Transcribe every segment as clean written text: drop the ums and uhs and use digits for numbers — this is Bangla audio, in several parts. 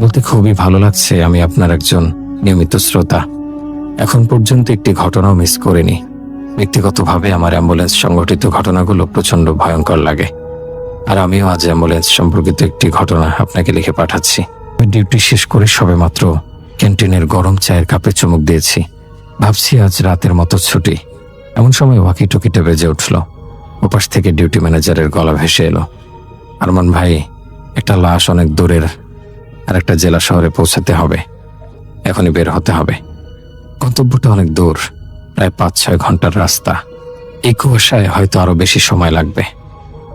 বলতে খুবই ভালো লাগছে আমি আপনার একজন নিয়মিত শ্রোতা। এখন পর্যন্ত একটি ঘটনাও মিস করিনি। ব্যক্তিগতভাবে আমার অ্যাম্বুলেন্স সংঘটিত ঘটনাগুলো প্রচণ্ড ভয়ঙ্কর লাগে। আর আমিও আজ অ্যাম্বুলেন্স সম্পর্কিত একটি ঘটনা আপনাকে লিখে পাঠাচ্ছি। আমি ডিউটি শেষ করে সবেমাত্র ক্যান্টিনের গরম চায়ের কাপে চুমুক দিয়েছি। ভাবছি আজ রাতের মতো ছুটি। এমন সময় ওয়াকি টকিটা বেজে উঠল। ওপাশ থেকে ডিউটি ম্যানেজারের গলা ভেসে এলো, আরমান ভাই, একটা লাশ অনেক দূরের আর একটা জেলা শহরে পৌঁছাতে হবে, এখনই বের হতে হবে। গন্তব্যটা অনেক দূর, প্রায় 5-6 ঘন্টার রাস্তা। এই কুয়াশায় হয়তো আরো বেশি সময় লাগবে।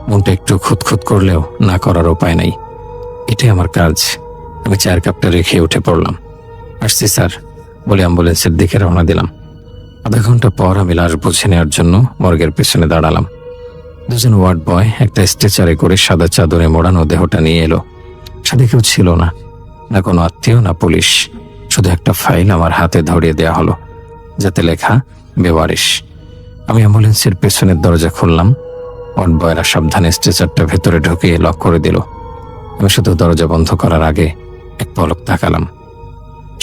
মনটা একটু খুঁতখুত করলেও না করার উপায় নাই। এটাই আমার কাজ। আমি চায়ের কাপটা রেখে উঠে পড়লাম। আসছি স্যার বলে অ্যাম্বুলেন্সের দিকে রওনা দিলাম। আধা ঘন্টা পর আমি লাশ বুঝে নেওয়ার জন্য মর্গের পেছনে দাঁড়ালাম। দুজন ওয়ার্ড বয় একটা স্ট্রেচারে করে সাদা চাদরে মোড়ানো দেহটা নিয়ে এলো। সাথে কেউ ছিল না, না কোনো আত্মীয়, না পুলিশ। শুধু একটা ফাইল আমার হাতে ধরিয়ে দেয়া হলো, যাতে লেখা বেওয়ারিশ। আমি অ্যাম্বুলেন্সের পেছনের দরজা খুললাম। ওয়ার্ড বয়রা সাবধানে স্ট্রেচারটা ভেতরে ঢুকিয়ে লক করে দিল। আমি শুধু দরজা বন্ধ করার আগে এক পলক তাকালাম।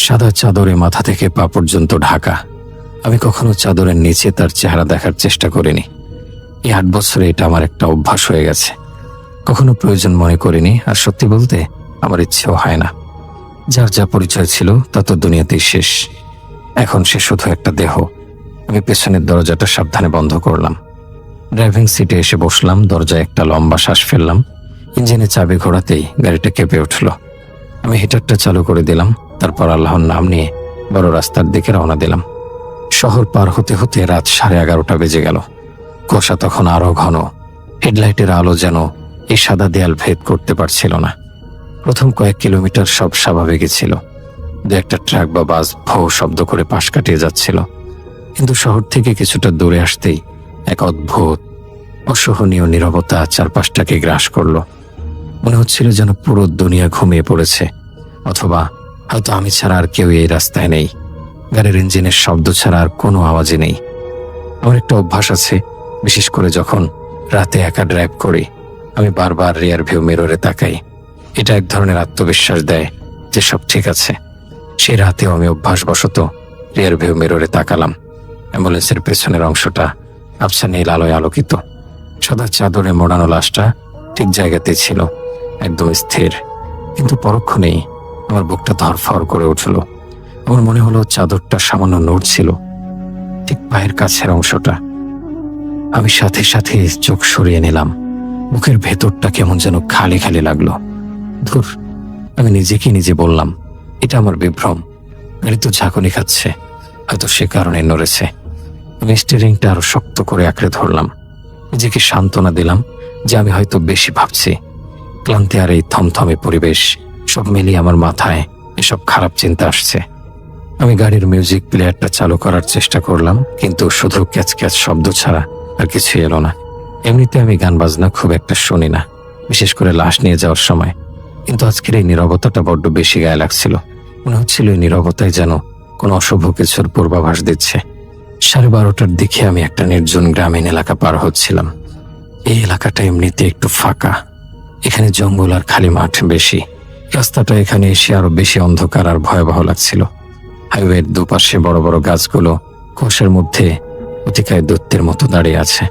সাদা চাদরে মাথা থেকে পা পর্যন্ত ঢাকা। আমি কখনো চাদরের নিচে তার চেহারা দেখার চেষ্টা করিনি। এই 8 বছরে এটা আমার একটা অভ্যাস হয়ে গেছে। কখনো প্রয়োজন মনে করিনি, আর সত্যি বলতে আমার ইচ্ছেও হয় না। যার যা পরিচয় ছিল তা তো দুনিয়াতেই শেষ। এখন সে শুধু একটা দেহ। আমি পেছনের দরজাটা সাবধানে বন্ধ করলাম। ড্রাইভিং সিটে এসে বসলাম। দরজায় একটা লম্বা শ্বাস ফেললাম। ইঞ্জিনে চাবি ঘোরাতেই গাড়িটা কেঁপে উঠল। আমি হিটারটা চালু করে দিলাম। তারপর আল্লাহর নাম নিয়ে বড় রাস্তার দিকে রওনা দিলাম। শহর পার হতে হতে রাত 11:30 বেজে গেল। কুয়াশা তখন আরো ঘন। হেডলাইটের আলো যেন এই সাদা দেয়াল ভেদ করতে পারছিল না। প্রথম কয়েক কিলোমিটার সব স্বাভাবিকই ছিল। দু একটা ট্রাক বা বাস ভৌ শব্দ করে পাশ কাটিয়ে যাচ্ছিল। কিন্তু শহর থেকে কিছুটা দূরে আসতেই এক অদ্ভুত অসহনীয় নীরবতা চারপাশটাকে গ্রাস করল। মনে হচ্ছিল যেন পুরো দুনিয়া ঘুমিয়ে পড়েছে, অথবা হয়তো আমি ছাড়া আর কেউ এই রাস্তায় নেই। গাড়ির ইঞ্জিনের শব্দ ছাড়া আর কোনো আওয়াজই নেই। আমার একটা অভ্যাস আছে, বিশেষ করে যখন রাতে একা ড্রাইভ করি। আমি বারবার রিয়ার ভিউ মিররে তাকাই। এটা এক ধরনের আত্মবিশ্বাস দেয় যে সব ঠিক আছে। সেই রাতেও আমি অভ্যাসবশত রিয়ার ভিউ মিররে তাকালাম। অ্যাম্বুলেন্সের পেছনের অংশটা আবছা নীল আলোয় আলোকিত। সাদা চাদরে মোড়ানো লাশটা ঠিক জায়গাতেই ছিল, একদম স্থির। কিন্তু পরক্ষণেই আমার বুকটা ধরফর করে উঠল। আমার মনে হলো চাদরটা সামান্য নড়ছিল, ঠিক পায়ের কাছের অংশটা। আমি সাথে সাথে চোখ সরিয়ে নিলাম। বুকের ভেতরটা কেমন যেন খালি খালি লাগলো। ধুর, আমি নিজেকে নিজে বললাম, এটা আমার বিভ্রম। গাড়ি তো ঝাঁকুনি খাচ্ছে, হয়তো সে কারণে নড়েছে। আমি স্টিয়ারিংটা আরো শক্ত করে আঁকড়ে ধরলাম। নিজেকে সান্ত্বনা দিলাম যে আমি হয়তো বেশি ভাবছি। ক্লান্তি আর এই থমথমে পরিবেশ সব মিলিয়ে আমার মাথায় এসব খারাপ চিন্তা আসছে। আমি গাড়ির মিউজিক প্লেয়ারটা চালু করার চেষ্টা করলাম, কিন্তু শুধু ক্যাচ ক্যাচ শব্দ ছাড়া আর কিছু এলো না। এমনিতে আমি গান বাজনা খুব একটা শুনি না, বিশেষ করে লাশ নিয়ে যাওয়ার সময়। কিন্তু আজকের এই নীরবতাটা বড্ড বেশি গায়ে লাগছিল। মনে হচ্ছিল এই নীরবতায় যেন কোনো অশুভ কিছুর পূর্বাভাস দিচ্ছে। 12:30টার দিকে আমি একটা নির্জন গ্রামীণ এলাকা পার হচ্ছিলাম। এই এলাকাটা এমনিতে একটু ফাঁকা। এখানে জঙ্গল আর খালি মাঠ বেশি। রাস্তাটা এখানে এসে আরো বেশি অন্ধকার আর ভয়াবহ লাগছিল। হাইওয়ের দুপাশে বড় বড় গাছগুলো কুয়াশার মধ্যে অতিকায় দৈত্যের মতো দাঁড়িয়ে আছে।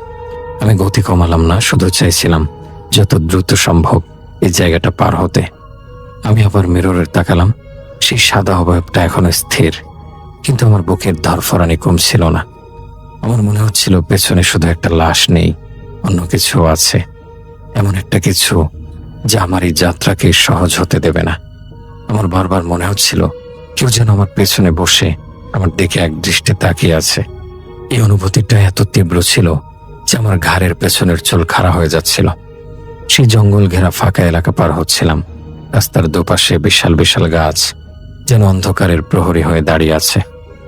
আমি গতি কমালাম না, শুধু চাইছিলাম যত দ্রুত সম্ভব এই জায়গাটা পার হতে। আমি আবার মিররের তাকালাম। সেই সাদা অবয়বটা এখনো স্থির, কিন্তু আমার বুকের ধরফরানি কমছিল না। আমার মনে হচ্ছিল পেছনে শুধু একটা লাশ নেই, অন্য কিছু আছে। এমন একটা কিছু যা আমার এই যাত্রাকে সহজ হতে দেবে না। আমার বারবার মনে হচ্ছিল কেউ যেন আমার পেছনে বসে আমার দিকে এক দৃষ্টি তাকিয়ে আছে। এই অনুভূতিটা এত তীব্র ছিল যে আমার ঘাড়ের পেছনের চুল খাড়া হয়ে যাচ্ছিল। সেই জঙ্গল ঘেরা ফাঁকা এলাকা পার হচ্ছিলাম। রাস্তার দুপাশে বিশাল বিশাল গাছ যেন অন্ধকারের প্রহরী হয়ে দাঁড়িয়ে আছে।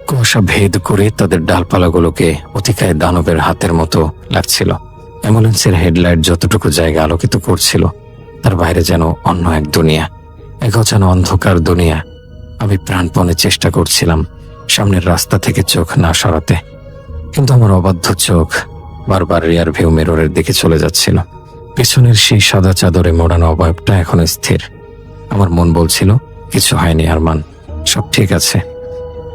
কুয়াশা ভেদ করে তাদের ডালপালাগুলোকে অতিকায় দানবের হাতের মতো লাগছিল। অ্যাম্বুলেন্সের হেডলাইট যতটুকু জায়গা আলোকিত করছিল, তার বাইরে যেন অন্য এক দুনিয়া, এক অজানা অন্ধকার দুনিয়া। আমি প্রাণপণে চেষ্টা করছিলাম সামনের রাস্তা থেকে চোখ না সরাতে, কিন্তু আমার অবাধ্য চোখ বারবার রিয়ার ভিউ মিররের দিকে চলে যাচ্ছিল। পেছনের সেই সাদা চাদরে মোড়ানো অবয়বটা এখন স্থির। আমার মন বলছিল কিছু হয়নি আরমান, সব ঠিক আছে।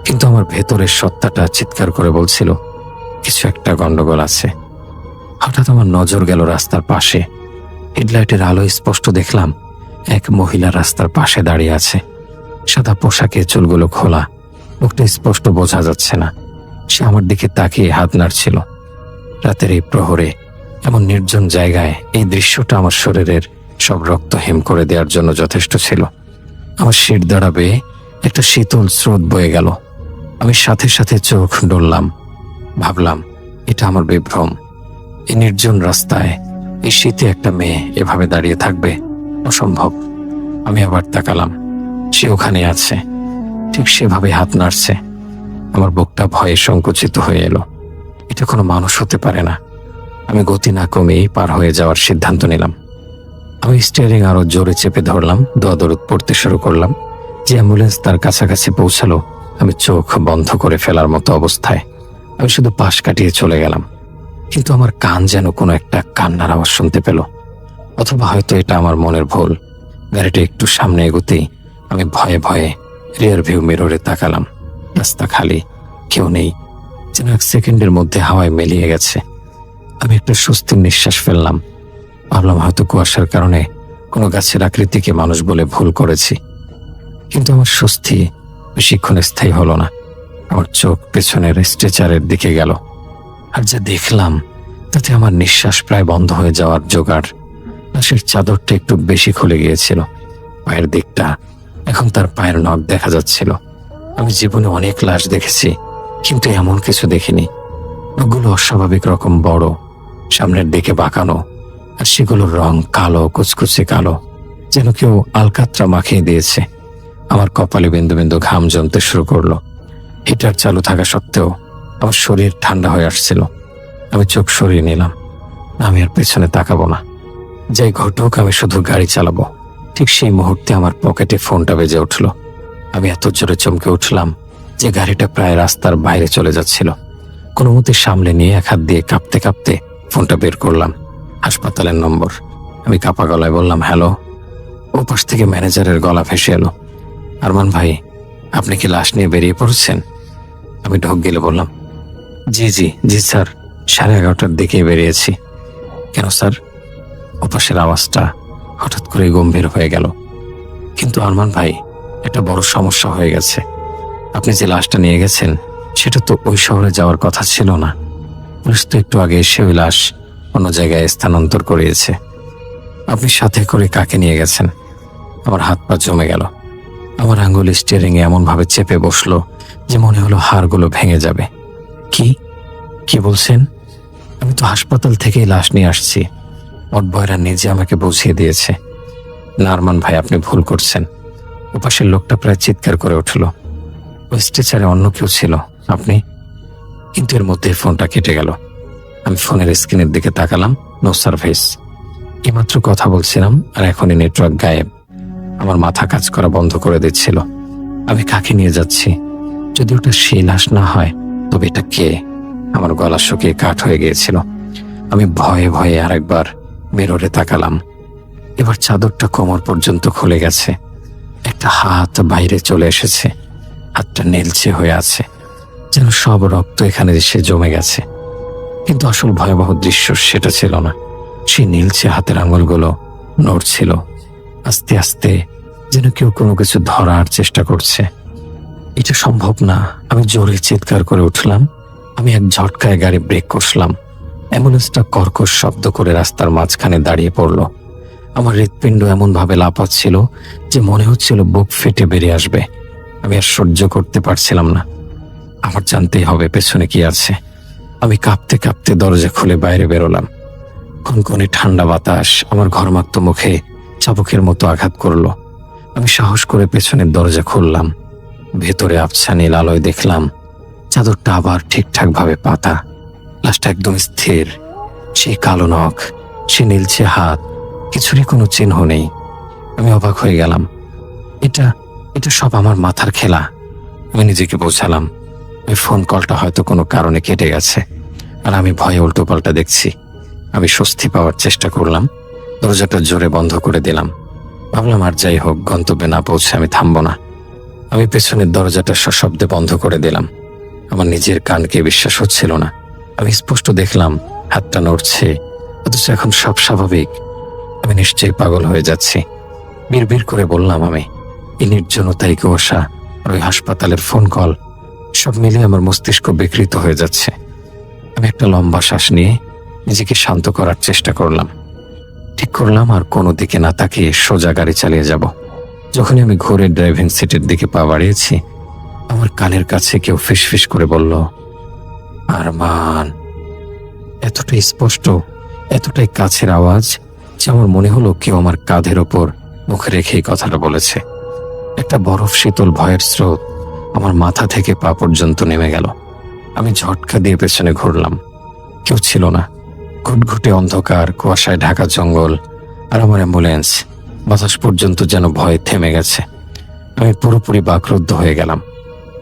কিন্তু আমার ভেতরের সত্তাটা চিৎকার করে বলছিল কিছু একটা গন্ডগোল আছে। হঠাৎ আমার নজর গেল রাস্তার পাশে। হেডলাইটের আলোয় স্পষ্ট দেখলাম এক মহিলা রাস্তার পাশে দাঁড়িয়ে আছে। সাদা পোশাকে, চুলগুলো খোলা, মুখটা স্পষ্ট বোঝা যাচ্ছে না। সে আমার দিকে তাকিয়ে হাত নাড়ছিল। রাতের এই প্রহরে এমন নির্জন জায়গায় এই দৃশ্যটা আমার শরীরের সব রক্ত হিম করে দেওয়ার জন্য যথেষ্ট ছিল। আমার শির দ্বারা বেয়ে একটা শীতল স্রোত বয়ে গেল। আমি সাথে সাথে চোখ ডললাম। ভাবলাম, এটা আমার বিভ্রম। এই নির্জন রাস্তায় এই শীতে একটা মেয়ে এভাবে দাঁড়িয়ে থাকবে? অসম্ভব। আমি আবার তাকালাম। সে ওখানে আছে, ঠিক সেভাবে হাত নাড়ছে। আমার বুকটা ভয়ে সংকুচিত হয়ে এলো। এটা কোনো মানুষ হতে পারে না। আমি গতি না কমিয়েই পার হয়ে যাওয়ার সিদ্ধান্ত নিলাম। আমি স্টিয়ারিং আরো জোরে চেপে ধরলাম, দোয়া-দরুদ পড়তে শুরু করলাম। যে অ্যাম্বুলেন্স তার কাছাকাছি পৌঁছালো, আমি চোখ বন্ধ করে ফেলার মতো অবস্থায় আমি শুধু পাশ কাটিয়ে চলে গেলাম। কিন্তু আমার কান যেন কোনো একটা কান্নার আওয়াজ শুনতে পেল। অথবা হয়তো এটা আমার মনের ভুল। গাড়িটা একটু সামনে এগোতেই আমি ভয়ে ভয়ে রিয়ার ভিউ মিররে তাকালাম। রাস্তা খালি, কেউ নেই, যেন এক সেকেন্ডের মধ্যে হাওয়ায় মিলিয়ে গেছে। আমি একটা স্বস্তির নিঃশ্বাস ফেললাম। ভাবলাম হয়তো কুয়াশার কারণে কোনো গাছের আকৃতিকে মানুষ বলে ভুল করেছি। কিন্তু আমার স্বস্তি বেশিক্ষণ স্থায়ী হলো না। আমার চোখ পেছনের স্ট্রেচারের দিকে গেল। আর যা দেখলাম তাতে আমার নিঃশ্বাস প্রায় বন্ধ হয়ে যাওয়ার জোগাড়। লাশের চাদরটা একটু বেশি খুলে গিয়েছিল। পায়ের দিকটা, এখন তার পায়ের নখ দেখা যাচ্ছিল। আমি জীবনে অনেক লাশ দেখেছি, কিন্তু এমন কিছু দেখিনি। নখগুলো অস্বাভাবিক রকম বড়, সামনের দিকে বাঁকানো, আর সেগুলোর রং কালো, কুচকুচে কালো, যেন কেউ আলকাতরা মাখিয়ে দিয়েছে। আমার কপালে বিন্দু বিন্দু ঘাম জমতে শুরু করলো। হিটার চালু থাকা সত্ত্বেও আমার শরীর ঠান্ডা হয়ে আসছিল। আমি চোখ সরিয়ে নিলাম। আমি আর পেছনে তাকাবো না। যাই ঘটুক, আমি শুধু গাড়ি চালাবো। ঠিক সেই মুহূর্তে আমার পকেটে ফোনটা বেজে উঠল। আমি এত জোরে চমকে উঠলাম যে গাড়িটা প্রায় রাস্তার বাইরে চলে যাচ্ছিল। কোনো মতে সামলে নিয়ে এক হাত দিয়ে কাঁপতে কাঁপতে ফোনটা বের করলাম। হাসপাতালের নম্বর। আমি কাঁপা গলায় বললাম, হ্যালো। ও পাশ থেকে ম্যানেজারের গলা ভেসে এলো, আরমান ভাই, আপনি কি লাশ নিয়ে বেরিয়ে পড়ছেন? আমি ঢোক গেলে বললাম, জি জি জি স্যার, 11:30টার দিকে বেরিয়েছি। কেন স্যার? ওপাশের আওয়াজটা হঠাৎ করে গম্ভীর হয়ে গেল। কিন্তু আরমান ভাই, একটা বড় সমস্যা হয়ে গেছে। আপনি যে লাশটা নিয়ে গেছেন সেটা তো ওই শহরে যাওয়ার কথা ছিল না। পুলিশ তো একটু আগে এসে ওই লাশ অন্য জায়গায় স্থানান্তর করিয়েছে। আপনি সাথে করে কাকে নিয়ে গেছেন? আমার হাত পা জমে গেল। আমার আঙ্গুল স্টিয়ারিংয়ে এমনভাবে চেপে বসলো যে মনে হলো হাড়গুলো ভেঙে যাবে। কি কি বলছেন? আমি তো হাসপাতাল থেকেই লাশ নিয়ে আসছি। অটবয়রা নিজে আমাকে বুঝিয়ে দিয়েছে। না আরমান ভাই, আপনি ভুল করছেন। ওপাশের লোকটা প্রায় চিৎকার করে উঠল, ওই স্ট্রেচারে অন্য কেউ ছিল, আপনি। কিন্তু এর মধ্যে ফোনটা কেটে গেল। আমি ফোনের স্ক্রিনের দিকে তাকালাম, নো সার্ভিস। এইমাত্র কথা বলছিলাম আর এখনই নেটওয়ার্ক গায়েব। আমার মাথা কাজ করা বন্ধ করে দিচ্ছিল। আমি কাকে নিয়ে যাচ্ছি? যদি ওটা সেই লাশ না হয়, তবে এটা কে? আমার গলা শুকিয়ে কাঠ হয়ে গিয়েছিল। আমি ভয়ে ভয়ে আরেকবার মিররে তাকালাম। এবার চাদরটা কোমর পর্যন্ত খুলে গেছে। একটা হাত বাইরে চলে এসেছে। হাতটা নীলচে হয়ে আছে, যেন সব রক্ত এখানে এসে জমে গেছে। কিন্তু আসল ভয়াবহ দৃশ্য সেটা ছিল না। সেই নীলচে হাতের আঙুলগুলো নড়ছিল আস্তে আস্তে, যেন কেউ কোনো কিছু ধরার চেষ্টা করছে। এটা সম্ভব না। আমি জোরে চিৎকার করে উঠলাম। আমি এক ঝটকায় গাড়ি ব্রেক কষলাম। অ্যাম্বুলেন্সটা কর্কশ শব্দ করে রাস্তার মাঝখানে দাঁড়িয়ে পড়ল। আমার হৃৎপিণ্ড এমনভাবে লাফাচ্ছিল যে মনে হচ্ছিল বুক ফেটে বেরিয়ে আসবে। আমি আর সহ্য করতে পারছিলাম না। আমার জানতেই হবে পেছনে কি আছে। আমি কাঁপতে কাঁপতে দরজা খুলে বাইরে বেরোলাম। কনকনে ঠান্ডা বাতাস আমার ঘরমাক্ত মুখে চাবুকের মতো আঘাত করলো। আমি সাহস করে পেছনের দরজা খুললাম। ভেতরে আবছা নীল আলোয় দেখলাম চাদরটা আবার ঠিকঠাক ভাবে পাতা। লাশটা একদম স্থির। সেই কালো নখ, সে নীলছে হাত, কিছুরই কোনো চিহ্ন নেই। আমি অবাক হয়ে গেলাম। এটা এটা সব আমার মাথার খেলা। আমি নিজেকে বোঝালাম ওই ফোন কলটা হয়তো কোনো কারণে কেটে গেছে, আর আমি ভয়ে উল্টো পাল্টা দেখছি। আমি স্বস্তি পাওয়ার চেষ্টা করলাম। দরজাটা জোরে বন্ধ করে দিলাম। ভাবলাম আর যাই হোক, গন্তব্যে না পৌঁছে আমি থামবো না। আমি পেছনের দরজাটা সশব্দে বন্ধ করে দিলাম। আমার নিজের কানকে বিশ্বাস হচ্ছিল না। আমি স্পষ্ট দেখলাম হাতটা নড়ছে, অথচ এখন সব স্বাভাবিক। আমি নিশ্চয়ই পাগল হয়ে যাচ্ছি। বিড়বিড় করে বললাম আমি। এই নির্জনতাই, কুয়াশা আর ওই হাসপাতালের ফোন কল, সব মিলিয়ে আমার মস্তিষ্ক বিকৃত হয়ে যাচ্ছে। আমি একটা লম্বা শ্বাস নিয়ে নিজেকে শান্ত করার চেষ্টা করলাম। ঠিক করলাম আর কোনো দিকে না তাকিয়ে সোজা গাড়ি চালিয়ে যাব। যখনই আমি ঘুরে ড্রাইভিং সিটের দিকে পা বাড়িয়েছি, আমার কানের কাছে কেউ ফিসফিস করে বলল, আরমান। এতটাই স্পষ্ট, এতটাই কাছের আওয়াজ যে আমার মনে হলো কেউ আমার কাঁধের ওপর মুখ রেখেই কথাটা বলেছে। একটা বরফ শীতল ভয়ের স্রোত আমার মাথা থেকে পা পর্যন্ত নেমে গেল। আমি ঝটকা দিয়ে পেছনে ঘুরলাম। কেউ ছিল না। ঘুটঘুটে অন্ধকার, কুয়াশায় ঢাকা জঙ্গল, আর আমার অ্যাম্বুলেন্স। বাতাস পর্যন্ত যেন ভয়ে থেমে গেছে। আমি পুরোপুরি বাকরুদ্ধ হয়ে গেলাম।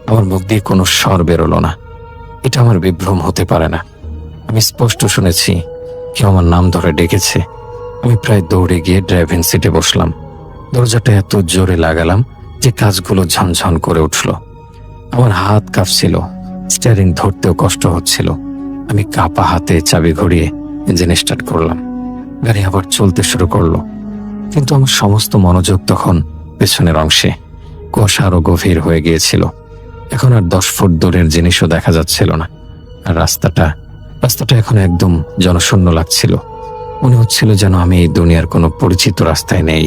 আমার মুখ দিয়ে কোনো স্বর বেরোলো না। এটা আমার বিভ্রম হতে পারে না। আমি স্পষ্ট শুনেছি কেউ আমার নাম ধরে ডেকেছে। আমি প্রায় দৌড়ে গিয়ে ড্রাইভিং সিটে বসলাম। দরজাটা এত জোরে লাগালাম যে কাঁচগুলো ঝনঝন করে উঠল। আমার হাত কাঁপছিল, স্টিয়ারিং ধরতেও কষ্ট হচ্ছিল। আমি কাঁপা হাতে চাবি ঘুরিয়ে ইঞ্জিন স্টার্ট করলাম। গাড়ি আবার চলতে শুরু করলো, কিন্তু আমার সমস্ত মনোযোগ তখন পেছনের অংশে। কুয়াশা আরো গভীর হয়ে গিয়েছিল। এখন আর 10 ফুট দূরের জিনিসও দেখা যাচ্ছিল না। আর রাস্তাটা এখন একদম জনশূন্য লাগছিল। মনে হচ্ছিল যেন আমি এই দুনিয়ার কোনো পরিচিত রাস্তায় নেই,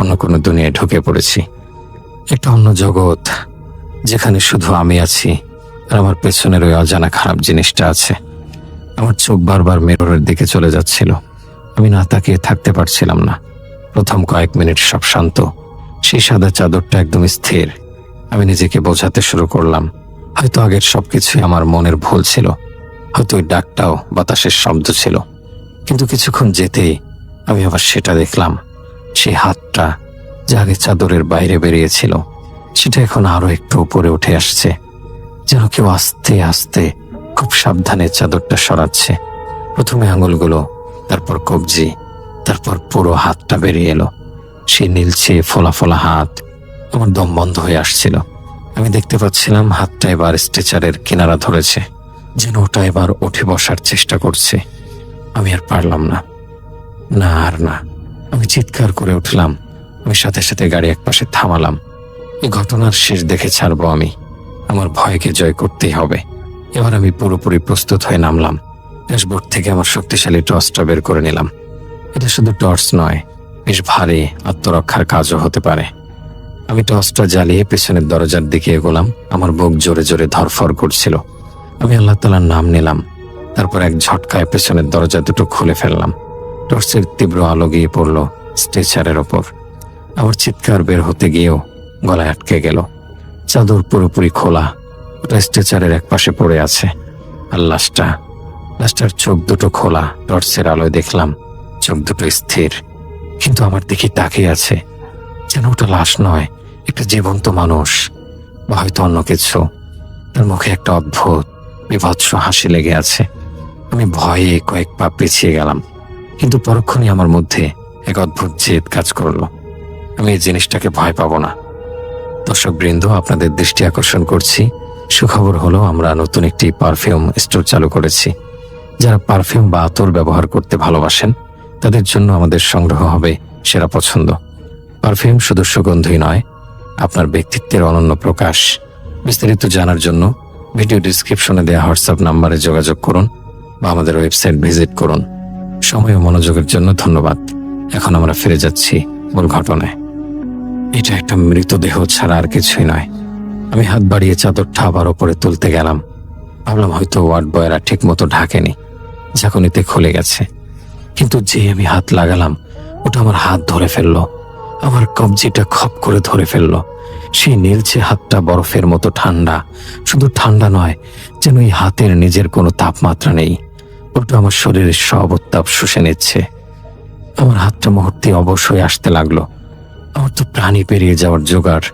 অন্য কোনো দুনিয়ায় ঢুকে পড়েছি। একটা অন্য জগৎ, যেখানে শুধু আমি আছি আর আমার পেছনের ওই অজানা খারাপ জিনিসটা আছে। আমার চোখ বারবার মিররের দিকে চলে যাচ্ছিল। আমি না তাকিয়ে থাকতে পারছিলাম না। প্রথম কয়েক মিনিট সব শান্ত। সেই সাদা চাদরটা একদম স্থির। আমি নিজেকে বোঝাতে শুরু করলাম, হয়তো আগের সবকিছুই আমার মনের ভুল ছিল, হয়তো ওই ডাকটাও বাতাসের শব্দ ছিল। কিন্তু কিছুক্ষণ যেতেই আমি আবার সেটা দেখলাম। সেই হাতটা যা আগে চাদরের বাইরে বেরিয়েছিল, সেটা এখন আরো একটু উপরে উঠে আসছে, যেন কেউ আস্তে আস্তে খুব সাবধানে চাদরটা সরাচ্ছে। প্রথমে আঙুলগুলো, তারপর কবজি, তারপর পুরো হাতটা বেরিয়ে এলো। সেই নীলচে ফোলা ফোলা হাত। আমার দম বন্ধ হয়ে আসছিল। আমি দেখতে পাচ্ছিলাম হাতটা এবার স্ট্রেচারের কিনারা ধরেছে, যেন ওটা এবার উঠে বসার চেষ্টা করছে। আমি আর পারলাম না, না আর না। আমি চিৎকার করে উঠলাম। আমি সাথে সাথে গাড়ি একপাশে থামালাম। এই ঘটনার শেষ দেখে ছাড়বো আমি। আমার ভয়কে জয় করতেই হবে। এবার আমি পুরোপুরি প্রস্তুত হয়ে নামলাম। ড্যাশবোর্ড থেকে আমার শক্তিশালী টর্চটা বের করে নিলাম। এটা শুধু টর্চ নয়, বেশ ভারী, আত্মরক্ষার কাজও হতে পারে। আমি টর্চটা জ্বালিয়ে পেছনের দরজার দিকে এগোলাম। আমার বুক জোরে জোরে ধরফর করছিল। আমি আল্লাহ তাআলার নাম নিলাম। তারপর এক ঝটকায় পেছনের দরজা দুটো খুলে ফেললাম। টর্চের তীব্র আলো গিয়ে পড়ল স্ট্রেচারের ওপর। আমার চিৎকার বের হতে গিয়েও গলায় আটকে গেল। চাদর পুরোপুরি খোলা, ওটা স্ট্রেচারের এক পাশে পড়ে আছে। আর লাশটার চোখ দুটো খোলা। টর্চের আলোয় দেখলাম চোখ দুটো স্থির, কিন্তু আমার দিকে তাকিয়ে আছে, যেন ওটা লাশ নয়, একটা জীবন্ত মানুষ, বা হয়তো অন্য কিছু। তার মুখে একটা অদ্ভুত বিভৎস হাসি লেগে আছে। আমি ভয়ে কয়েক পা পিছিয়ে গেলাম, কিন্তু পরক্ষণে আমার মধ্যে এক অদ্ভুত জেদ কাজ করলো। আমি এই জিনিসটাকে ভয় পাবো না। দর্শক বৃন্দ, আপনাদের দৃষ্টি আকর্ষণ করছি, সুখবর হলো আমরা নতুন একটি পারফিউম স্টোর চালু করেছি। যারা পারফিউম বা আতর ব্যবহার করতে ভালোবাসেন, তাদের জন্য আমাদের সংগ্রহ হবে সেরা পছন্দ। পারফিউম শুধু সুগন্ধই নয়, আপনার ব্যক্তিত্বের অনন্য প্রকাশ। বিস্তারিত জানার জন্য ভিডিও ডিসক্রিপশনে দেওয়া হোয়াটসঅ্যাপ নাম্বারে যোগাযোগ করুন বা আমাদের ওয়েবসাইট ভিজিট করুন। সময় ও মনোযোগের জন্য ধন্যবাদ। এখন আমরা ফিরে যাচ্ছি মূল ঘটনায়। এটা একটা মৃতদেহ ছাড়া আর কিছুই নয়। আমি হাত বাড়িয়ে চাদরটা আবার ওপরে তুলতে গেলাম। ভাবলাম হয়তো ওয়ার্ড বয়রা ঠিক মতো ঢাকেনি, ঝাঁকুনিতে খুলে গেছে। কিন্তু যে আমি হাত লাগালাম, ওটা আমার হাত ধরে ফেললো। আমার কবজিটা খপ করে ধরে ফেললো। সেই নীলচে হাতটা বরফের মতো ঠান্ডা। শুধু ঠান্ডা নয়, যেন এই হাতের নিজের কোনো তাপমাত্রা নেই। ওটা আমার শরীরের সব উত্তাপ শুষে নিচ্ছে। আমার হাতটা মুহূর্তে অবশ হয়ে আসতে লাগলো। আমার তো প্রাণী পেরিয়ে যাওয়ার জোগাড়।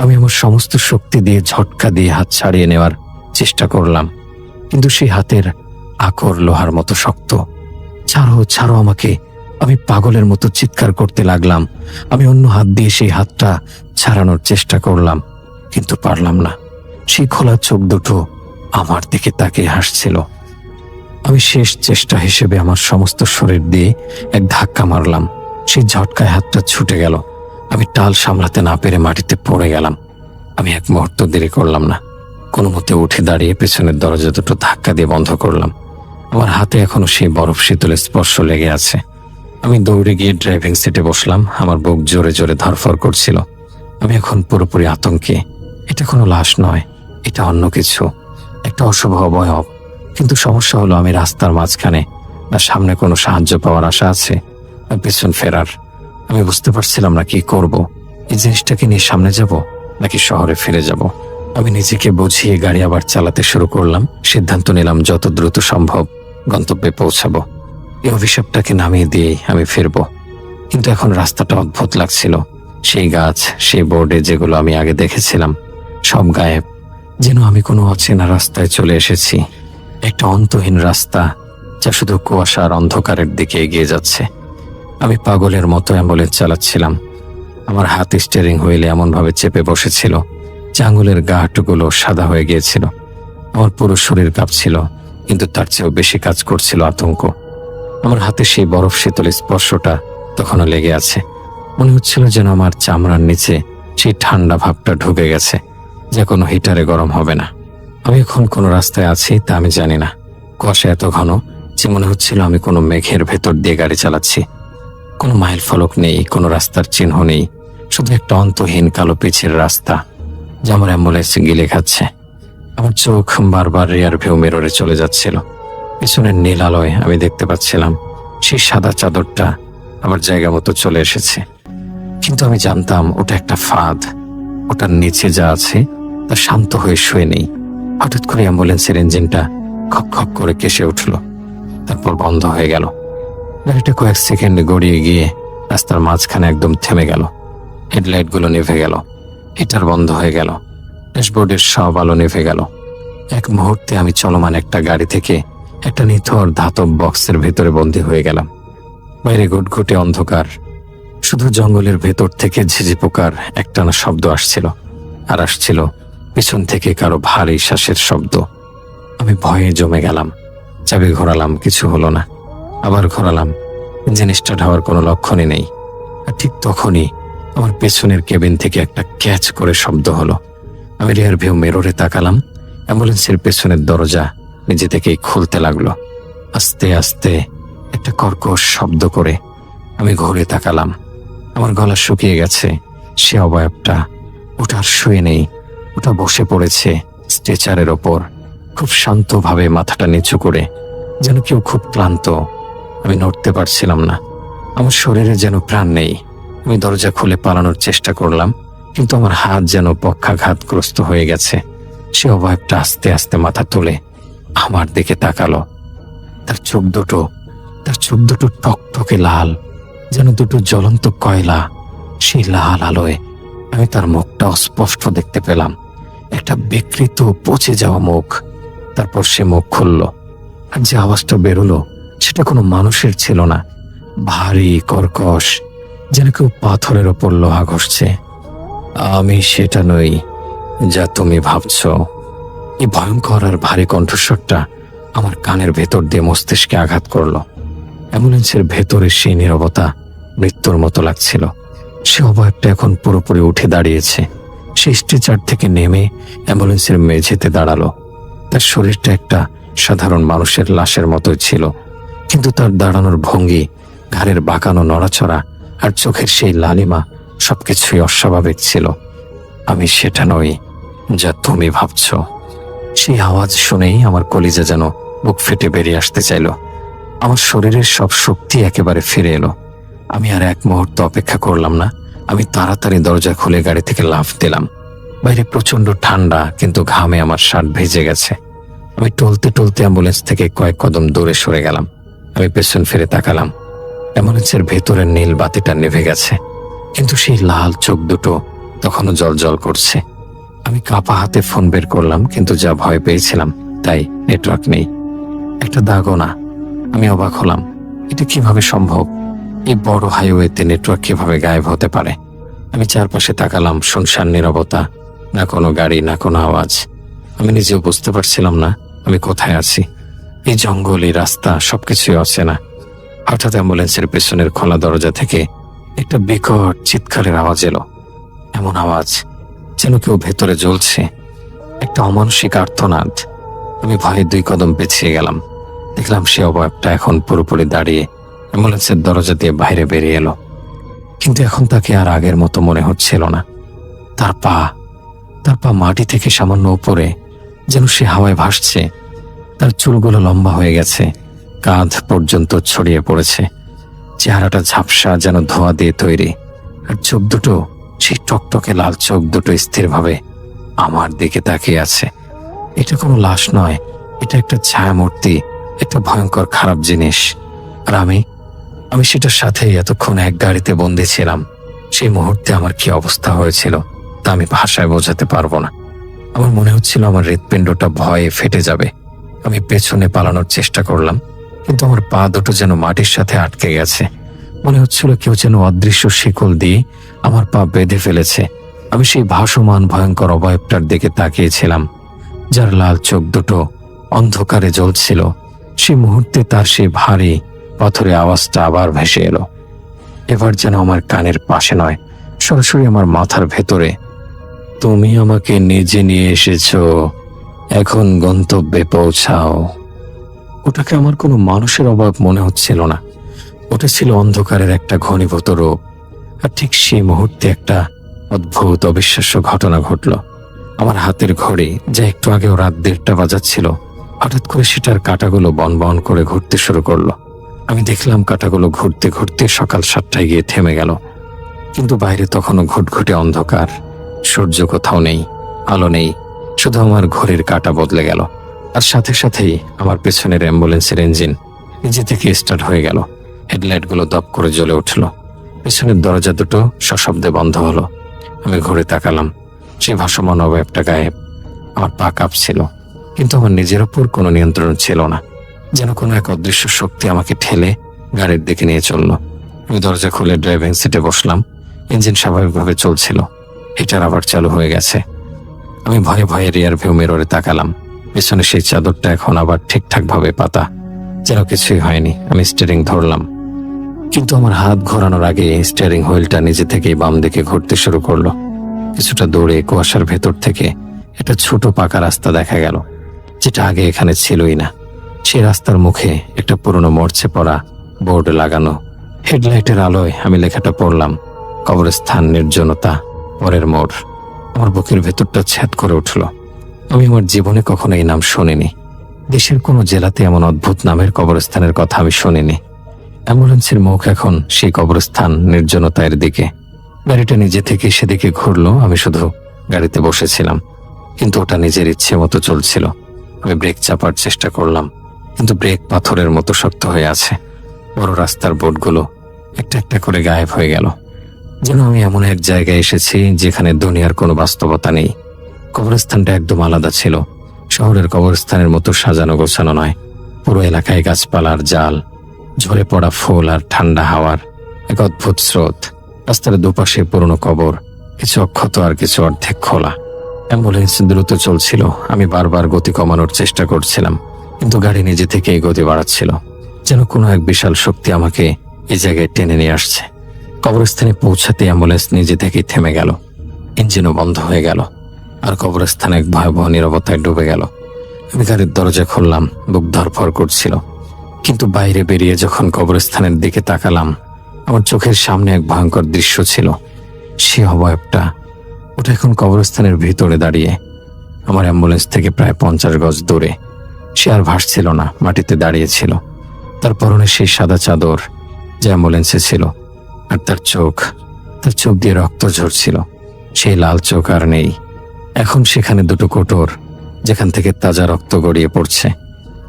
আমি আমার সমস্ত শক্তি দিয়ে ঝটকা দিয়ে হাত ছাড়িয়ে নেওয়ার চেষ্টা করলাম, কিন্তু সেই হাতের আকর লোহার মতো শক্ত। ছাড়ো ছাড়ো আমাকে, আমি পাগলের মতো চিৎকার করতে লাগলাম। আমি অন্য হাত দিয়ে সেই হাতটা ছাড়ানোর চেষ্টা করলাম, কিন্তু পারলাম না। সেই খোলা চোখ দুটো আমার দিকে তাকিয়ে হাসছিল। আমি শেষ চেষ্টা হিসেবে আমার সমস্ত শরীর দিয়ে এক ধাক্কা মারলাম। সেই ঝটকায় হাতটা ছুটে গেল। আমি টাল সামলাতে না পেরে মাটিতে পড়ে গেলাম। আমি এক মুহূর্ত দেরি করলাম না। কোনো মতে উঠে দাঁড়িয়ে পেছনের দরজা দুটো ধাক্কা দিয়ে বন্ধ করলাম। আমার হাতে এখনো সেই বরফ শীতলের স্পর্শ লেগে আছে। আমি দৌড়ে গিয়ে ড্রাইভিং সিটে বসলাম। আমার বুক জোরে জোরে ধরফর করছিল। আমি এখন পুরোপুরি আতঙ্কে। এটা কোনো লাশ নয়, এটা অন্য কিছু, একটা অশুভ অবয়ব। কিন্তু সমস্যা হলো, আমি রাস্তার মাঝখানে, না সামনে কোনো সাহায্য পাওয়ার আশা আছে, না পেছন ফেরার। আমি বুঝতে পারছিলাম না কি করব। এই জিনিসটাকে নিয়ে সামনে যাব নাকি শহরে ফিরে যাব। আমি নিজেকে বুঝিয়ে গাড়ি আবার চালাতে শুরু করলাম। সিদ্ধান্ত নিলাম যত দ্রুত সম্ভব গন্তব্যে পৌঁছাবো। এই অভিশাপটাকে নামিয়ে দিয়েই আমি ফিরব। কিন্তু এখন রাস্তাটা অদ্ভুত লাগছিল। সেই গাছ, সেই বোর্ডে যেগুলো আমি আগে দেখেছিলাম, সব গায়েব। যেন আমি কোনো অচেনা রাস্তায় চলে এসেছি, একটা অন্তহীন রাস্তা যা শুধু কুয়াশা আর অন্ধকারের দিকে এগিয়ে যাচ্ছে। আমি পাগলের মতো অ্যাম্বুলেন্স চালাচ্ছিলাম। আমার হাত স্টিয়ারিং হুইলে এমনভাবে চেপে বসেছিল যে আঙুলের গাঁটগুলো সাদা হয়ে গিয়েছিল। আমার পুরো শরীর কাঁপছিল, কিন্তু তার চেয়েও বেশি কাজ করছিল আতঙ্ক। আমার হাতে সেই বরফ শীতল স্পর্শটা তখনও লেগে আছে। মনে হচ্ছিল যেন আমার চামড়ার নিচে সেই ঠান্ডা ভাবটা ঢুকে গেছে, যা কোনো হিটারে গরম হবে না। আমি এখন কোনো রাস্তায় আছি তা আমি জানি না। কুয়াশা এত ঘন যে মনে হচ্ছিল আমি কোনো মেঘের ভেতর দিয়ে গাড়ি চালাচ্ছি। কোনো মাইল ফলক নেই, কোনো রাস্তার চিহ্ন নেই, শুধু একটা অন্তহীন কালো পিচের রাস্তা যা আমার অ্যাম্বুলেন্স গিলে খাচ্ছে। আমার চোখ বারবার রিয়ার ভিউ মিররে চলে যাচ্ছিল। পিছনের নীল আলোয় আমি দেখতে পাচ্ছিলাম সেই সাদা চাদরটা আমার জায়গা মতো চলে এসেছে। কিন্তু আমি জানতাম ওটা একটা ফাঁদ। ওটার নিচে যা আছে তা শান্ত হয়ে শুয়ে নেই। হঠাৎ করে অ্যাম্বুলেন্সের ইঞ্জিনটা খক খক করে কেসে উঠল, তারপর বন্ধ হয়ে গেল। গাড়িটা কয়েক সেকেন্ডে গড়িয়ে গিয়ে রাস্তার মাঝখানে একদম থেমে গেল। হেডলাইটগুলো নিভে গেল, হিটার বন্ধ হয়ে গেল, ড্যাশবোর্ডের সব আলো নিভে গেল। এক মুহূর্তে আমি চলমান একটা গাড়ি থেকে একটা নিথর ধাতব বক্সের ভেতরে বন্দী হয়ে গেলাম। বাইরে ঘুটঘুটে অন্ধকার, শুধু জঙ্গলের ভেতর থেকে ঝিঝি পোকার একটানা শব্দ আসছিল, আর আসছিল পিছন থেকে কারো ভারী শ্বাসের শব্দ। আমি ভয়ে জমে গেলাম। চাবি ঘোরালাম, কিছু হলো না। আবার ঘোরালাম, জিনিসটা ঢাওয়ার কোনো লক্ষণই নেই। আর ঠিক তখনই আমার পেছনের কেবিন থেকে একটা ক্যাচ করে শব্দ হলো। আমি রিয়ার ভিউ মিররে তাকালাম। অ্যাম্বুলেন্সের পেছনের দরজা নিজে থেকেই খুলতে লাগলো, আস্তে আস্তে, একটা কর্কশ শব্দ করে। আমি ঘুরে তাকালাম। আমার গলা শুকিয়ে গেছে। সে অবয়বটা, ওটা আর শুয়ে নেই, ওটা বসে পড়েছে স্ট্রেচারের ওপর, খুব শান্তভাবে মাথাটা নিচু করে, যেন কেউ খুব ক্লান্ত। আমি নড়তে পারছিলাম না। আমার শরীরে যেন প্রাণ নেই। আমি দরজা খুলে পালানোর চেষ্টা করলাম, কিন্তু আমার হাত যেন পক্ষাঘাতগ্রস্ত হয়ে গেছে। সে অবয়বটা আস্তে আস্তে মাথা তুলে আমার দিকে তাকালো। তার চোখ দুটো টকটকে লাল, যেন দুটো জ্বলন্ত কয়লা। সেই লাল আলোয় আমি তার মুখটা অস্পষ্ট দেখতে পেলাম, একটা বিকৃত পচে যাওয়া মুখ। তারপর সে মুখ খুলল, আর যে আওয়াজটা বেরোলো সেটা কোনো মানুষের ছিল না, ভারী কর্কশ, যেন কেউ পাথরের ওপর লোহা ঘষছে। আমি সেটা নই যা তুমি ভাবছ। এই ভয়ঙ্কর আর ভারী কণ্ঠস্বরটা আমার কানের ভেতর দিয়ে মস্তিষ্কে আঘাত করলো। অ্যাম্বুলেন্সের ভেতরে সেই নীরবতা মৃত্যুর মতো লাগছিল। সে অবয়বটা এখন পুরোপুরি উঠে দাঁড়িয়েছে। সে স্ট্রেচার থেকে নেমে অ্যাম্বুলেন্সের মেঝেতে দাঁড়ালো। তার শরীরটা একটা সাধারণ মানুষের লাশের মতোই ছিল, কিন্তু তার দাঁড়ানোর ভঙ্গি, ঘাড়ের বাঁকানো নড়াচড়া আর চোখের সেই লালিমা সবকিছুই অস্বাভাবিক ছিল। আমি সেটা নই যা তুমি ভাবছ। সেই আওয়াজ শুনেই আমার কলিজা যেন বুক ফেটে বেরিয়ে আসতে চাইল। আমার শরীরের সব শক্তি একেবারে ফিরে এলো। আমি আর এক মুহূর্ত অপেক্ষা করলাম না। আমি তাড়াতাড়ি দরজা খুলে গাড়ি থেকে লাফ দিলাম। বাইরে প্রচন্ড ঠান্ডা, কিন্তু ঘামে আমার শার্ট ভিজে গেছে। আমি টলতে টলতে অ্যাম্বুলেন্স থেকে কয়েক কদম দূরে সরে গেলাম। আমি পেছন ফিরে তাকালাম। অ্যাম্বুলেন্সের ভেতরের নীল বাতিটা নিভে গেছে, কিন্তু সেই লাল চোখ দুটো তখনও জল করছে। আমি কাঁপা হাতে ফোন বের করলাম, কিন্তু যা ভয় পেয়েছিলাম তাই নেটওয়ার্ক নেই, একটা দাগও না। আমি অবাক হলাম, এটা কিভাবে সম্ভব? এই বড় হাইওয়েতে নেটওয়ার্ক কিভাবে গায়েব হতে পারে? আমি চারপাশে তাকালাম, শুনশান নীরবতা, না কোনো গাড়ি, না কোনো আওয়াজ। আমি নিজেও বুঝতে পারছিলাম না আমি কোথায় আছি। এই জঙ্গল, এই রাস্তা, সবকিছুই অচেনা। হঠাৎ অ্যাম্বুলেন্সের পেছনের খোলা দরজা থেকে একটা বিকট চিৎকারের আওয়াজ এলো। এমন আওয়াজ যেন কেউ ভেতরে জ্বলছে, একটা অমানসিক আর্তনাদ। আমি ভয়ে 2 কদম পেছিয়ে গেলাম। দেখলাম সে অবয়বটা এখন পুরোপুরি দাঁড়িয়ে অ্যাম্বুলেন্সের দরজা দিয়ে বাইরে বেরিয়ে এলো। কিন্তু এখন তাকে আর আগের মতো মনে হচ্ছিল না। তার পা মাটি থেকে সামান্য উপরে, যেন সে হাওয়ায় ভাসছে। তার চুলগুলো লম্বা হয়ে গেছে, কাঁধ পর্যন্ত ছড়িয়ে পড়েছে। চেহারাটা ঝাপসা, যেন ধোঁয়া দিয়ে তৈরি। আর চোখ দুটো, সেই টকটকে লাল চোখ দুটো স্থিরভাবে আমার দিকে তাকিয়ে আছে। এটা কোনো লাশ নয়, এটা একটা ছায়ামূর্তি, একটা ভয়ঙ্কর খারাপ জিনিস। আর আমি সেটার সাথে এতক্ষণ এক গাড়িতে বন্দী ছিলাম। সেই মুহূর্তে আমার কি অবস্থা হয়েছিল তা আমি ভাষায় বোঝাতে পারবো না। আমার মনে হচ্ছিল আমার হৃৎপিণ্ডটা ভয়ে ফেটে যাবে। আমি পেছনে পালানোর চেষ্টা করলাম, কিন্তু আমার পা দুটো যেন মাটির সাথে আটকে গেছে। মনে হচ্ছিল কেউ যেন অদৃশ্য শিকল দিয়ে আমার পা বেঁধে ফেলেছে। আমি সেই ভাসমান ভয়ঙ্কর অবয়বটার দিকে তাকিয়েছিলাম, যার লাল চোখ দুটো অন্ধকারে জ্বলছিল। সেই মুহূর্তে তার সেই ভারী পাথরে আওয়াজটা আবার ভেসে এলো। এবার যেন আমার কানের পাশে নয়, সরাসরি আমার মাথার ভেতরে। তুমি আমাকে নিজে নিয়ে এসেছো, এখন গন্তব্যে পৌঁছাও। ওটাকে আমার কোনো মানুষের অভাব মনে হচ্ছিল না। ওটা ছিল অন্ধকারের একটা ঘনীভূত রূপ। আর ঠিক সেই মুহূর্তে একটা অদ্ভুত অবিশ্বাস্য ঘটনা ঘটল। আমার হাতের ঘড়ি, যা একটু আগেও রাত 1:30 বাজাচ্ছিল, হঠাৎ করে সেটার কাঁটাগুলো বন করে ঘুরতে শুরু করলো। আমি দেখলাম কাঁটাগুলো ঘুরতে ঘুরতে সকাল 7টায় গিয়ে থেমে গেল। কিন্তু বাইরে তখনও ঘুটঘুটে অন্ধকার। সূর্য কোথাও নেই, আলো নেই, শুধু আমার ঘড়ির কাঁটা বদলে গেল। আর সাথে সাথেই আমার পেছনের অ্যাম্বুলেন্সের ইঞ্জিন নিজে থেকে স্টার্ট হয়ে গেল। হেডলাইটগুলো দপ করে জ্বলে উঠল। পেছনের দরজা দুটো সশব্দে বন্ধ হলো। আমি ঘুরে তাকালাম, সেই ভাসমান অবয়বটা গায়েব। আমার পা কাঁপছিল, কিন্তু আমার নিজের ওপর কোনো নিয়ন্ত্রণ ছিল না। যেন কোনো এক অদৃশ্য শক্তি আমাকে ঠেলে গাড়ির দিকে নিয়ে চলল। আমি দরজা খুলে ড্রাইভিং সিটে বসলাম। ইঞ্জিন স্বাভাবিকভাবে চলছিল, হিটার আবার চালু হয়ে গেছে। আমি ভয়ে ভয়ে রিয়ার ভিউ মিররে তাকালাম। পেছনে সেই চাদরটা এখন আবার ঠিকঠাকভাবে পাতা, যেন কিছুই হয়নি। আমি স্টিয়ারিং ধরলাম, কিন্তু আমার হাত ঘোরানোর আগে স্টিয়ারিং হুইলটা নিজে থেকেই বাম দিকে ঘুরতে শুরু করলো। কিছুটা দূরে কুয়াশার ভেতর থেকে একটা ছোট পাকা রাস্তা দেখা গেল, যেটা আগে এখানে ছিলই না। সেই রাস্তার মুখে একটা পুরনো মরচে পড়া বোর্ড লাগানো। হেডলাইটের আলোয় আমি লেখাটা পড়লাম, কবরস্থান, নির্জনতা, পরের মোড়। আমার বুকের ভেতরটা ছ্যাদ করে উঠল। আমি আমার জীবনে কখনো এই নাম শুনিনি। দেশের কোনো জেলাতে এমন অদ্ভুত নামের কবরস্থানের কথা আমি শুনিনি। অ্যাম্বুলেন্সের মুখ এখন সেই কবরস্থান, নির্জনতার দিকে। গাড়িটা নিজে থেকে সেদিকে ঘুরলো। আমি শুধু গাড়িতে বসেছিলাম, কিন্তু ওটা নিজের ইচ্ছে মতো চলছিল। আমি ব্রেক চাপার চেষ্টা করলাম, কিন্তু ব্রেক পাথরের মতো শক্ত হয়ে আছে। বড় রাস্তার বোর্ডগুলো একটা একটা করে গায়েব হয়ে গেল। যেন আমি এমন এক জায়গায় এসেছি যেখানে দুনিয়ার কোনো বাস্তবতা নেই। কবরস্থানটা একদম আলাদা ছিল। শহরের কবরস্থানের মতো সাজানো গোছানো নয়। পুরো এলাকায় গাছপালার জাল, ঝরে পড়া ফুল আর ঠান্ডা হাওয়ার এক অদ্ভুত স্রোত। রাস্তার দুপাশে পুরনো কবর, কিছু অক্ষত আর কিছু অর্ধেক খোলা। অ্যাম্বুলেন্স দ্রুত চলছিল। আমি বারবার গতি কমানোর চেষ্টা করছিলাম, কিন্তু গাড়ি নিজে থেকেই গতি বাড়াচ্ছিল। যেন কোনো এক বিশাল শক্তি আমাকে এই জায়গায় টেনে নিয়ে আসছে। কবরস্থানে পৌঁছাতে অ্যাম্বুলেন্স নিজে থেকেই থেমে গেল। ইঞ্জিনও বন্ধ হয়ে গেল, আর কবরস্থান এক ভয়াবহ নীরবতায় ডুবে গেল। আমি গাড়ির দরজা খুললাম, বুক ধরফর করছিল। কিন্তু বাইরে বেরিয়ে যখন কবরস্থানের দিকে তাকালাম, আমার চোখের সামনে এক ভয়ঙ্কর দৃশ্য ছিল। সে অবয়বটা, ওটা এখন কবরস্থানের ভিতরে দাঁড়িয়ে, আমার অ্যাম্বুলেন্স থেকে প্রায় 50 গজ দূরে। সে আর ভাসছিল না, মাটিতে দাঁড়িয়েছিল। তার পরনে সেই সাদা চাদর যা অ্যাম্বুলেন্সে ছিল, আর তার চোখ দিয়ে রক্ত ঝরছিল। সেই লাল চোখ আর নেই। এখন সেখানে দুটো কোটর, যেখান থেকে তাজা রক্ত গড়িয়ে পড়ছে।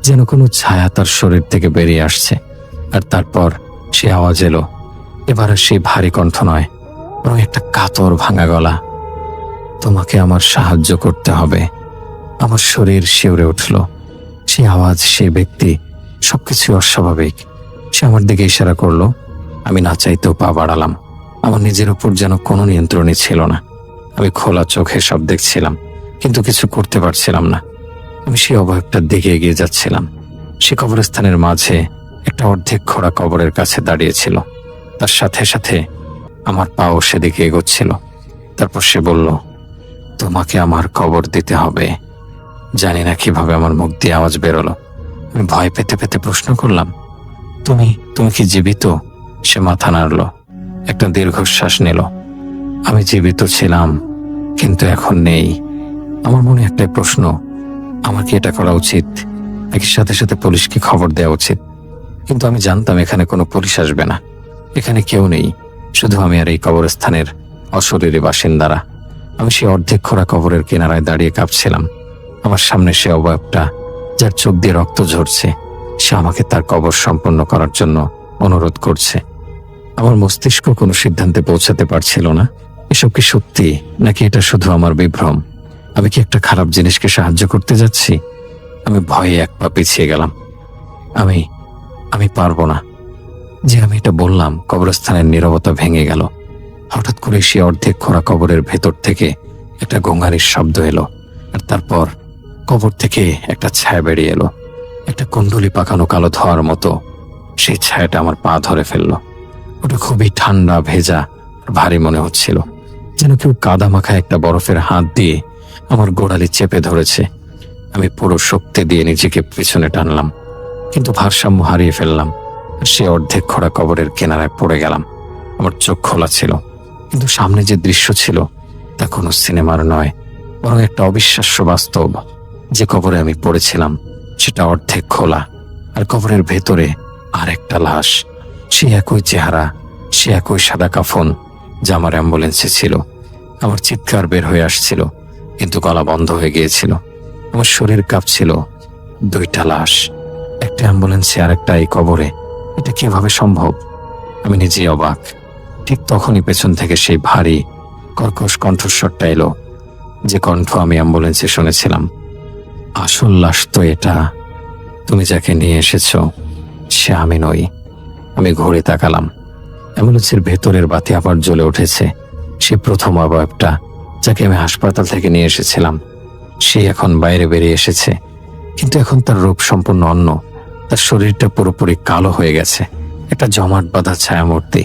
যেন কোনো ছায়া তার শরীর থেকে বেরিয়ে আসছে। আর তারপর সে আওয়াজ এলো। এবার আর সেই ভারী কণ্ঠ নয়, বরং একটা কাতর ভাঙা গলা। তোমাকে আমার সাহায্য করতে হবে। আমার শরীর শিউরে উঠল। সেই আওয়াজ, সেই ব্যক্তি, সবকিছু অস্বাভাবিক। সে আমার দিকে ইশারা করলো, আমি না চাইতেও পা বাড়ালাম। আমার নিজের উপর যেন কোনো নিয়ন্ত্রণই ছিল না। আমি খোলা চোখে সব দেখছিলাম, কিন্তু কিছু করতে পারছিলাম না। আমি সেই অবয়বটার দিকে এগিয়ে যাচ্ছিলাম। সে কবরস্থানের মাঝে একটা অর্ধেক খোঁড়া কবরের কাছে দাঁড়িয়েছিল। তার সাথে সাথে আমার পাও সেদিকে এগোচ্ছিল। তারপর সে বলল, তোমাকে আমার কবর দিতে হবে। জানি না কিভাবে আমার মুখ দিয়ে আওয়াজ বেরোলো। আমি ভয় পেতে পেতে প্রশ্ন করলাম, তুমি তুমি কি জীবিত? সে মাথা নাড়ল, একটা দীর্ঘশ্বাস নিল। আমি জীবিত ছিলাম, কিন্তু এখন নেই। আমার মনে একটাই প্রশ্ন, আমার কি এটা করা উচিত, নাকি সাথে সাথে পুলিশকে খবর দেওয়া উচিত? কিন্তু আমি জানতাম এখানে কোনো পুলিশ আসবে না। এখানে কেউ নেই, শুধু আমি আর এই কবরস্থানের অশরীরী বাসিন্দারা। আমি সেই অর্ধেক খোঁড়া কবরের কিনারায় দাঁড়িয়ে কাঁপছিলাম। আমার সামনে সে অবয়বটা, যার চোখ দিয়ে রক্ত ঝরছে, সে আমাকে তার কবর সম্পন্ন করার জন্য অনুরোধ করছে। আমার মস্তিষ্ক কোনো সিদ্ধান্তে পৌঁছাতে পারছিল না। এসব কি সত্যি, নাকি এটা শুধু আমার বিভ্রম? আমি কি একটা খারাপ জিনিসকে সাহায্য করতে যাচ্ছি? আমি ভয়ে এক পা পিছিয়ে গেলাম। আমি আমি পারবো না। যে আমি এটা বললাম, কবরস্থানের নীরবতা ভেঙে গেল। হঠাৎ করে সে অর্ধেক খোঁড়া কবরের ভেতর থেকে একটা গঙ্গানির শব্দ এলো, আর তারপর কবর থেকে একটা ছায়া বেরিয়ে এলো, একটা কুণ্ডলি পাকানো কালো ধোঁয়ার মতো। সেই ছায়াটা আমার পা ধরে ফেললো। ওটা খুবই ঠান্ডা, ভেজা আর ভারী মনে হচ্ছিল, যেন কেউ কাদা মাখা একটা বরফের হাত দিয়ে আমার গোড়ালি চেপে ধরেছে। আমি পুরো শক্তি দিয়ে নিজেকে পিছনে টানলাম, কিন্তু ভারসাম্য হারিয়ে ফেললাম আর সে অর্ধেক খোঁড়া কবরের কিনারায় পড়ে গেলাম। আমার চোখ খোলা ছিল, কিন্তু সামনে যে দৃশ্য ছিল তা কোনো সিনেমার নয়, বরং একটা অবিশ্বাস্য বাস্তব। যে কবরে আমি পড়েছিলাম সেটা অর্ধেক খোলা, আর কবরের ভেতরে আর একটা লাশ। সে একই চেহারা, সে একই সাদা কাফন যা আমার অ্যাম্বুলেন্সে ছিল। আমার চিৎকার বের হয়ে আসছিল, কিন্তু গলা বন্ধ হয়ে গিয়েছিল। আমার শরীর কাঁপছিল। দুইটা লাশ, একটা অ্যাম্বুলেন্সে আর একটা এই কবরে, এটা কিভাবে সম্ভব? আমি নিজেই অবাক। ঠিক তখনই পেছন থেকে সেই ভারী কর্কশ কণ্ঠস্বরটা এলো, যে কণ্ঠ আমি অ্যাম্বুলেন্সে শুনেছিলাম। আসল লাশ তো এটা। তুমি যাকে নিয়ে এসেছো সে আমি নই। আমি ঘুরে তাকালাম। অ্যাম্বুলেন্সের ভেতরের বাতি আবার জ্বলে উঠেছে। সে প্রথম অবয়বটা, যাকে আমি হাসপাতাল থেকে নিয়ে এসেছিলাম, সে এখন বাইরে বেরিয়ে এসেছে, কিন্তু এখন তার রূপ সম্পূর্ণ অন্য। তার শরীরটা পুরোপুরি কালো হয়ে গেছে, একটা জমাট বাঁধা ছায়ামূর্তি।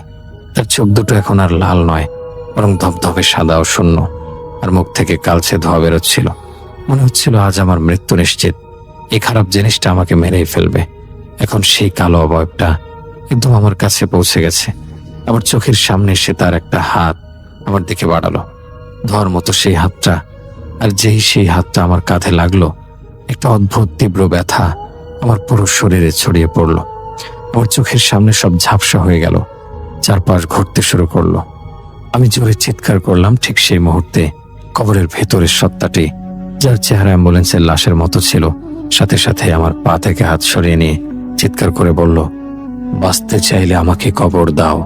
তার চোখ দুটো এখন আর লাল নয়, বরং ধবধবে সাদা ও শূন্য, আর মুখ থেকে কালচে ধোঁয়া বেরোচ্ছিল। মনে হচ্ছিল আজ আমার মৃত্যু নিশ্চিত। এই খারাপ জিনিসটা আমাকে মেরেই ফেলবে। এখন সেই কালো অবয়বটা একদম আমার কাছে পৌঁছে গেছে। আমার চোখের সামনে এসে তার একটা হাত আমার দিকে বাড়ালো, ধোয়ার মতো সেই হাতটা। আর যেই সেই হাতটা আমার কাঁধে লাগলো, একটা অদ্ভুত তীব্র ব্যথা আমার পুরো শরীরে ছড়িয়ে পড়লো। আমার চোখের সামনে সব ঝাপসা হয়ে গেল, চারপাশ ঘুরতে শুরু করলো। আমি জোরে চিৎকার করলাম। ঠিক সেই মুহূর্তে কবরের ভেতরের সত্তাটি, যার চেহারা অ্যাম্বুলেন্সের লাশের মতো ছিল, সাথে সাথে আমার পা থেকে হাত সরিয়ে নিয়ে চিৎকার করে বলল, বাঁচতে চাইলে আমাকে কবর দাও।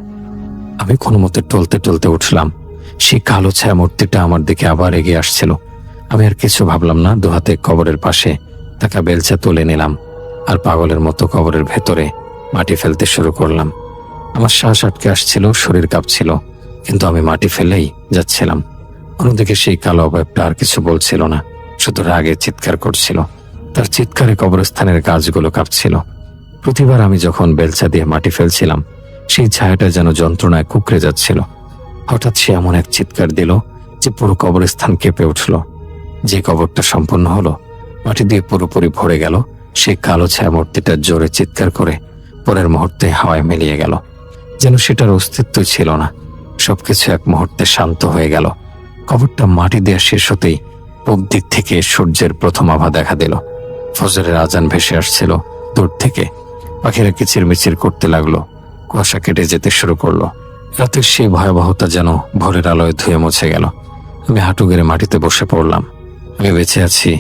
আমি কোনো মতে টলতে টলতে উঠলাম। সেই কালো ছায়া মূর্তিটা আমার দিকে আবার এগিয়ে আসছিল। আমি আর কিছু ভাবলাম না, দুহাতে কবরের পাশে থাকা বেলচা তুলে নিলাম, আর পাগলের মতো কবরের ভেতরে মাটি ফেলতে শুরু করলাম। আমার শ্বাস আটকে আসছিল, শরীর কাঁপছিল, কিন্তু আমি মাটি ফেলেই যাচ্ছিলাম। অন্যদিকে সেই কালো অবয়বটা আর কিছু বলছিল না, শুধু রাগে চিৎকার করছিল। তার চিৎকারে কবরস্থানের গাছগুলো কাঁপছিল। প্রতিবার আমি যখন বেলচা দিয়ে মাটি ফেলছিলাম, সেই ছায়াটা যেন যন্ত্রণায় কুঁকড়ে যাচ্ছিল। হঠাৎ সে এমন এক চিৎকার দিল যে পুরো কবরস্থান কেঁপে উঠল। যে কবরটা সম্পূর্ণ হলো, মাটি দিয়ে পুরোপুরি ভরে গেল, সেই কালো ছায়া মূর্তিটা জোরে চিৎকার করে পরের মুহূর্তে হাওয়ায় মিলিয়ে গেল, যেন সেটার অস্তিত্বই ছিল না। সবকিছু এক মুহূর্তে শান্ত হয়ে গেল। কবরটা মাটি দেওয়া শেষ হতেই পূব দিক থেকে সূর্যের প্রথম আভা দেখা দিল। ফজরের আজান ভেসে আসছিল দূর থেকে। পাখিরা কিচিরমিচির করতে লাগলো। কুয়াশা কেটে যেতে শুরু করলো। রাতের সেই ভয়াবহতা যেন ভোরের আলোয় ধুয়ে মুছে গেল। আমি হাঁটু গেড়ে মাটিতে বসে পড়লাম। আমি বেঁচে আছি,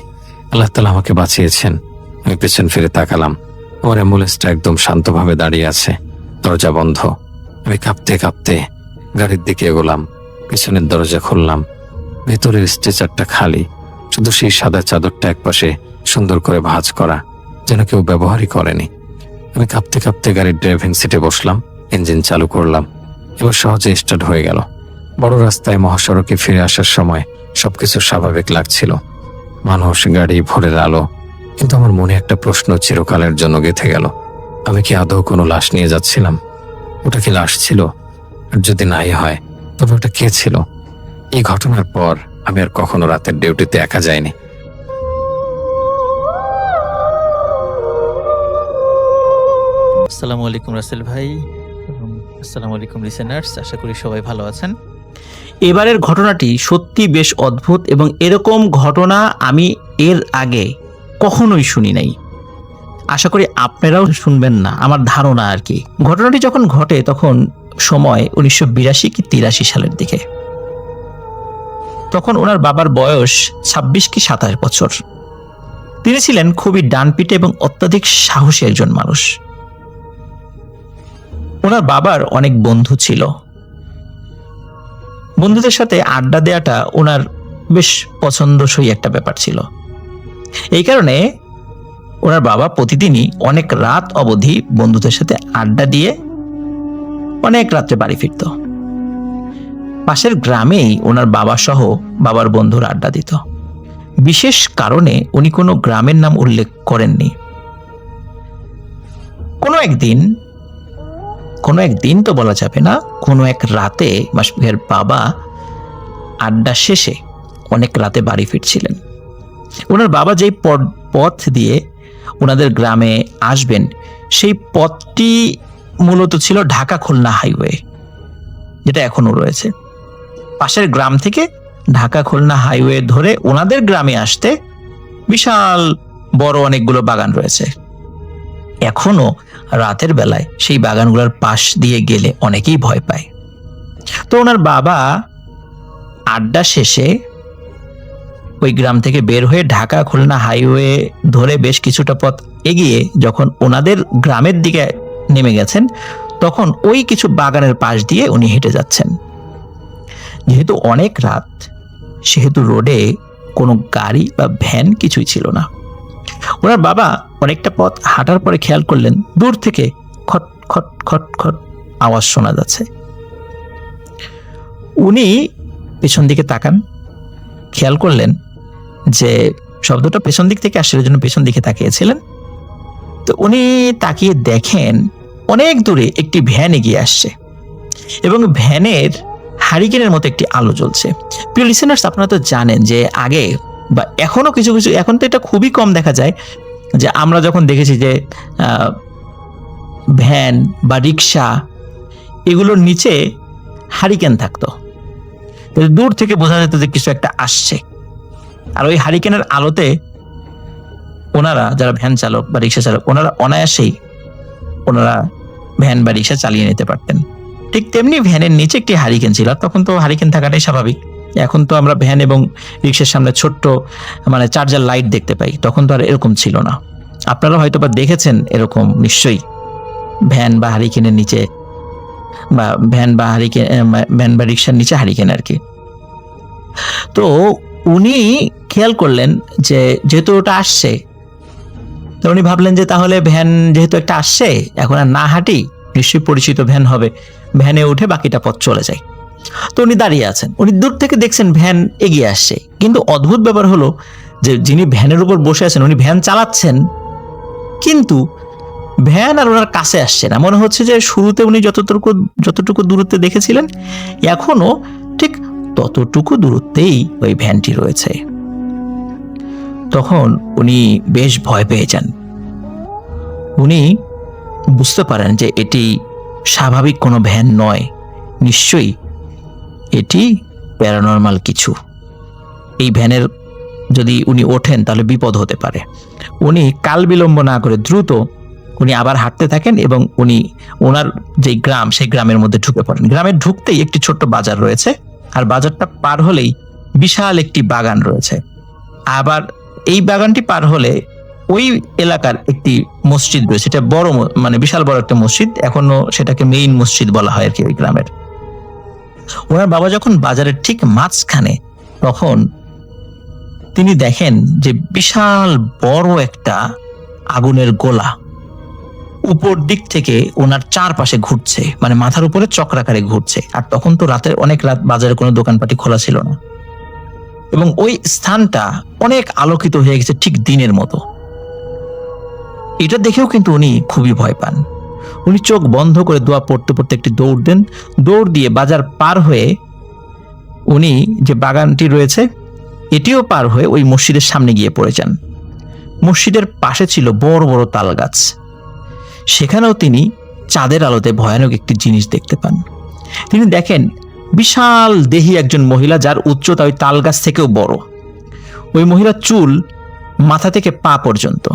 আল্লাহ তাআলা আমাকে বাঁচিয়েছেন। আমি পেছন ফিরে তাকালাম। আমার অ্যাম্বুলেন্সটা একদম শান্তভাবে দাঁড়িয়ে আছে, দরজা বন্ধ। আমি কাঁপতে কাঁপতে গাড়ির দিকে এগোলাম। পেছনের দরজা খুললাম। ভেতরের স্ট্রেচারটা খালি, শুধু সেই সাদা চাদরটা একপাশে সুন্দর করে ভাঁজ করা, যেন কেউ ব্যবহারই করেনি। আমি কাঁপতে কাঁপতে গাড়ির ড্রাইভিং সিটে বসলাম। ইঞ্জিন চালু করলাম, এবার সহজে স্টার্ট হয়ে গেল। বড় রাস্তায় মহাসড়কে ফিরে আসার সময় সবকিছু স্বাভাবিক লাগছিল, মানুষ, গাড়ি, ভোরের আলো। কিন্তু আমার মনে একটা প্রশ্ন চিরকালের জন্য গেঁথে গেল। আমি কি আদৌ কোনো লাশ নিয়ে যাচ্ছিলাম? ওটা কি লাশ ছিল? আর যদি নাই হয়, তবে ওটা কে ছিল? এই ঘটনার পর আমি আর কখনো রাতের ডিউটিতে একা যাইনি। আসসালামু আলাইকুম রাসেল ভাই এবং আসসালামু আলাইকুম লিসেনার্স, আশা করি সবাই ভালো আছেন। এবারের ঘটনাটি সত্যি বেশ অদ্ভুত এবং এরকম ঘটনা আমি এর আগে কখনোই শুনি নাই। আশা করি আপনারাও শুনবেন না, আমার ধারণা আর কি। ঘটনাটি যখন ঘটে তখন সময় 1982 কি 83 সালের দিকে। তখন ওনার বাবার বয়স 26 কি 27 বছর। তিনি ছিলেন খুবই ডানপিটে এবং অত্যাধিক সাহসী একজন মানুষ। ওনার বাবার অনেক বন্ধু ছিল, বন্ধুদের সাথে আড্ডা দেওয়াটা ওনার বেশ পছন্দসই একটা ব্যাপার ছিল। এই কারণে ওনার বাবা প্রতিদিনই অনেক রাত অবধি বন্ধুদের সাথে আড্ডা দিয়ে অনেক রাত্রে বাড়ি ফিরত। পাশের গ্রামেই ওনার বাবা সহ বাবার বন্ধুরা আড্ডা দিত। বিশেষ কারণে উনি কোনো গ্রামের নাম উল্লেখ করেননি। কোনো একদিন তো বলা যাবে না, কোনো এক রাতে মাসফিয়ার বাবা আড্ডা শেষে অনেক রাতে বাড়ি ফিরছিলেন। ওনার বাবা যেই পথ দিয়ে ওনাদের গ্রামে আসবেন, সেই পথটি মূলত ছিল ঢাকা খুলনা হাইওয়ে, যেটা এখনো রয়েছে। পাশের গ্রাম থেকে ঢাকা খুলনা হাইওয়ে ধরে ওনাদের গ্রামে আসতে বিশাল বড় অনেকগুলো বাগান রয়েছে। এখনো রাতের বেলায় সেই বাগানগুলোর পাশ দিয়ে গেলে অনেকেই ভয় পায়। তো ওনার বাবা আড্ডা শেষে ওই গ্রাম থেকে বের হয়ে ঢাকা খুলনা হাইওয়ে ধরে বেশ কিছুটা পথ এগিয়ে যখন ওনাদের গ্রামের দিকে নেমে গেছেন, তখন ওই কিছু বাগানের পাশ দিয়ে উনি হেঁটে যাচ্ছেন। যেহেতু অনেক রাত, সেহেতু রোডে কোনো গাড়ি বা ভ্যান কিছুই ছিল না। ওনার বাবা অনেকটা পথ হাঁটার পরে খেয়াল করলেন দূর থেকে খট খট খট খট আওয়াজ শোনা যাচ্ছে। উনি পেছন দিকে তাকান, খেয়াল করলেন যে শব্দটা পেছন দিক থেকে আসছে, জন্য পেছন দিকে তাকিয়েছিলেন। তো উনি তাকিয়ে দেখেন অনেক দূরে একটি ভ্যান এগিয়ে আসছে এবং ভ্যানের হারিকেনের মতো একটি আলো জ্বলছে। প্রিয় লিসেনার্স, আপনারা তো জানেন যে আগে বা এখনো কিছু কিছু, এখন তো এটা খুবই কম দেখা যায়, যে আমরা যখন দেখেছি যে ভ্যান বা রিক্সা এগুলোর নিচে হারিকেন থাকতো, দূর থেকে বোঝা যেত যে কিছু একটা আসছে। আর ওই হারিকেনের আলোতে ওনারা যারা ভ্যান চালক বা রিক্সা চালক, ওনারা অনায়াসেই ভ্যান বা রিক্সা চালিয়ে নিতে পারতেন। ঠিক তেমনি ভ্যানের নিচে একটি হারিকেন ছিল। তখন তো হারিকেন থাকাটাই স্বাভাবিক। এখন তো আমরা ভ্যান এবং রিক্সার সামনে ছোট্ট চার্জার লাইট দেখতে পাই, তখন তো আর এরকম ছিল না। আপনারা হয়তো বা দেখেছেন এরকম নিশ্চয়ই, ভ্যান বা হারিকেনের নিচে বা ভ্যান বা রিক্সার নিচে হারিকেন আর কি। তো উনি খেয়াল করলেন যে যেহেতু ওটা আসছে, তো উনি ভাবলেন যে তাহলে ভ্যান যেহেতু একটা আসছে, এখন আর না হাঁটি, নিশ্চয়ই পরিচিত ভ্যান হবে, ভ্যানে উঠে বাকিটা পথ চলে যায়। তো উনি দাঁড়িয়ে আছেন, উনি দূর থেকে দেখছেন ভ্যান এগিয়ে আসছে। কিন্তু অদ্ভুত ব্যাপার হলো যে যিনি ভ্যানের উপর বসে আছেন উনি ভ্যান চালাচ্ছেন, কিন্তু ভ্যান আর ওনার কাছে আসছে না। মনে হচ্ছে যে শুরুতে উনি যতটুকু দূরত্বে দেখেছিলেন, এখনো ঠিক ততটুকু দূরত্বেই ওই ভ্যানটি রয়েছে। তখন উনি বেশ ভয় পেয়ে যান। উনি বুঝতে পারেন যে এটি স্বাভাবিক কোনো ভ্যান নয়, নিশ্চয়ই এটি প্যারানর্মাল কিছু। এই ভ্যানের যদি উনি ওঠেন তাহলে বিপদ হতে পারে। উনি কাল বিলম্ব না করে দ্রুত উনি আবার হাঁটতে থাকেন এবং উনি ওনার যে গ্রাম, সেই গ্রামের মধ্যে ঢুকে পড়েন। গ্রামে ঢুকতেই একটি ছোট্ট বাজার রয়েছে, আর বাজারটা পার হলেই বিশাল একটি বাগান রয়েছে। আবার এই বাগানটি পার হলে ওই এলাকার একটি মসজিদ রয়েছে, এটা বড় বিশাল বড় একটা মসজিদ, এখনো সেটাকে মেইন মসজিদ বলা হয় আর কি ওই গ্রামের। ওনার বাবা যখন বাজারের ঠিক মাঝখানে, তখন তিনি দেখেন যে বিশাল বড় একটা আগুনের গোলা উপর দিক থেকে ওনার চারপাশে ঘুরছে, মানে মাথার উপরে চক্রাকারে ঘুরছে। আর তখন তো অনেক রাত, বাজারে কোনো দোকানপাটি খোলা ছিল না, এবং ওই স্থানটা অনেক আলোকিত হয়ে গেছে ঠিক দিনের মতো। এটা দেখেও কিন্তু উনি খুবই ভয় পান। উনি চোখ বন্ধ করে দোয়া পড়তে পড়তে একটি দৌড় দেন। দৌড় দিয়ে বাজার পার হয়ে উনি যে বাগানটি রয়েছে এটিও পার হয়ে ওই মসজিদের সামনে গিয়ে পড়ে যান। মসজিদের পাশে ছিল বড় বড় তাল গাছ। সেখানেও তিনি চাঁদের আলোতে ভয়ানক একটি জিনিস দেখতে পান। তিনি দেখেন বিশাল দেহী একজন মহিলা, যার উচ্চতা ওই তাল গাছ থেকেও বড়। ওই মহিলার চুল মাথা থেকে পা পর্যন্ত।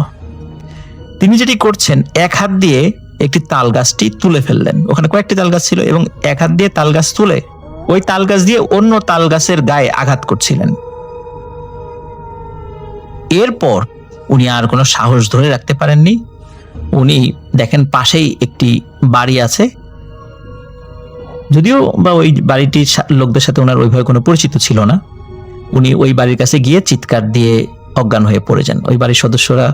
তিনি যেটি করছেন, এক হাত দিয়ে একটি তাল গাছটি তুলে ফেললেন। ওখানে কয়েকটি তাল গাছ ছিল, এবং এক হাত দিয়ে তাল গাছ তুলে ওই তাল গাছ দিয়ে অন্য তাল গাছের গায়ে আঘাত করছিলেন। এরপর উনি আর কোনো সাহস ধরে রাখতে পারেননি। উনি দেখেন পাশেই একটি বাড়ি আছে, যদিও বা ওই বাড়িটির লোকদের সাথে ওনার ওইভাবে কোনো পরিচিত ছিল না। উনি ওই বাড়ির কাছে গিয়ে চিৎকার দিয়ে অজ্ঞান হয়ে পড়ে যান। ওই বাড়ির সদস্যরা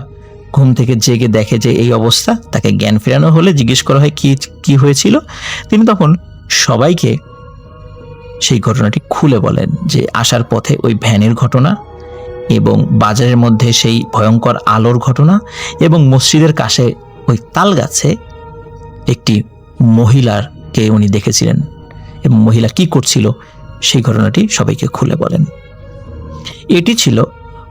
ঘুম থেকে জেগে দেখে যে এই অবস্থা। তাকে জ্ঞান ফেরানো হলে জিজ্ঞেস করা হয় কি হয়েছিল। তিনি তখন সবাইকে সেই ঘটনাটি খুলে বলেন, যে আসার পথে ওই ভ্যানের ঘটনা, এবং বাজারের মধ্যে সেই ভয়ঙ্কর আলোর ঘটনা, এবং মসজিদের কাছে ওই তাল গাছে একটি মহিলাকে উনি দেখেছিলেন, এবং মহিলা কি করছিল সেই ঘটনাটি সবাইকে খুলে বলেন। এটি ছিল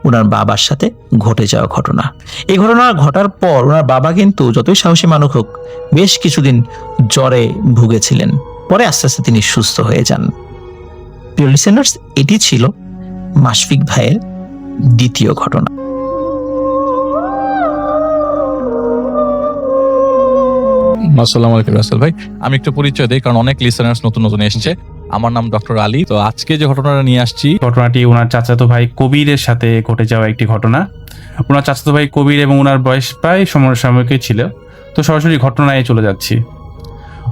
ওনার বাবার সাথে ঘটে যাওয়া ঘটনা। এই ঘটনা ঘটার পর ওনার বাবা কিন্তু যতই সাহসী মানুষ হোক বেশ কিছুদিন জ্বরে ভুগেছিলেন। পরে আস্তে আস্তে তিনি সুস্থ হয়ে যান। প্রিয় লিসেনার্স, এটি ছিল মাশফিক ভাইয়ের দ্বিতীয় ঘটনা। আসসালামু আলাইকুম রাসেল ভাই, আমি একটু পরিচয় দিই কারণ অনেক লিসেনার্স নতুন নতুন এসেছে। আমার নাম ডক্টর আলী। তো আজকে যে ঘটনাটা নিয়ে আসছি, ঘটনাটি ওনার চাচাতো ভাই কবিরের সাথে ঘটে যাওয়া একটি ঘটনা। ওনার চাচাতো ভাই কবির এবং ওনার বয়স প্রায় সমসাময়িকই ছিল। তো সরাসরি ঘটনায় চলে যাচ্ছি।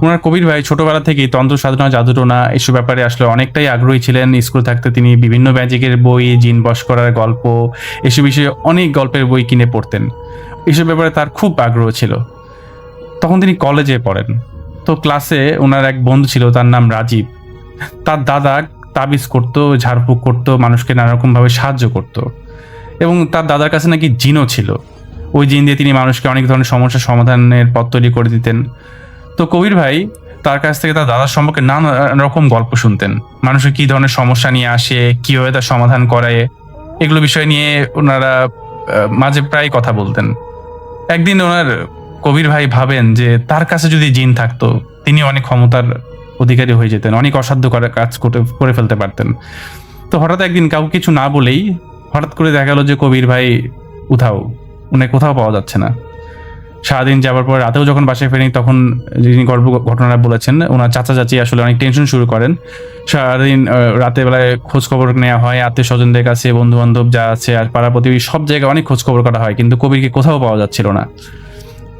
ওনার কবির ভাই ছোটবেলা থেকেই তন্ত্র সাধনা, জাদুটোনা এসব ব্যাপারে আসলে অনেকটাই আগ্রহী ছিলেন। স্কুল থাকতে তিনি বিভিন্ন ম্যাজিকের বই, জিন বশ করার গল্প, এসব বিষয়ে অনেক গল্পের বই কিনে পড়তেন। এসব ব্যাপারে তার খুব আগ্রহ ছিল। তখন তিনি কলেজে পড়েন। তো ক্লাসে ওনার এক বন্ধু ছিল, তার নাম রাজীব। তার দাদা তাবিজ করতো, ঝাড়ফুঁক করতো, মানুষকে নানারকমভাবে সাহায্য করত। এবং তার দাদার কাছে নাকি জিনও ছিল। ওই জিন দিয়ে তিনি মানুষকে অনেক ধরনের সমস্যার সমাধানের পথ তৈরি করে দিতেন। তো কবির ভাই তার কাছ থেকে তার দাদার সম্পর্কে নানা রকম গল্প শুনতেন। মানুষের কী ধরনের সমস্যা নিয়ে আসে, কীভাবে তার সমাধান করে, এগুলো বিষয় নিয়ে ওনারা মাঝে প্রায় কথা বলতেন। একদিন ওনার কবির ভাই ভাবেন যে তার কাছে যদি জিন থাকতো তিনি অনেক ক্ষমতার অধিকারী হয়ে যেতেন, অনেক অসাধ্য কাজ করে ফেলতে পারতেন। তো হঠাৎ একদিন কাউকে কিছু না বলেই হঠাৎ করে দেখা গেল যে কবির ভাই উনি কোথাও পাওয়া যাচ্ছে না। সারাদিন যাওয়ার পর রাতেও যখন বাসায় ফেরেনি, তখন যিনি ঘটনাটা বলেছেন ওনার চাচা চাচি আসলে অনেক টেনশন শুরু করেন। সারাদিন রাতের বেলায় খোঁজ খবর নেওয়া হয়, আত্মীয় স্বজনদের কাছে, বন্ধু বান্ধব যা আছে আর পাড়া প্রতিবেশী সব জায়গায় অনেক খোঁজ খবর করা হয়, কিন্তু কবিরকে কোথাও পাওয়া যাচ্ছিল না।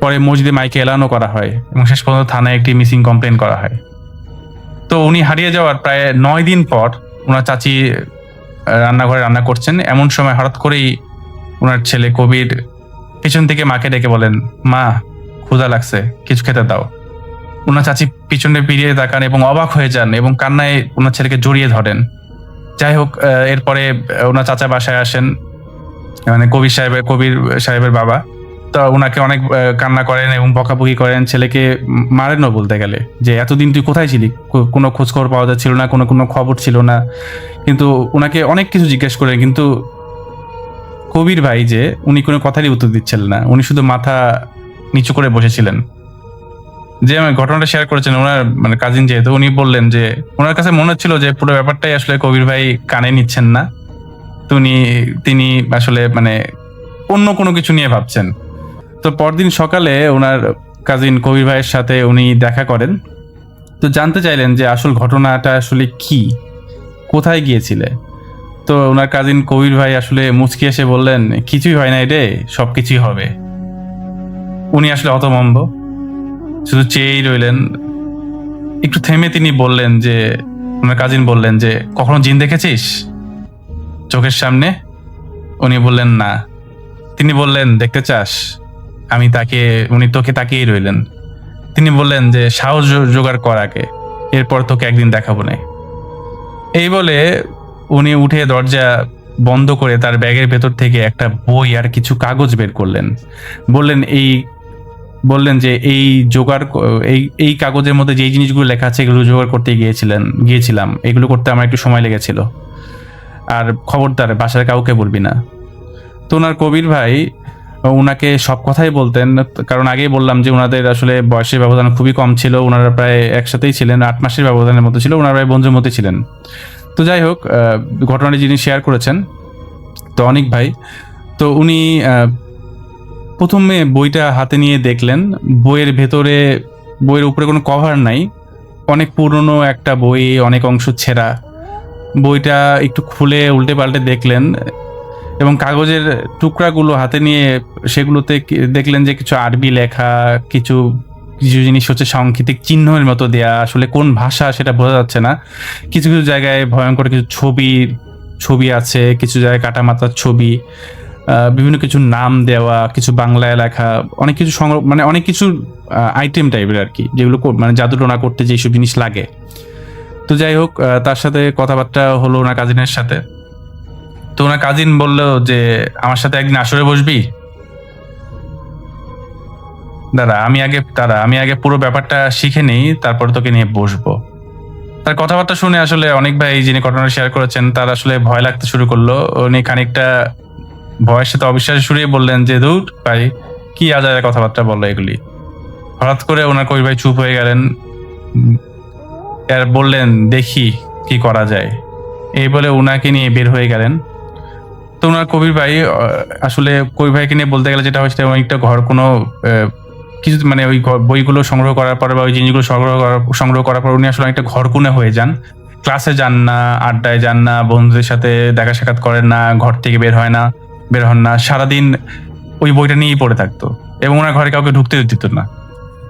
পরে মসজিদে মাইকে এলানও করা হয় এবং শেষ পর্যন্ত থানায় একটি মিসিং কমপ্লেন করা হয়। তো উনি হারিয়ে যাওয়ার প্রায় 9 দিন পর ওনার চাচি রান্নাঘরে রান্না করছেন। এমন সময় হঠাৎ করেই ওনার ছেলে কবির পিছন থেকে মাকে ডেকে বলেন, মা ক্ষুধা লাগছে, কিছু খেতে দাও। ওনার চাচি পিছনে ফিরিয়ে তাকান এবং অবাক হয়ে যান এবং কান্নায় ওনার ছেলেকে জড়িয়ে ধরেন। যাই হোক, এরপরে ওনার চাচা বাসায় আসেন, মানে কবির সাহেবের বাবা। তো ওনাকে অনেক কান্না করেন এবং বকাবকি করেন, ছেলেকে মারেনও বলতে গেলে, যে এতদিন তুই কোথায় ছিলি, কোনো খোঁজখবর পাওয়া যাচ্ছিল না, কোনো খবর ছিল না। কিন্তু ওনাকে অনেক কিছু জিজ্ঞেস করেন, কিন্তু কবির ভাই যে উনি কোনো কথারই উত্তর দিচ্ছিলেন না। উনি শুধু মাথা নিচু করে বসেছিলেন। যে আমি ঘটনাটা শেয়ার করেছেন ওনার মানে কাজিন, যেহেতু উনি বললেন যে ওনার কাছে মনে হচ্ছিল যে পুরো ব্যাপারটাই আসলে কবির ভাই কানে নিচ্ছেন না, তিনি আসলে মানে অন্য কোনো কিছু নিয়ে ভাবছেন। তো পরদিন সকালে ওনার কাজিন কবির ভাইয়ের সাথে উনি দেখা করেন। তো জানতে চাইলেন যে আসল ঘটনাটা আসলে কি, কোথায় গিয়েছিলে। তো ওনার কাজিন কবির ভাই আসলে মুচকি এসে বললেন, কিছুই হয় না রে, সব কিছুই হবে। উনি আসলে হতভম্ব, শুধু চেয়েই রইলেন। একটু থেমে তিনি বললেন যে, ওনার কাজিন বললেন যে, কখনো জিন দেখেছিস চোখের সামনে? উনি বললেন না। তিনি বললেন, দেখতে চাস? উনি তোকে তাকিয়েই রইলেন। তিনি বললেন যে সাহস জোগাড় কর আগে, এরপর তোকে একদিন দেখাবো না। এই বলে উনি উঠে দরজা বন্ধ করে তার ব্যাগের ভেতর থেকে একটা বই আর কিছু কাগজ বের করলেন। বললেন যে এই কাগজের মধ্যে যেই জিনিসগুলো লেখা আছে এগুলো জোগাড় করতে গিয়েছিলাম, এগুলো করতে আমার একটু সময় লেগেছিল, আর খবরদার বাসার কাউকে বলবি না। তো ওনার কবির ভাই ওনাকে সব কথাই বলতেন, কারণ আগেই বললাম যে ওনাদের আসলে বয়সের ব্যবধান খুবই কম ছিল, ওনারা প্রায় একসাথেই ছিলেন, 8 মাসের ব্যবধানের মতো ছিল, ওনারা প্রায় বন্ধুর মধ্যে ছিলেন। তো যাই হোক, ঘটনাটি যিনি শেয়ার করেছেন তো অনিক ভাই, তো উনি প্রথমে বইটা হাতে নিয়ে দেখলেন, বইয়ের উপরে কোনো কভার নাই, অনেক পুরনো একটা বই, অনেক অংশ ছেঁড়া। বইটা একটু খুলে উল্টে পাল্টে দেখলেন এবং কাগজের টুকরাগুলো হাতে নিয়ে সেগুলোতে দেখলেন যে কিছু আরবি লেখা, কিছু জিনিস হচ্ছে সাংকেতিক চিহ্নের মতো দেয়া, আসলে কোন ভাষা সেটা বোঝা যাচ্ছে না। কিছু কিছু জায়গায় ভয়ঙ্কর কিছু ছবি আছে, কিছু জায়গায় কাটামাতার ছবি, বিভিন্ন কিছু নাম দেওয়া, কিছু বাংলায় লেখা, অনেক কিছু মানে অনেক কিছু আইটেম টাইপের আর কি, যেগুলো মানে জাদুটোনা করতে যেসব জিনিস লাগে। তো যাই হোক, তার সাথে কথাবার্তা হলো ওনার কাজিনের সাথে। তো ওনার কাজিন বললো যে আমার সাথে একদিন আসরে বসবি। আমি আগে পুরো ব্যাপারটা শিখে নিই, তারপর তোকে নিয়ে বসবো। তার কথাবার্তা শুনে আসলে অনেক ভাই যিনি ঘটনা শেয়ার করেছেন তার আসলে ভয় লাগতে শুরু করলো। উনি খানিকটা ভয়ের সাথে অবিশ্বাস শুরিয়ে বললেন যে দূর ভাই, কি আজারে কথাবার্তা বললো এগুলি। হঠাৎ করে ওনার কবির ভাই চুপ হয়ে গেলেন, আর বললেন দেখি কি করা যায়। এই বলে ওনাকে নিয়ে বের হয়ে গেলেন। তো ওনার কবির ভাই আসলে কবির ভাইকে নিয়ে বলতে গেলে যেটা হয় সেটা অনেকটা কিছু মানে ওই বইগুলো সংগ্রহ করার পর বা ওই জিনিসগুলো সংগ্রহ করার পর উনি আসলে অনেকটা ঘরকুনে হয়ে যান। ক্লাসে যান না, আড্ডায় যান না, বন্ধুদের সাথে দেখা সাক্ষাৎ করেন না, ঘর থেকে বের হন না, সারাদিন ওই বইটা নিয়েই পড়ে থাকতো এবং ওনার ঘরে কাউকে ঢুকতে দিত না।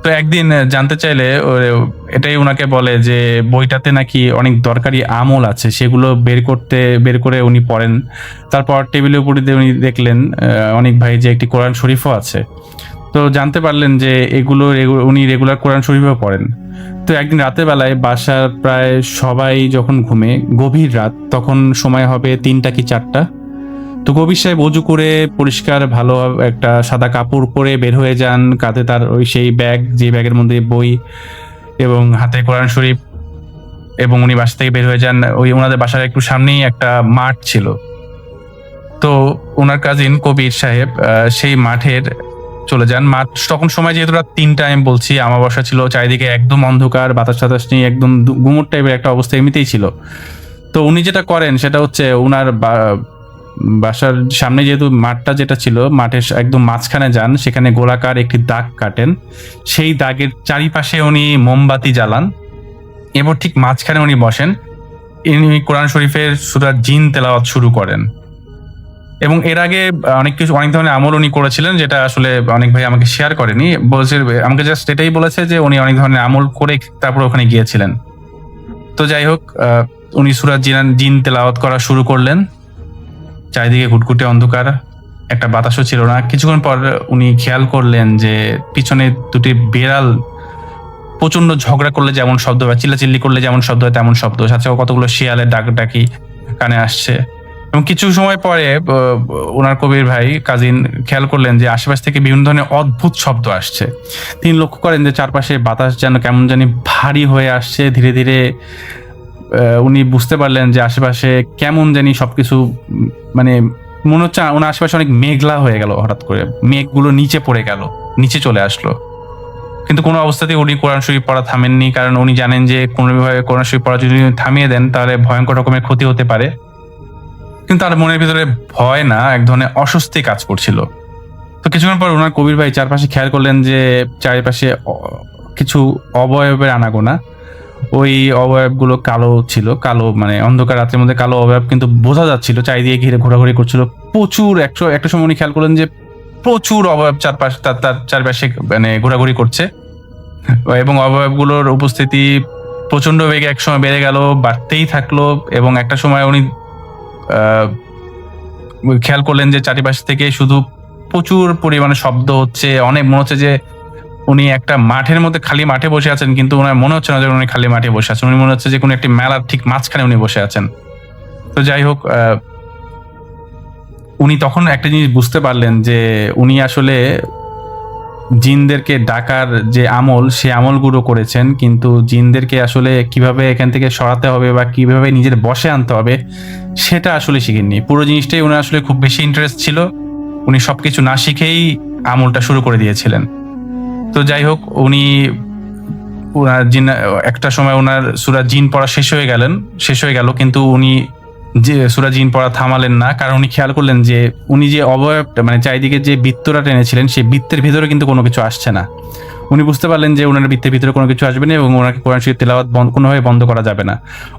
তো একদিন জানতে চাইলে এটাই ওনাকে বলে যে বইটাতে নাকি অনেক দরকারি আমল আছে, সেগুলো বের করে উনি পড়েন। তারপর টেবিলের উপরে উনি দেখলেন অনেক ভাই যে একটি কোরআন শরীফও আছে। তো জানতে পারলেন যে উনি রেগুলার কোরআন শরীফও পড়েন। তো একদিন রাতের বেলায় বাসার প্রায় সবাই যখন ঘুমে, গভীর রাত, তখন সময় হবে 3টা কি 4টা। তো কবির সাহেব অজু করে পরিষ্কার ভালো একটা সাদা কাপড় পরে বের হয়ে যান, কাঁধে তার ওই সেই ব্যাগ, যে ব্যাগের মধ্যে বই এবং হাতে কোরআন শরীফ, এবং উনি বাসা থেকে বের হয়ে যান। ওনাদের বাসার একটু সামনেই একটা মাঠ ছিল। তো ওনার কাজিন কবির সাহেব সেই মাঠের চলে যান। মাঠ তখন সময় যেহেতু রাত 3টা, আমি বলছি, আমাবস্যা ছিল, চারিদিকে একদম অন্ধকার, বাতাস টাতাস নেই, একদম গুমট টাইপের একটা অবস্থা এমনিতেই ছিল। তো উনি যেটা করেন সেটা হচ্ছে ওনার বাসার সামনে যেহেতু মাঠটা যেটা ছিল, মাঠের একদম মাঝখানে যান, সেখানে গোলাকার একটি দাগ কাটেন, সেই দাগের চারিপাশে উনি মোমবাতি জ্বালান এবং ঠিক মাঝখানে উনি বসেন। ইনি কোরআন শরীফের সূরা জিন তেলাওয়াত শুরু করেন। এবং এর আগে অনেক ধরনের আমল উনি করেছিলেন, যেটা আসলে অনেক ভাই আমাকে শেয়ার করেনি, আমাকে জাস্ট এটাই বলেছে যে উনি অনেক ধরনের আমল করে তারপর ওখানে গিয়েছিলেন। তো যাই হোক, উনি সূরা জিন তেলাওয়াত করা শুরু করলেন। চারিদিকে ঘুটঘুটে অন্ধকার, একটা বাতাসও ছিল না। কিছুক্ষণ পর উনি খেয়াল করলেন যে পিছনে দুটি বেড়াল প্রচন্ড ঝগড়া করলে যেমন শব্দ হয়, চিল্লাচিল্লি করলে যেমন শব্দ হয় তেমন শব্দ, সাথে কতগুলো শিয়ালের ডাকি কানে আসছে। এবং কিছু সময় পরে ওনার কবির ভাই কাজিন খেয়াল করলেন যে আশেপাশ থেকে বিভিন্ন ধরনের অদ্ভুত শব্দ আসছে। তিনি লক্ষ্য করেন যে চারপাশে বাতাস যেন কেমন জানি ভারী হয়ে আসছে। ধীরে ধীরে উনি বুঝতে পারলেন যে আশেপাশে কেমন জানি সবকিছু, মানে মনে হচ্ছে ওনার আশেপাশে অনেক মেঘলা হয়ে গেল। হঠাৎ করে মেঘগুলো নিচে পড়ে গেল, নিচে চলে আসলো। কিন্তু কোনো অবস্থাতেই উনি কোরআন শরীফ পড়া থামেননি, কারণ উনি জানেন যে কোনোভাবে কোরআন শরীফ পড়া যদি থামিয়ে দেন তাহলে ভয়ঙ্কর রকমের ক্ষতি হতে পারে। কিন্তু তার মনের ভিতরে ভয় না, এক ধরনের অস্বস্তি কাজ করছিল। তো কিছুক্ষণ পর ওনার কবির ভাই চারপাশে খেয়াল করলেন যে চারিপাশে কিছু অবয়বের আনাগোনা। ওই অবয়বগুলো কালো ছিল, কালো মানে অন্ধকার রাতের মধ্যে কালো অবয়ব, কিন্তু বোঝা যাচ্ছিল চারিদিকে ঘিরে ঘোরাঘুরি করছিল প্রচুর। একটা সময় উনি খেয়াল করলেন যে প্রচুর অবয়ব তার চারপাশে মানে ঘোরাঘুরি করছে, এবং অবয়বগুলোর উপস্থিতি প্রচন্ড বেগে একসময় বেড়ে গেল, বাড়তেই থাকলো। এবং একটা সময় উনি খেয়াল করলেন যে চারিপাশ থেকে শুধু প্রচুর পরিমাণে শব্দ হচ্ছে, অনেক মনে হচ্ছে যে উনি একটা মাঠের মধ্যে খালি মাঠে বসে আছেন, কিন্তু ওনার মনে হচ্ছে না যে উনি খালি মাঠে বসে আছেন, উনি মনে হচ্ছে যে কোনো একটি মেলার ঠিক মাঝখানে উনি বসে আছেন। তো যাই হোক, উনি তখন একটা জিনিস বুঝতে পারলেন যে উনি আসলে জিনদেরকে ডাকার যে আমল, সে আমলগুলো করেছেন, কিন্তু জিনদেরকে আসলে কিভাবে এখান থেকে সরাতে হবে বা কিভাবে নিজের বশে আনতে হবে সেটা আসলে শিখেননি। পুরো জিনিসটাই ওনার আসলে খুব বেশি ইন্টারেস্ট ছিল, উনি সবকিছু না শিখেই আমলটা শুরু করে দিয়েছিলেন। তো যাই হোক, উনি ওনার জিন একটা সময় ওনার সূরা জিন পড়া শেষ হয়ে গেল, কিন্তু উনি যে সূরা জিন পড়া থামালেন না, কারণ উনি খেয়াল করলেন যে উনি যে অবয়বটা মানে চারিদিকে যে বৃত্তটা টেনেছিলেন, সেই বৃত্তের ভিতরে কিন্তু কোনো কিছু আসছে না। উনি বুঝতে পারলেন যে ওনার বৃত্তের ভিতরে কোনো কিছু আসবে না এবং ওনাকে কোরআন শরীফ তেলাওয়াত কোনোভাবে বন্ধ করা যাবে না।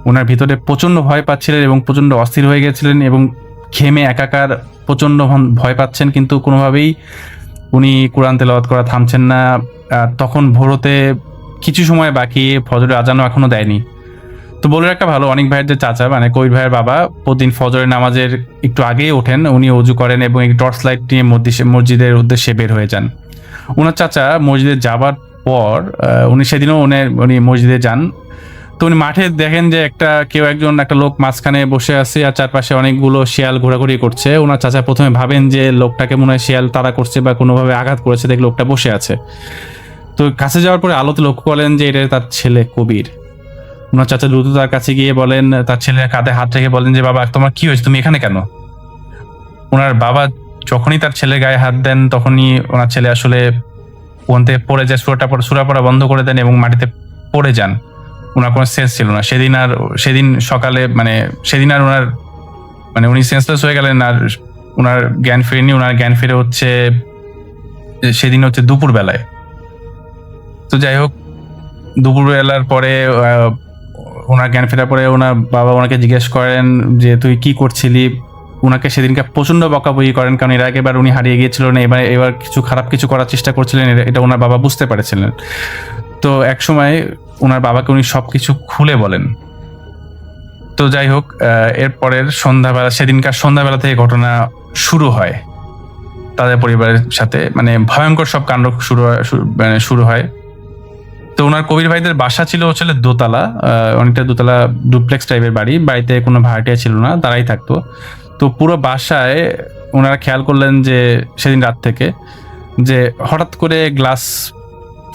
ওনার ভিতরে প্রচন্ড ভয় পাচ্ছিলেন এবং প্রচন্ড অস্থির হয়ে গেছিলেন এবং ঘেমে একাকার প্রচন্ড ভয় পাচ্ছেন, কিন্তু কোনোভাবেই উনি কোরআন তেলাওয়াত করা থামছেন না। তখন ভোর হতে কিছু সময় বাকি, ফজরের আজানও এখনো দেয়নি। তো বলে রাখা ভালো, অনেক ভাইয়ের যে চাচা মানে কবির ভাইয়ের বাবা প্রতিদিন ফজরের নামাজের একটু আগেই ওঠেন, উনি অজু করেন এবং এই টর্চ লাইট নিয়ে মসজিদের উদ্দেশ্যে বের হয়ে যান। ওনার চাচা মসজিদে যাবার পর উনি সেদিনও উনি মসজিদে যান। তো উনি মাঠে দেখেন যে একটা লোক মাঝখানে বসে আছে আর চারপাশে অনেকগুলো শিয়াল ঘোরাঘুরি করছে। ওনার চাচা প্রথমে ভাবেন যে লোকটাকে মনে হয় শিয়াল তাড়া করছে বা কোনোভাবে আঘাত করেছে, দেখে লোকটা বসে আছে। তো কাছে যাওয়ার পরে আলোতে লক্ষ্য করলেন যে এটা তার ছেলে কবির। ওনার চাচা দ্রুত তার কাছে গিয়ে বলেন, তার ছেলের কাঁধে হাত রেখে বলেন যে বাবা, তোমার কি হয়েছে, তুমি এখানে কেন? ওনার বাবা যখনই তার ছেলের গায়ে হাত দেন, তখনই ওনার ছেলে আসলে ওখান থেকে পড়ে যায়, সূরা পড়া বন্ধ করে দেন এবং মাটিতে পড়ে যান। ওনার কোনো সেন্স ছিল না সেদিন সকালে, সেদিন আর ওনার উনি সেন্সলেস হয়ে গেলেন আর ওনার জ্ঞান ফিরেনি। ওনার জ্ঞান ফিরে সেদিন হচ্ছে দুপুর বেলায়। তো যাই হোক, দুপুরবেলার পরে ওনার জ্ঞান ফেরার পরে ওনার বাবা ওনাকে জিজ্ঞেস করেন যে তুই কি করছিলি। ওনাকে সেদিনকে প্রচন্ড বকাবকি করেন, কারণ এর আগেবার উনি হারিয়ে গিয়েছিলেন, এবার খারাপ কিছু করার চেষ্টা করছিলেন, এটা ওনার বাবা বুঝতে পারছিলেন। তো এক সময় ওনার বাবাকে উনি সবকিছু খুলে বলেন। তো যাই হোক, এরপরের সেদিনকার সন্ধ্যাবেলা থেকে ঘটনা শুরু হয় তাদের পরিবারের সাথে, ভয়ঙ্কর সব কাণ্ড শুরু হয়। তো ওনার কবির ভাইদের বাসা ছিল হচ্ছে দোতলা, অনেকটা দোতলা ডুপ্লেক্স টাইপের বাড়িতে কোনো ভাড়াটিয়া ছিল না, তারাই থাকতো। তো পুরো বাসায় ওনারা খেয়াল করলেন যে সেদিন রাত থেকে যে হঠাৎ করে গ্লাস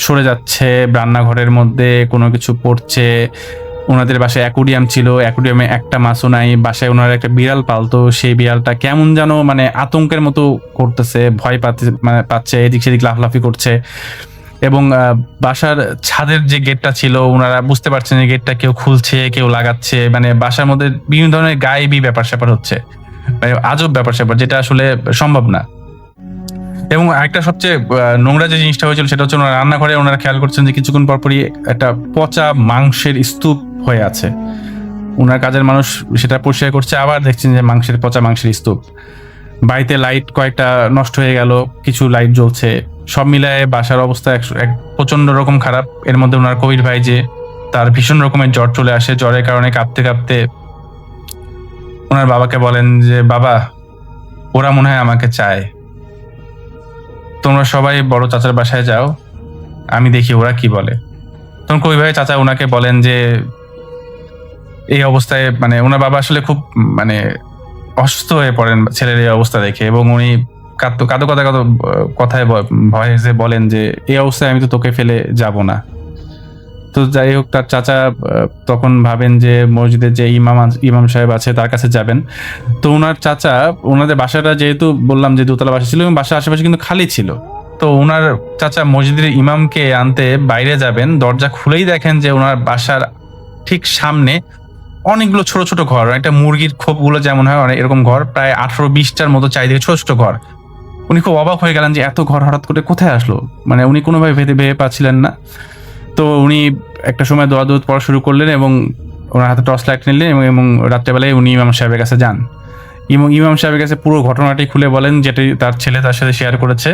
সরে যাচ্ছে, রান্নাঘরের মধ্যে কোনো কিছু পড়ছে। ওনাদের বাসায় অ্যাকুরিয়াম ছিল, অ্যাকুরিয়ামে একটা মাছও নাই। বাসায় ওনারা একটা বিড়াল পালতো, সেই বিড়ালটা কেমন যেন আতঙ্কের মতো করতেছে, ভয় পাচ্ছে, এদিক সেদিক লাফলাফি করছে। এবং বাসার ছাদের যে গেটটা ছিল, ওনারা বুঝতে পারছেন যে গেটটা কেউ খুলছে, কেউ লাগাচ্ছে, বাসার মধ্যে বিভিন্ন ধরনের গায়েবী ব্যাপার স্যাপার হচ্ছে, আজব ব্যাপার স্যাপার, যেটা আসলে সম্ভব না। এবং একটা সবচেয়ে নোংরা যে জিনিসটা হয়েছিল সেটা হচ্ছে ওনারা রান্নাঘরে ওনারা খেয়াল করছেন যে কিছুক্ষণ পরপরই একটা পচা মাংসের স্তূপ হয়ে আছে। ওনার কাজের মানুষ সেটা পরিষ্কার করছে, আবার দেখছেন যে পচা মাংসের স্তূপ। বাড়িতে লাইট কয়েকটা নষ্ট হয়ে গেল, কিছু লাইট জ্বলছে, সব মিলায় বাসার অবস্থা এক প্রচন্ড রকম খারাপ। এর মধ্যে ওনার কবির ভাই যে তার ভীষণ রকমের জ্বর চলে আসে, জ্বরের কারণে কাঁপতে কাঁপতে ওনার বাবাকে বলেন যে বাবা, ওরা মনে হয় আমাকে চায়, তোমরা সবাই বড় চাচার বাসায় যাও, আমি দেখি ওরা কি বলে। তখন কবির ভাই চাচা ওনাকে বলেন যে এই অবস্থায় ওনার বাবা আসলে খুব অসুস্থ হয়ে পড়েন ছেলের এই অবস্থা দেখে, এবং উনি কাঁদো কথায় ভয়েসে বলেন যে এই অবস্থায় আমি তো তোকে ফেলে যাব না। তো যাই হোক, তার চাচা তখন ভাবেন যে মসজিদের যে ইমাম সাহেব আছে তার কাছে যাবেন। তো ওনার চাচা, ওনাদের বাসাটা যেহেতু বললাম যে দোতলা বাসা ছিল এবং বাসার আশেপাশে কিন্তু খালি ছিল, তো ওনার চাচা মসজিদের ইমামকে আনতে বাইরে যাবেন, দরজা খুলেই দেখেন যে ওনার বাসার ঠিক সামনে অনেকগুলো ছোট ছোট ঘর, একটা মুরগির খোপগুলো যেমন হয় অনেক এরকম ঘর, প্রায় 18-20টার মতো চারিদিকে ছোট ছোট ঘর। উনি খুব অবাক হয়ে গেলেন যে এত ঘর হঠাৎ করে কোথায় আসলো, উনি কোনোভাবে ভেবে পাচ্ছিলেন না। তো উনি একটা সময় দোয়া পড়া শুরু করলেন এবং ওনার হাতে টর্চ লাইট নিলেন এবং রাত্রেবেলায় উনি ইমাম সাহেবের কাছে যান এবং ইমাম সাহেবের কাছে পুরো ঘটনাটি খুলে বলেন, যেটি তার ছেলে তার সাথে শেয়ার করেছে।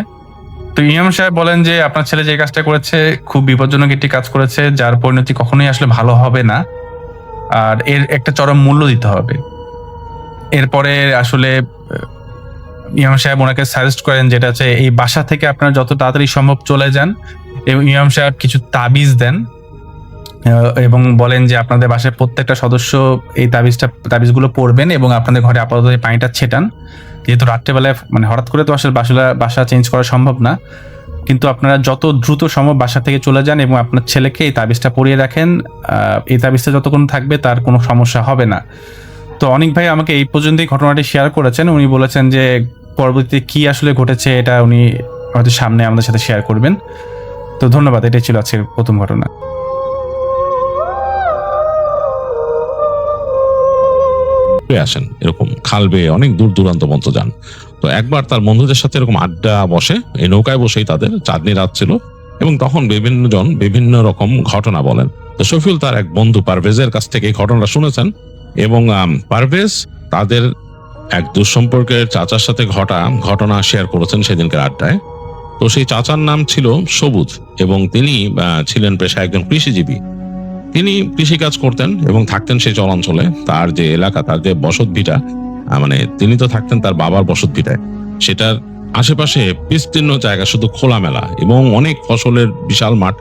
তো ইমাম সাহেব বলেন যে আপনার ছেলে যে কাজটা করেছে খুব বিপজ্জনক একটি কাজ করেছে, যার পরিণতি কখনোই আসলে ভালো হবে না, আর এর একটা চরম মূল্য দিতে হবে। এরপরে আসলে ইমাম সাহেব ওনাকে সাজেস্ট করেন যেটা হচ্ছে এই বাসা থেকে আপনারা যত তাড়াতাড়ি সম্ভব চলে যান, এবং ইমাম সাহেব কিছু তাবিজ দেন এবং বলেন যে আপনাদের বাসায় প্রত্যেকটা সদস্য এই তাবিজগুলো পড়বেন এবং আপনাদের ঘরে আপাতত এই পানিটা ছেটান, যেহেতু রাত্রেবেলায় মানে হঠাৎ করে তো আসলে বাসা চেঞ্জ করা সম্ভব না, কিন্তু আপনারা যত দ্রুত সম্ভব বাসা থেকে চলে যান এবং আপনার ছেলেকে এই তাবিজটা পরিয়ে রাখেন। এই তাবিজটা যতক্ষণ থাকবে তার কোনো সমস্যা হবে না। তো অনেক ভাই আমাকে এই পর্যন্তই ঘটনাটি শেয়ার করেছেন। উনি বলেছেন যে পরবর্তীতে কি আসলে ঘটেছে এটা উনি হয়তো সামনে আমাদের সাথে শেয়ার করবেন। তো ধন্যবাদ, এটাই ছিল আজকের প্রথম ঘটনা। আসেন এরকম খাল বেয়ে অনেক দূর দূরান্ত পর্যন্ত যান। তো একবার তার বন্ধুদের সাথে এরকম আড্ডা বসে, এই নৌকায় বসেই তাদের চাঁদনি রাত ছিল, এবং তখন বিভিন্ন জন বিভিন্ন রকম ঘটনা বলেন। তো শফিউল তার এক বন্ধু পারভেজের কাছ থেকে এই ঘটনাটা শুনেছেন, এবং পারভেজ তাদের এক দুঃসম্পর্কের চাচার সাথে ঘটনা শেয়ার করেছেন সেদিনকার আড্ডায়। তো সেই চাচার নাম ছিল সবুজ, এবং তিনি ছিলেন পেশায় একজন কৃষিজীবী। তিনি কৃষিকাজ করতেন এবং থাকতেন সেই চরাঞ্চলে। তার যে এলাকা, তার যে বসতভিটা, মানে তিনি তো থাকতেন তার বাবার বসতভিটায়, সেটার আশেপাশে বিস্তীর্ণ জায়গা, শুধু খোলামেলা এবং অনেক ফসলের বিশাল মাঠ।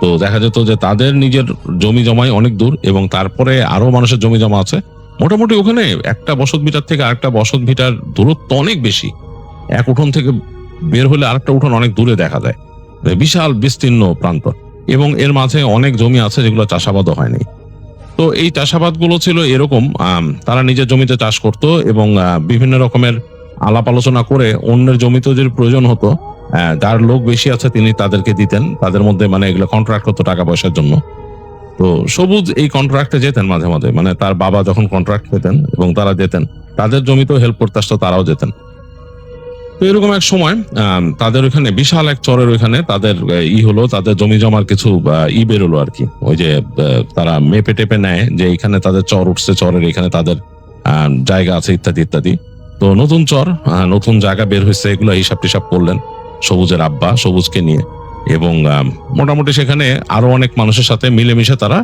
তো দেখা যেত যে তাদের নিজের জমি জমাই অনেক দূর, এবং তারপরে আরো মানুষের জমি জমা আছে। মোটামুটি ওখানে একটা বসতভিটার থেকে আরেকটা বসতভিটার দূরত্ব অনেক বেশি। এক উঠোন থেকে বের হলে আরেকটা উঠোন অনেক দূরে দেখা যায়, বিশাল বিস্তীর্ণ প্রান্ত। এবং এর মাঝে অনেক জমি আছে যেগুলো চাষাবাদও হয়নি। তো এই চাষাবাদ গুলো ছিল এরকম, তারা নিজের জমিতে চাষ করত এবং বিভিন্ন রকমের আলাপ আলোচনা করে অন্যের জমিতে যদি প্রয়োজন হতো, যার লোক বেশি আছে তিনি তাদেরকে দিতেন। তাদের মধ্যে মানে এগুলো কন্ট্রাক্ট হতো টাকা পয়সার জন্য। তো সবুজ এই কন্ট্রাক্টে যেতেন মাঝে মাঝে, মানে তার বাবা যখন কন্ট্রাক্ট পেতেন এবং তারা যেতেন, তাদের জমিতেও হেল্প করতে আসতো, তারাও যেতেন। তো এরকম এক সময় তাদের ওইখানে বিশাল এক চরের ওইখানে তাদের হলো, তাদের জমি জমার কিছু বেরোলো আর কি। ওই যে তারা মেপে টেপে নেয় যে এখানে তাদের চর উঠছে, চরের এখানে তাদের জায়গা আছে, ইত্যাদি ইত্যাদি। তো নতুন চর, নতুন জায়গা বের হয়েছে, এগুলো হিসাব টিসাব করলেন সবুজের আব্বা সবুজকে নিয়ে, এবং মোটামুটি সেখানে আরো অনেক মানুষের সাথে মিলেমিশে তারা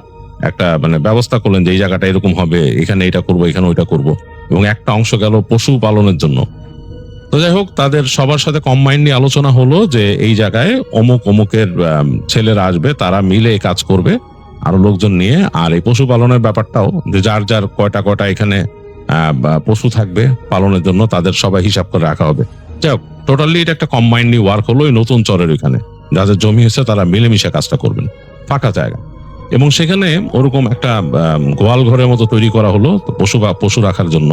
একটা মানে ব্যবস্থা করলেন যে এই জায়গাটা এরকম হবে, এখানে এটা করবো, এখানে ওইটা করবো, এবং একটা অংশ গেল পশু পালনের জন্য। তো যাই হোক, তাদের সবার সাথে কম্বাইন্ড নিয়ে আলোচনা হলো যে এই জায়গায় অমুকের ছেলেরা আসবে, তারা মিলে এই কাজ করবে আরো লোকজন নিয়ে। আর এই পশুপালনের ব্যাপারটাও যে যার যার কয়টা এখানে পশু থাকবে পালনের জন্য, তাদের সবাই হিসাব করে রাখা হবে। যাই হোক, টোটালি এটা একটা কম্বাইন্ড ওয়ার্ক হলো এই নতুন চরের ওইখানে। যাদের জমি হয়েছে তারা মিলেমিশে কাজটা করবেন, ফাঁকা জায়গা। এবং সেখানে ওরকম একটা গোয়াল ঘরের মতো তৈরি করা হলো পশু রাখার জন্য।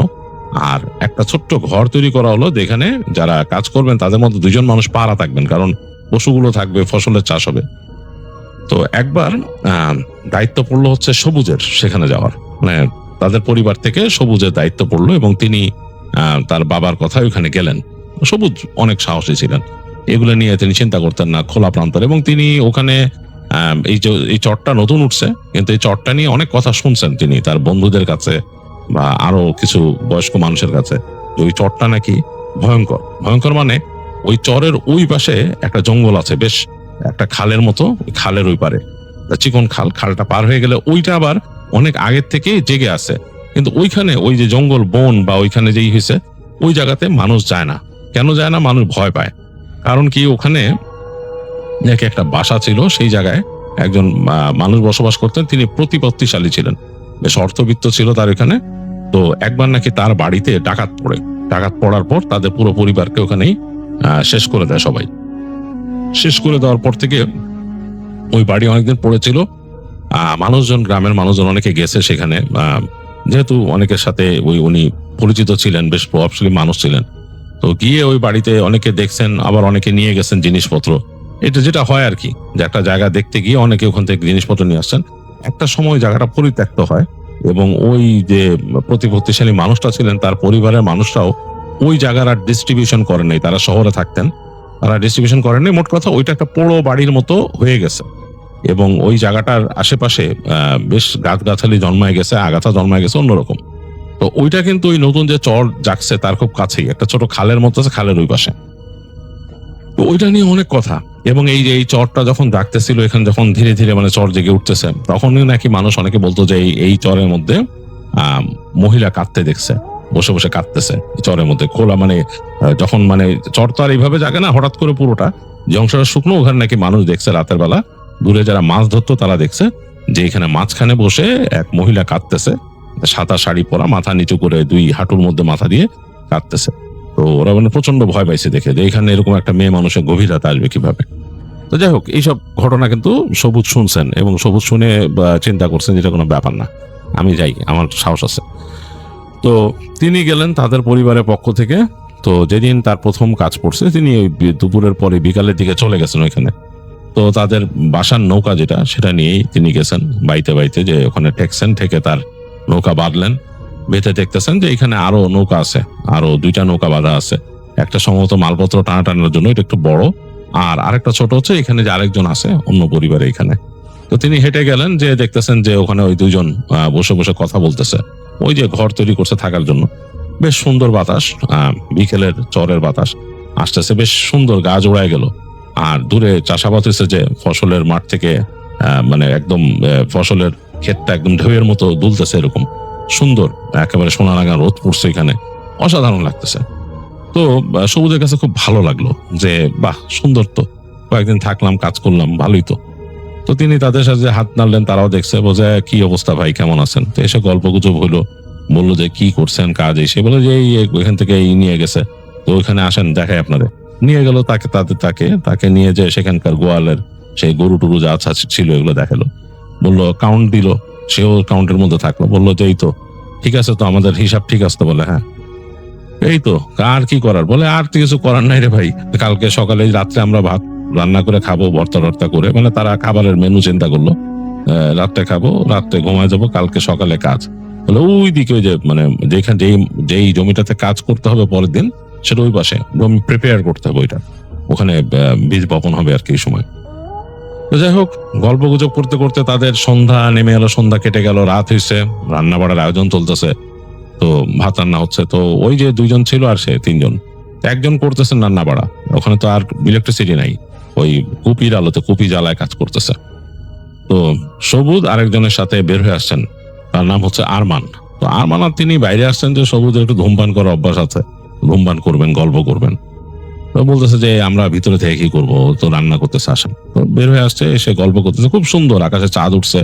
আর একটা ছোট্ট ঘর তৈরি করা হলো যেখানে যারা কাজ করবেন তাদের মধ্যে 2জন মানুষ পাহারা থাকবেন, কারণ পশুগুলো থাকবে, ফসলের চাষ হবে। তো একবার দায়িত্ব পড়লো হচ্ছে সবুজের সেখানে যাওয়ার, মানে তাদের পরিবার থেকে সবুজের দায়িত্ব পড়লো, এবং তিনি তার বাবার কথা ওখানে গেলেন। সবুজ অনেক সাহসী ছিলেন, এগুলো নিয়ে তিনি চিন্তা করতেন না, খোলা প্রান্তর। এবং তিনি ওখানে এই চরটা নতুন উঠছে, কিন্তু এই চরটা নিয়ে অনেক কথা শুনছেন তিনি তার বন্ধুদের কাছে বা আরো কিছু বয়স্ক মানুষের কাছে, যে ওই চরটা নাকি ভয়ঙ্কর। মানে ওই চরের ওই পাশে একটা জঙ্গল আছে, বেশ একটা খালের মতো, খালের ওই পারে চিকন খালটা পার হয়ে গেলে ওইটা আবার অনেক আগের থেকে জেগে আছে। কিন্তু ওইখানে ওই যে জঙ্গল বন বা ওইখানে যেই হয়েছে ওই জায়গাতে মানুষ যায় না। কেন যায় না? মানুষ ভয় পায়। কারণ কি, ওখানে নাকি একটা বাসা ছিল, সেই জায়গায় একজন মানুষ বসবাস করতেন, তিনি প্রতিপত্তিশালী ছিলেন, বেশ অর্থবিত্ত ছিল তার এখানে। তো একবার নাকি তার বাড়িতে ডাকাত পড়ার পর তাদের পুরো পরিবারকে ওখানেই শেষ করে দেয় সবাই। শেষ করে দেওয়ার পর থেকে ওই বাড়ি অনেকদিন পড়েছিল। মানুষজন, গ্রামের মানুষজন অনেকে গেছে সেখানে, যেহেতু অনেকের সাথে উনি পরিচিত ছিলেন, বেশ প্রভাবশালী মানুষ ছিলেন। তো গিয়ে ওই বাড়িতে অনেকে দেখছেন, আবার অনেকে নিয়ে গেছেন জিনিসপত্র। এটা যেটা হয় আর কি, যে একটা জায়গা দেখতে গিয়ে অনেকে ওখান থেকে জিনিসপত্র নিয়ে আসছেন। একটা সময় জায়গাটা পরিত্যক্ত হয়, এবং ওই যে প্রতিপত্তিশালী মানুষটা ছিলেন তার পরিবারের মানুষরাও ওই জায়গার আর ডিস্ট্রিবিউশন করেন নাই। তারা শহরে থাকতেন, তারা ডিস্ট্রিবিউশন করেননি। মোট কথা ওইটা একটা পোড়ো বাড়ির মতো হয়ে গেছে, এবং ওই জায়গাটার আশেপাশে বেশ গাছগাছালি জন্মায় গেছে, আগাছা জন্মায় গেছে অন্যরকম। তো ওইটা কিন্তু ওই নতুন যে চর জাগছে তার খুব কাছেই একটা ছোট খালের মতো আছে, খালের ওই পাশে। তো ওইটা নিয়ে অনেক কথা। এবং এই যে এই চরটা যখন জাগতেছিল, এখানে যখন ধীরে ধীরে মানে চর জেগে উঠতেছে, তখনই নাকি মানুষ অনেকে বলতো যে এই চরের মধ্যে মহিলা কাঁদতে দেখছে, বসে বসে কাঁদতেছে চরের মধ্যে খোলা, মানে যখন মানে চর তো আর এইভাবে জাগে না হঠাৎ করে পুরোটা, যে অংশটা শুকনো ওখানে নাকি মানুষ দেখছে রাতের বেলা, দূরে যারা মাছ ধরতো তারা দেখছে যে এখানে মাঝখানে বসে এক মহিলা কাঁদতেছে, সাদা শাড়ি পরা, মাথা নিচু করে 2 হাঁটুর মধ্যে মাথা দিয়ে কাঁদতেছে। তো ওরা মানে প্রচন্ড ভয় পাইছে দেখে যে এখানে এরকম একটা মেয়ে মানুষের গভীর রাতে আসবে কিভাবে। তো যাই হোক, এইসব ঘটনা কিন্তু সবুজ শুনছেন এবং সবুজ শুনে চিন্তা করছেন যেটা কোনো ব্যাপার না, আমি যাই, আমার সাহস আছে। তো তিনি গেলেন তাদের পরিবারের পক্ষ থেকে। তো যেদিন তার প্রথম কাজ পড়ছে তিনি ওই দুপুরের পরে বিকালের দিকে চলে গেছেন ওইখানে। তো তাদের বাসার নৌকা যেটা সেটা নিয়েই তিনি গেছেন বাইতে বাইতে, যে ওখানে ঠেকছেন, ঠেকে তার নৌকা বাঁধলেন। বেঁধে দেখতেছেন যে এখানে আরো নৌকা আছে, আরো 2টা নৌকা বাঁধা আছে। একটা সম্ভবত মালপত্র টানাটানোর জন্য, এটা একটু বড়, আর আরেকটা ছোট হচ্ছে এখানে যে আরেকজন আছে অন্য পরিবারে এখানে। তো তিনি হেঁটে গেলেন, যে দেখতেছেন যে ওখানে ওই 2জন বসে বসে কথা বলতেছে, ওই যে ঘর তৈরি করছে থাকার জন্য। বেশ সুন্দর বাতাস, বিকেলের চরের বাতাস আসতেছে, বেশ সুন্দর, গা জোড়ায় গেল। আর দূরে চাষাবাদ হচ্ছে, যে ফসলের মাঠ থেকে মানে একদম ফসলের ক্ষেতটা একদম ঢেউয়ের মতো দুলতেছে, এরকম সুন্দর, একেবারে সোনারাঙা রোদ পড়ছে এখানে, অসাধারণ লাগতেছে। তো সবুজের কাছে খুব ভালো লাগলো যে বাহ সুন্দর, তো কয়েকদিন থাকলাম, কাজ করলাম, ভালোই তো। তো তিনি তাদের সাথে হাত নাড়লেন, তারাও দেখছে, বোঝে কি অবস্থা ভাই, কেমন আছেন। তো এসে গল্প গুজব হইলো, বললো যে কি করছেন কাজ, এসে বলে যে এখান থেকে নিয়ে গেছে, তো ওইখানে আসেন দেখায় আপনাদের। নিয়ে গেল তাকে নিয়ে যে সেখানকার গোয়ালের সেই গরু টুরু যা ছিল এগুলো দেখালো, বললো কাউন্ট দিল, সেও কাউন্টের মধ্যে থাকলো, বললো যে এই তো ঠিক আছে, তো আমাদের হিসাব ঠিক আছে। বলে হ্যাঁ এই তো, আর কি করার, বলে আর তো কিছু করার নাই রে ভাই, কালকে সকালে রাত্রে আমরা ভাত রান্না করে খাবো, ভর্তা টর্তা করে, মানে তারা খাবারের মেনু চিন্তা করলো, রাত্রে খাবো, রাত্রে ঘুমায় যাবো, কালকে সকালে কাজ। বলে ওই দিকে ওই যে মানে যেখানে যেই জমিটাতে কাজ করতে হবে পরের দিন, সেটা ওই পাশে জমি প্রিপেয়ার করতে হবে, ওইটা ওখানে বীজ বপন হবে আর কি এই সময়। তো যাই হোক, গল্প গুজব করতে করতে তাদের সন্ধ্যা নেমে এলো, সন্ধ্যা কেটে গেল, রাত হয়েছে, রান্না বাড়ার আয়োজন চলতেছে। তো ভাত রান্না হচ্ছে, তো ওই যে 2জন ছিল আর সে 3জন, একজন করতেছেন রান্না বাড়া, ওখানে তো আর ইলেকট্রিসিটি নাই, ওই কুপির আলোতে কুপি জ্বালায় কাজ করতেছে। তো সবুজ আরেকজনের সাথে বের হয়ে আসছেন, তার নাম হচ্ছে আরমান। তো আরমান আর তিনি বাইরে আসছেন যে সবুজের একটু ধূমপান করার অভ্যাস আছে, ধূমপান করবেন, গল্প করবেন। তো বলতেছে যে আমরা ভিতরে থেকে কি করবো, তো রান্না করতেছে, আসেন। তো বের হয়ে আসছে, এসে গল্প করতেছে, খুব সুন্দর, আকাশে চাঁদ উঠছে,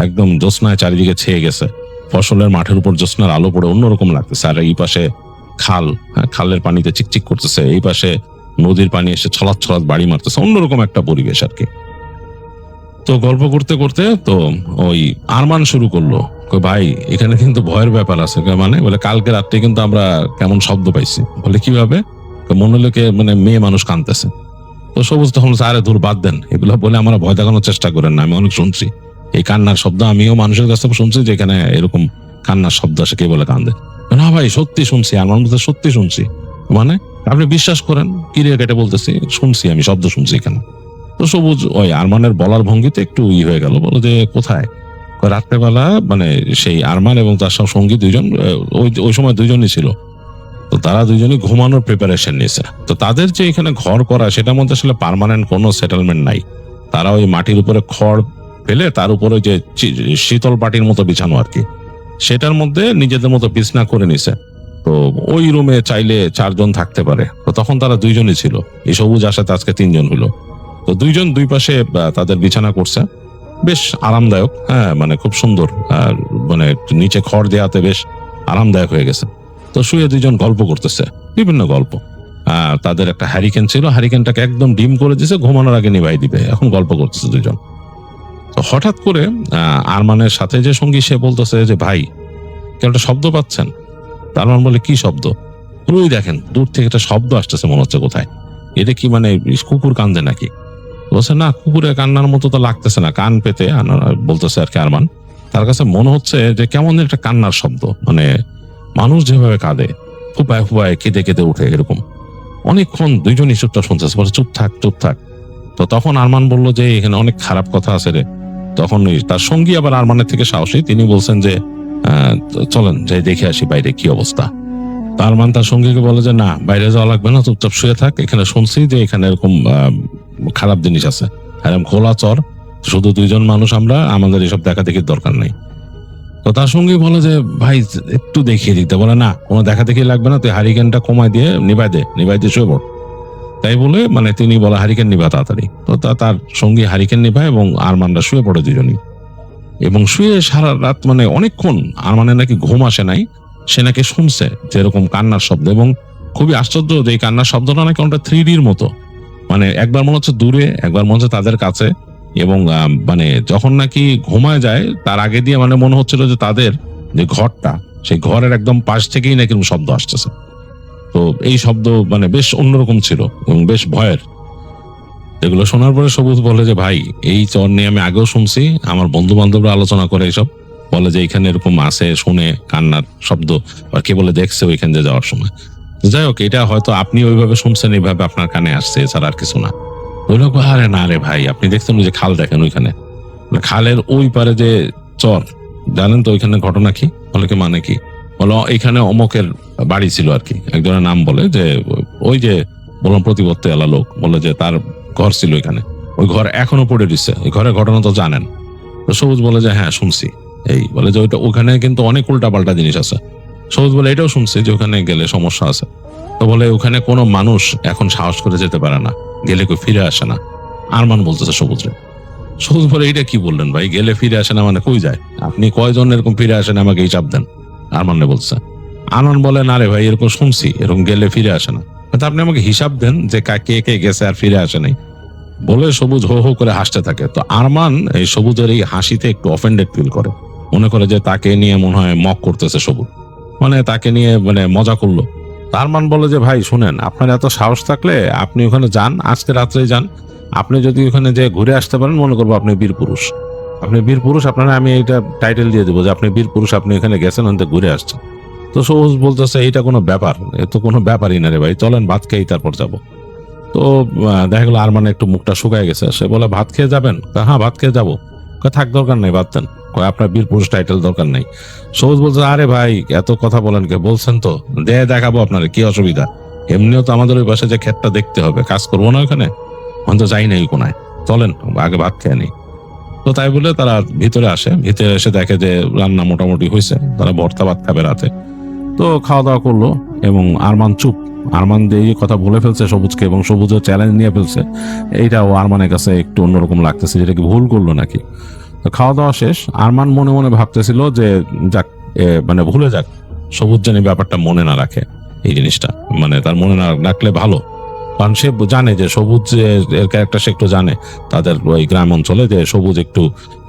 একদম জ্যোৎস্নায় চারিদিকে ছেয়ে গেছে, ফসলের মাঠের উপর জ্যোৎস্নার আলো পড়ে অন্যরকম লাগতেছে। আর এই পাশে খাল, খালের পানিতে চিকচিক করতেছে, এই পাশে নদীর পানি এসে ছলাৎ ছলাৎ বাড়ি মারতেছে, অন্যরকম একটা পরিবেশ আর কি। তো গল্প করতে করতে তো ওই আরমান শুরু করলো, ভাই এখানে কিন্তু ভয়ের ব্যাপার আছে। মানে বলে কালকে রাত্রে কিন্তু আমরা কেমন শব্দ পাইছি। বলে কিভাবে? মনে হলো মানে মেয়ে মানুষ কাঁদতেছে। তো সবুজ তখন আরে দূর বাদ দেন এগুলো, বলে আমরা ভয় দেখানোর চেষ্টা করেন না, আমি অনেক শুনছি এই কান্নার শব্দ, আমিও মানুষের কাছ থেকে শুনছি যে এখানে এরকম কান্নার শব্দ আসে, কে বলে কান্দে। না ভাই সত্যি শুনছি, আমার মধ্যে সত্যি শুনছি। মানে আপনি বিশ্বাস করেন, কিরিয়া কেটে বলতেছি, শুনছি, আমি শব্দ শুনছি এখানে। তো সবুজ ওই আরমানের বলার ভঙ্গিতে একটু হয়ে গেল, বলো যে কোথায়? রাত্রেবেলা মানে সেই আরমান এবং তার সব সঙ্গী 2জন, ওই সময় 2জনই ছিল, তো তারা 2জনই ঘুমানোর প্রিপারেশন নিয়েছে। তো তাদের যে এখানে ঘর করা, সেটার মধ্যে আসলে পার্মানেন্ট কোনো সেটেলমেন্ট নাই। তারা ওই মাটির উপরে খড় ফেলে তার উপরে যে শীতল পাটির মতো বিছানো আর কি, সেটার মধ্যে নিজেদের মতো বিছনা করে নিছে। তো ওই রুমে চাইলে 4জন থাকতে পারে। তো তখন তারা 2জনই ছিল, এই সবুজ আসাতে আজকে 3জন হলো। তো 2জন 2 পাশে তাদের বিছানা করছে, বেশ আরামদায়ক, হ্যাঁ মানে খুব সুন্দর, আর মানে নিচে খড় দেওয়াতে বেশ আরামদায়ক হয়ে গেছে। তো শুয়ে 2জন গল্প করতেছে, বিভিন্ন গল্প। তাদের একটা হ্যারিকেন ছিল, হ্যারিকেনটাকে একদম ডিম করে দিয়েছে, ঘুমানোর আগে নিভাই দিবে, এখন গল্প করতেছে 2জন। তো হঠাৎ করে আরমানের সাথে যে সঙ্গী, সে বলতেছে যে ভাই কেন একটা শব্দ পাচ্ছেন? আরমান বলে কি শব্দ? ওই দেখেন দূর থেকে একটা শব্দ আসতেছে, মনে হচ্ছে কোথায়, এটা কি মানে কুকুর কান্দে নাকি? বলছে না, কুকুরের কান্নার মতো তো লাগতেছে না, কান পেতে বলতেছে আর কি আরমান। তার কাছে মনে হচ্ছে যে কেমন একটা কান্নার শব্দ, মানে মানুষ যেভাবে কাঁদে, ফুপায় ফুপায় কেঁদে কেঁদে উঠে এরকম। অনেকক্ষণ 2জনই চুপটা শুনতেছে, বলে চুপ থাক চুপ থাক। তো তখন আরমান বললো যে এখানে অনেক খারাপ কথা আছে রে। তখন তার সঙ্গী আবার আরমানের থেকে সাহসী, তিনি বলছেন যে চলেন যাই দেখে আসি বাইরে কি অবস্থা। আরমান তার সঙ্গীকে বলে যে না, বাইরে যাওয়া লাগবে না, চুপচাপ শুয়ে থাক, এখানে শুনছি যে এখানে এরকম খারাপ জিনিস আছে, এরকম খোলা চর, শুধু 2জন মানুষ আমরা, আমাদের এসব দেখা দেখির দরকার নেই। তো তার সঙ্গে বলে যে ভাই একটু দেখিয়ে দিতে, বলে না কোনো দেখা দেখি লাগবে না, তুই হারিকেনটা কমায় দিয়ে নিভাই দিয়ে শুয়ে পড়। তাই বলে মানে তিনি বলে হারিকেন নিভা তাড়াতাড়ি। তো তার সঙ্গী হারিকেন নিভায় এবং আরমানরা শুয়ে পড়ে দুজনই। এবং শুয়ে সারা রাত মানে অনেকক্ষণ আরমানের নাকি ঘুম আসে নাই। সে নাকি শুনছে যে এরকম কান্নার শব্দ, এবং খুবই আশ্চর্য যে এই কান্নার শব্দটা নাকি অনেকটা 3Dর মতো, মানে একবার মনে হচ্ছে দূরে, একবার মনে হচ্ছে তাদের কাছে। এবং মানে যখন নাকি ঘুমায় যায় তার আগে দিয়ে মানে মনে হচ্ছিল যে তাদের যে ঘরটা, সেই ঘরের একদম পাশ থেকেই নাকি এরকম শব্দ আসতেছে। তো এই শব্দ মানে বেশ অন্যরকম ছিল এবং বেশ ভয়ের। এগুলো শোনার পরে সবুজ বলে যে ভাই এই চর নিয়ে আমি আগেও শুনছি, আমার বন্ধু বান্ধবরা আলোচনা করে এইসব, বলে যে এখানে এরকম আসে, শুনে কান্নার শব্দ, আর কে বলে দেখছে ওইখান দিয়ে যাওয়ার সময়। যাই হোক, এটা হয়তো আপনি ওইভাবে শুনছেন, এইভাবে আপনার কানে আসছে, এছাড়া আর কিছু না। ওই লোক আরে না রে ভাই, আপনি দেখছেন ওই যে খাল দেখেন ওইখানে, খালের ওই পারে যে চর, জানেন তো ওইখানে ঘটনা কি? বলে কি মানে কি? বলো এখানে অমকের বাড়ি ছিল আর কি, একজনের নাম বলে যে ওই যে বললাম প্রতিপত্তি এলা লোক, বলে যে তার ঘর ছিল এখানে, ওই ঘর এখনো পড়ে দিচ্ছে, ওই ঘরের ঘটনা তো জানেন। তো সবুজ বলে যে হ্যাঁ শুনছি। এই বলে যে ওইটা ওখানে কিন্তু অনেক উল্টা পাল্টা জিনিস আছে। সবুজ বলে এটাও শুনছি যে ওখানে গেলে সমস্যা আছে। তো বলে ওখানে কোনো মানুষ এখন সাহস করে যেতে পারে না, গেলে কেউ ফিরে আসে না। আরমান বলতেছে সবুজরে। সবুজ বলে এটা কি বললেন ভাই, গেলে ফিরে আসে না মানে কই যায়? আপনি কয়জন এরকম ফিরে আসেন আমাকে হিসাব দেন। আরমান বলছে। আরমান বলে না রে ভাই, এরকম শুনছি এরকম গেলে ফিরে আসে না, আপনি আমাকে হিসাব দেন যে কে কে গেছে আর ফিরে আসে নাই। বলে সবুজ হো হো করে হাসতে থাকে। তো আরমান এই সবুজের এই হাসিতে একটু অফেন্ডেড ফিল করে, মনে করে যে তাকে নিয়ে মনে হয় মক করতেছে সবুজ, মানে তাকে নিয়ে মানে মজা করলো। আরমান বলে যে ভাই শুনেন, আপনার এত সাহস থাকলে আপনি ওখানে যান, আজকে রাত্রেই যান। আপনি যদি ওখানে যে ঘুরে আসতে পারেন, মনে করবো আপনি বীর পুরুষ, আপনি বীর পুরুষ, আপনারা আমি এইটা টাইটেল দিয়ে দেবো যে আপনি বীর পুরুষ, আপনি এখানে গেছেন ঘুরে আসছেন। তো সবুজ বলতেছে এইটা কোনো ব্যাপার, এ তো কোনো ব্যাপারই না রে ভাই, চলেন ভাত খেয়েই তারপর যাবো। তো দেখা গেলো আর মানে একটু মুখটা শুকায় গেছে, সে বলে ভাত খেয়ে যাবেন? হ্যাঁ ভাত খেয়ে যাবো। থাক দরকার নেই, বাদ দেন, আপনার বীর পুরুষ টাইটেল দরকার নেই। সবুজ বলছে আরে ভাই এত কথা বলেন কে, বলছেন তো দেখাবো আপনার, কি অসুবিধা? এমনিও তো আমাদের ওই পাশে যে ক্ষেতটা দেখতে হবে, কাজ করবো না ওখানে, তো যাই নাই কোনায়, চলেন আগে ভাত খেয়ে নেই। তো তাই বলে তারা ভিতরে আসে, ভিতরে এসে দেখে যে রান্না মোটামুটি হয়েছে, তারা ভর্তা ভাত খাবে রাতে। তো খাওয়া দাওয়া করলো এবং আরমান চুপ। আরমান যে এই কথা বলে ফেলছে সবুজকে এবং সবুজের চ্যালেঞ্জ নিয়ে ফেলছে, এইটাও আরমানের কাছে একটু অন্যরকম লাগতেছে, যেটা কি ভুল করলো নাকি। তো খাওয়া দাওয়া শেষ, আরমান মনে মনে ভাবতেছিল যে যাক মানে ভুলে যাক, সবুজ যেন ব্যাপারটা মনে না রাখে, এই জিনিসটা মানে তার মনে না রাখলে ভালো। কারণ সে জানে যে সবুজ এর ক্যারেক্টার, সে একটু জানে তাদের ওই গ্রাম অঞ্চলে যে সবুজ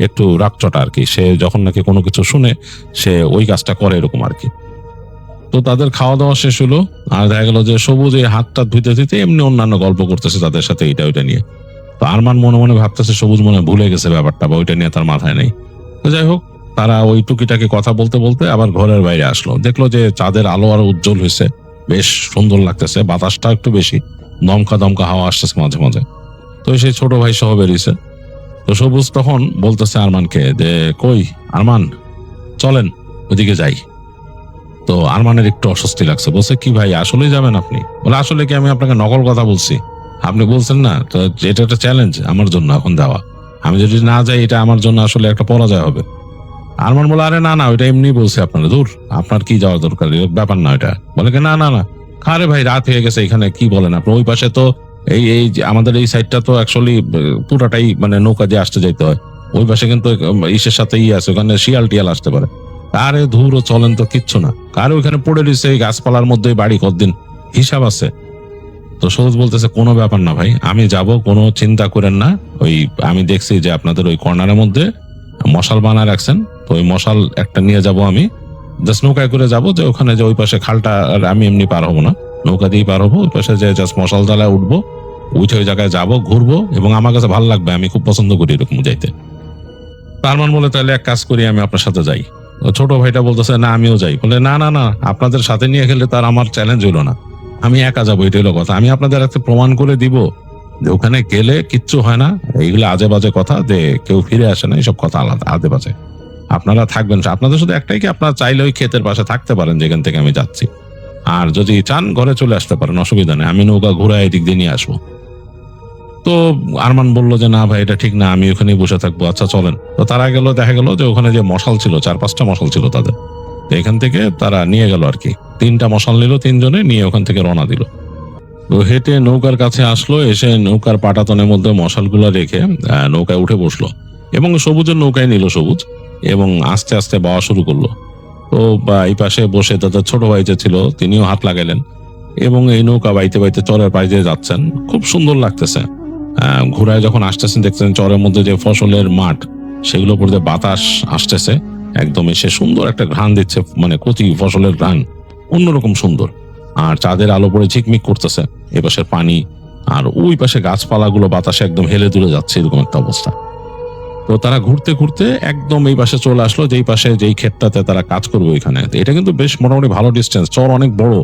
একটু রাগচটা আর কি, সে যখন নাকি কোনো কিছু শুনে সে ওই কাজটা করে এরকম আর কি। তো তাদের খাওয়া দাওয়া শেষ হলো, আর দেখা গেল যে সবুজ এই হাতটা ধুইতে ধুইতে এমনি অন্যান্য গল্প করতেছে তাদের সাথে এটা ওইটা নিয়ে। তো আরমান মনে মনে ভাবতেছে সবুজ মনে ভুলে গেছে ব্যাপারটা, বা ওইটা নিয়ে তার মাথায় নেই। তো যাই হোক, তারা ওই টুকিটাকে কথা বলতে বলতে আবার ঘরের বাইরে আসলো, দেখলো যে চাঁদের আলো আরো উজ্জ্বল হয়েছে, বেশ সুন্দর লাগতেছে, বাতাসটা একটু বেশি, দমকা দমকা হাওয়া আসতেছে মাঝে মাঝে। তো সেই ছোট ভাই সহ বেরিয়েছে। তো সবুজ তখন বলতেছে আরমানকে যে কই আরমান, চলেন ওইদিকে যাই। তো আরমানের একটু অস্বস্তি লাগছে, বলছে কি ভাই আসলেই যাবেন আপনি? বলে আসলে কি আমি আপনাকে নকল কথা বলছি? আপনি বলছেন না তো এটা একটা চ্যালেঞ্জ আমার জন্য এখন দেওয়া, আমি যদি না যাই এটা আমার জন্য আসলে একটা পরাজয় হবে। আরমান বলে আরে না ওইটা এমনি বলছি আপনারা, দূর আপনার কি যাওয়ার দরকার, ব্যাপার না ওইটা। বলে কি না আরে ভাই রাত হয়ে গেছে, এখানে কি বলেন আপনি? ওই পাশে তো এই আমাদের এই সাইডটা তো অ্যাকচুয়ালি পুরাটাই মানে নৌকা দিয়ে আসতে যাইতে হয়, ওই পাশে কিন্তু ইসের সাথে আছে, ওখানে শিয়াল টিয়াল আসতে পারে। আরে ধুর চলেন তো, কিচ্ছু না, কারে ওইখানে পড়ে রয়েছে এই গাছপালার মধ্যে বাড়ি, কতদিন হিসাব আছে। তো সবুজ বলতেছে কোনো ব্যাপার না ভাই, আমি যাব, কোনো চিন্তা করেন না। ওই আমি দেখছি যে আপনাদের ওই কর্নারের মধ্যে মশাল বানায় রাখছেন, তো ওই মশাল একটা নিয়ে যাব, আমি জাস্ট নৌকায় করে যাব, যে ওখানে যে ওই পাশে খালটা আমি এমনি পার হবো না, নৌকা দিয়েই পার হবো, ওই পাশে যে জাস্ট মশাল জ্বালায় উঠবো, উঠে ওই জায়গায় যাবো, ঘুরবো, এবং আমার কাছে ভালো লাগবে, আমি খুব পছন্দ করি এরকম যাইতে। আরমান বলে তাহলে এক কাজ করি, আমি আপনার সাথে যাই। ছোট ভাইটা বলতেছে না আমিও যাই। বলে না আপনাদের সাথে নিয়ে গেলে তার আমার চ্যালেঞ্জ হইলো না, আমি একা যাবো, এটাই হলো কথা। আমি আপনাদের একটা প্রমাণ করে দিব যে ওখানে গেলে কিচ্ছু হয় না, এইগুলো আজে বাজে কথা, যে কেউ ফিরে আসে না, এইসব কথা আলাদা আজে বাজে। আপনারা থাকবেন, আপনাদের শুধু একটাই কি, আপনারা চাইলে ওই ক্ষেতের পাশে থাকতে পারেন যেখান থেকে আমি যাচ্ছি, আর যদি চান ঘরে চলে আসতে পারেন, অসুবিধা নেই, আমি নৌকা ঘুরায় এদিক দিয়ে নিয়ে আসবো। তো আরমান বলল যে না ভাই এটা ঠিক না, আমি ওখানেই বসে থাকবো, আচ্ছা চলেন। তো তারা গেল, দেখা গেল যে ওখানে যে মশাল ছিল 4-5টা মশাল ছিল তাদের, তো এখান থেকে তারা নিয়ে গেল আর কি, 3টা মশাল নিল, 3জনে নিয়ে ওখান থেকে রওনা দিল। তো হেঁটে নৌকার কাছে আসলো, এসে নৌকার পাটাতনের মধ্যে মশালগুলো রেখে নৌকায় উঠে বসলো এবং সবুজের নৌকায় নিল সবুজ এবং আস্তে আস্তে বাওয়া শুরু করলো। তো এই পাশে বসে তাদের ছোট ভাই যে ছিল তিনিও হাত লাগাইলেন এবং এই নৌকা বাইতে বাইতে চরের পাশ দিয়ে যাচ্ছেন, খুব সুন্দর লাগতেছে। ঘোড়ায় যখন আসতেছেন দেখছেন চরের মধ্যে যে ফসলের মাঠ সেগুলো পড়তে বাতাস আসতেছে, একদম এসে সুন্দর একটা ঘ্রাণ দিচ্ছে, মানে কচি ফসলের ঘ্রাণ অন্যরকম সুন্দর। আর চাঁদের আলো পড়ে ঝিকমিক করতেছে, এ পাশের পানি আর ওই পাশে গাছপালাগুলো বাতাসে একদম হেলে দুলে যাচ্ছে, এরকম একটা অবস্থা। তো তারা ঘুরতে ঘুরতে একদম এই পাশে চলে আসলো, যেই পাশে যেই ক্ষেতটাতে তারা কাজ করবে ওইখানে। এটা কিন্তু বেশ মোটামুটি ভালো ডিস্টেন্স, চর অনেক বড়,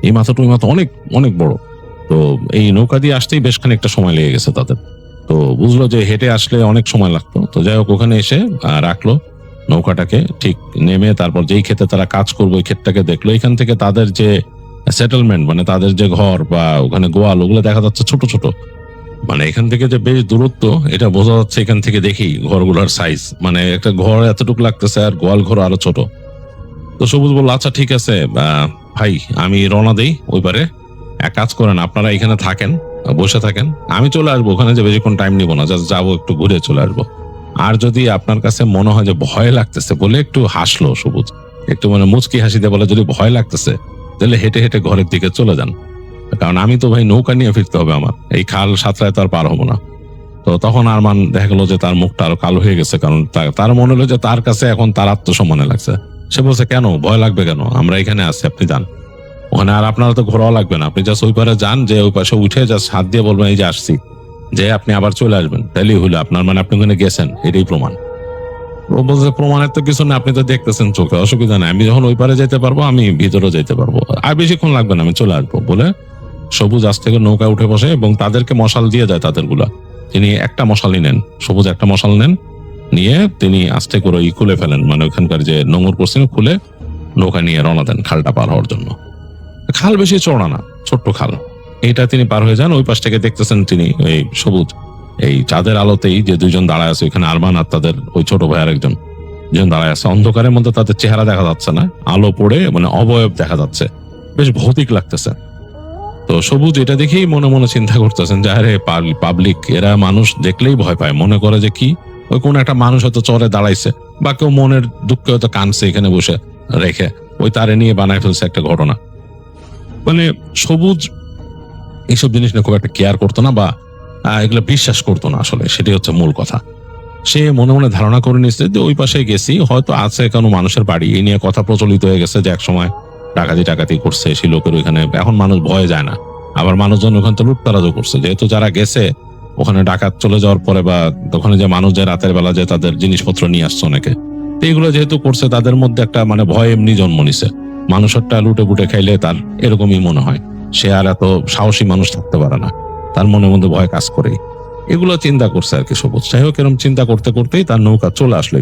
এই মাথা টু মাথা অনেক অনেক বড়। তো এই নৌকা দিয়ে আসতেই বেশ খানিকটা সময় লেগে গেছে তাদের। তো বুঝলো যে হেঁটে আসলে অনেক সময় লাগতো। তো যাই হোক ওখানে এসে রাখলো নৌকাটাকে, ঠিক নেমে তারপর যেই ক্ষেতে তারা কাজ করবে ওই ক্ষেতটাকে দেখলো। এখান থেকে তাদের যে সেটেলমেন্ট, মানে তাদের যে ঘর বা ওখানে গোয়াল, ওগুলো দেখা যাচ্ছে ছোট ছোট, মানে এখান থেকে যে বেশ দূরত্ব এটা বোঝা যাচ্ছে এখান থেকে দেখি ঘরগুলোর সাইজ, মানে একটা ঘর এতটুকু লাগতেছে আর গোয়াল ঘর আরো ছোট। তো সবুজ বললো আচ্ছা ঠিক আছে ভাই, আমি রওনা দেই ওই পারে, এক কাজ করেন আপনারা এখানে থাকেন, বসে থাকেন, আমি চলে আসবো ওখানে, যে বেশিক্ষণ টাইম নিবো না, জাস্ট যাবো একটু ঘুরে চলে আসবো। আর যদি আপনার কাছে মনে হয় যে ভয় লাগতেছে, বলে একটু হাসলো সবুজ, একটু মানে মুচকি হাসিতে বলে যদি ভয় লাগতেছে তাহলে হেঁটে হেঁটে ঘরের দিকে চলে যান, কারণ আমি তো ভাই নৌকা নিয়ে ফিরতে হবে, আমার এই খাল সাঁতরায় তো আর পার হবো না। তো তখন আরমান দেখা গেলো যে তার মুখটা আরো কালো হয়ে গেছে, কারণ তার মনে হলো যে তার কাছে এখন তার আত্মসম্মানে লাগছে। সে বলছে কেন ভয় লাগবে কেন, আমরা এখানে আছি, আপনি যান ওখানে, আর আপনারা তো ঘোরাও লাগবে না, আপনি জাস্ট ওই পারে যান, যে ওই পাশে উঠে জাস্ট হাত দিয়ে বলবেন এই যে আসছি, যে আপনি আবার চলে আসবেন, তাইলেই হইলো আপনার, মানে আপনি ওখানে গেছেন, এটাই প্রমাণ। ও বলছে প্রমাণের তো কিছু না, আপনি তো দেখতেছেন চোখে, অসুবিধা নেই, আমি যখন ওই পারে যেতে পারবো আমি ভিতরে যেতে পারবো, আর বেশিক্ষণ লাগবে না, আমি চলে আসবো। বলে সবুজ আজ থেকে নৌকায় উঠে বসে এবং তাদেরকে মশাল দিয়ে যায় তাদেরগুলা, তিনি একটা মশালই নেন, সবুজ একটা মশাল নেন, নিয়ে তিনি আস্তে করে খুলে ফেলেন, মানে ওখানকার যে নোঙর করছেন খুলে নৌকা নিয়ে রওনা দেন খালটা পার হওয়ার জন্য। খাল বেশি চওড়া না, ছোট্ট খাল, এটা তিনি পার হয়ে যান। ওই পাশ থেকে দেখতেছেন তিনি এই সবুজ এই চাঁদের আলোতেই যে দুইজন দাঁড়ায় আছে ওইখানে, আরমান আর তাদের ওই ছোট ভাই আরেকজন, দুজন দাঁড়ায় আছে, অন্ধকারের মধ্যে তাদের চেহারা দেখা যাচ্ছে না, আলো পড়ে মানে অবয়ব দেখা যাচ্ছে, বেশ ভৌতিক লাগতেছে। তো সবুজ এটা দেখেই মনে মনে চিন্তা করতেছেন যে আরে পাবলিক, এরা মানুষ দেখলেই ভয় পায়, মনে করে যে কি ওই কোন একটা মানুষ হয়তো চরে দাঁড়াইছে বা কেউ মনের দুঃখে হয়তো কানছে এখানে বসে রেখে, ওই তারে নিয়ে বানায় ফেলছে একটা ঘটনা। মানে সবুজ এইসব জিনিস নিয়ে খুব একটা কেয়ার করতো না বা এগুলো বিশ্বাস করতো না, আসলে সেটাই হচ্ছে মূল কথা। সে মনে মনে ধারণা করে নিচ্ছে যে ওই পাশে গেছি, হয়তো আছে কোনো মানুষের বাড়ি, এই নিয়ে কথা প্রচলিত হয়ে গেছে যে একসময় ডাকাতি করছে সেই লোকের ওইখানে, এখন মানুষ ভয়ে যায় না, আবার মানুষজন ওখান থেকে লুটতারাজও করছে, যেহেতু যারা গেছে ওখানে ডাকাত চলে যাওয়ার পরে বা ওখানে যে মানুষ যায় রাতের বেলা যে তাদের জিনিসপত্র নিয়ে আসছে অনেকে, তো এগুলো যেহেতু করছে তাদের মধ্যে একটা মানে ভয় এমনি জন্ম নিছে, মানুষেরটা লুটে পুটে খাইলে তার এরকমই মনে হয়, সে আর এত সাহসী মানুষ থাকতে পারে না, তার মনের মধ্যে ভয় কাজ করে, এগুলো চিন্তা করছে আর কি সবুজ। যাই হোক এরকম চিন্তা করতে করতেই তার নৌকা চলে আসলো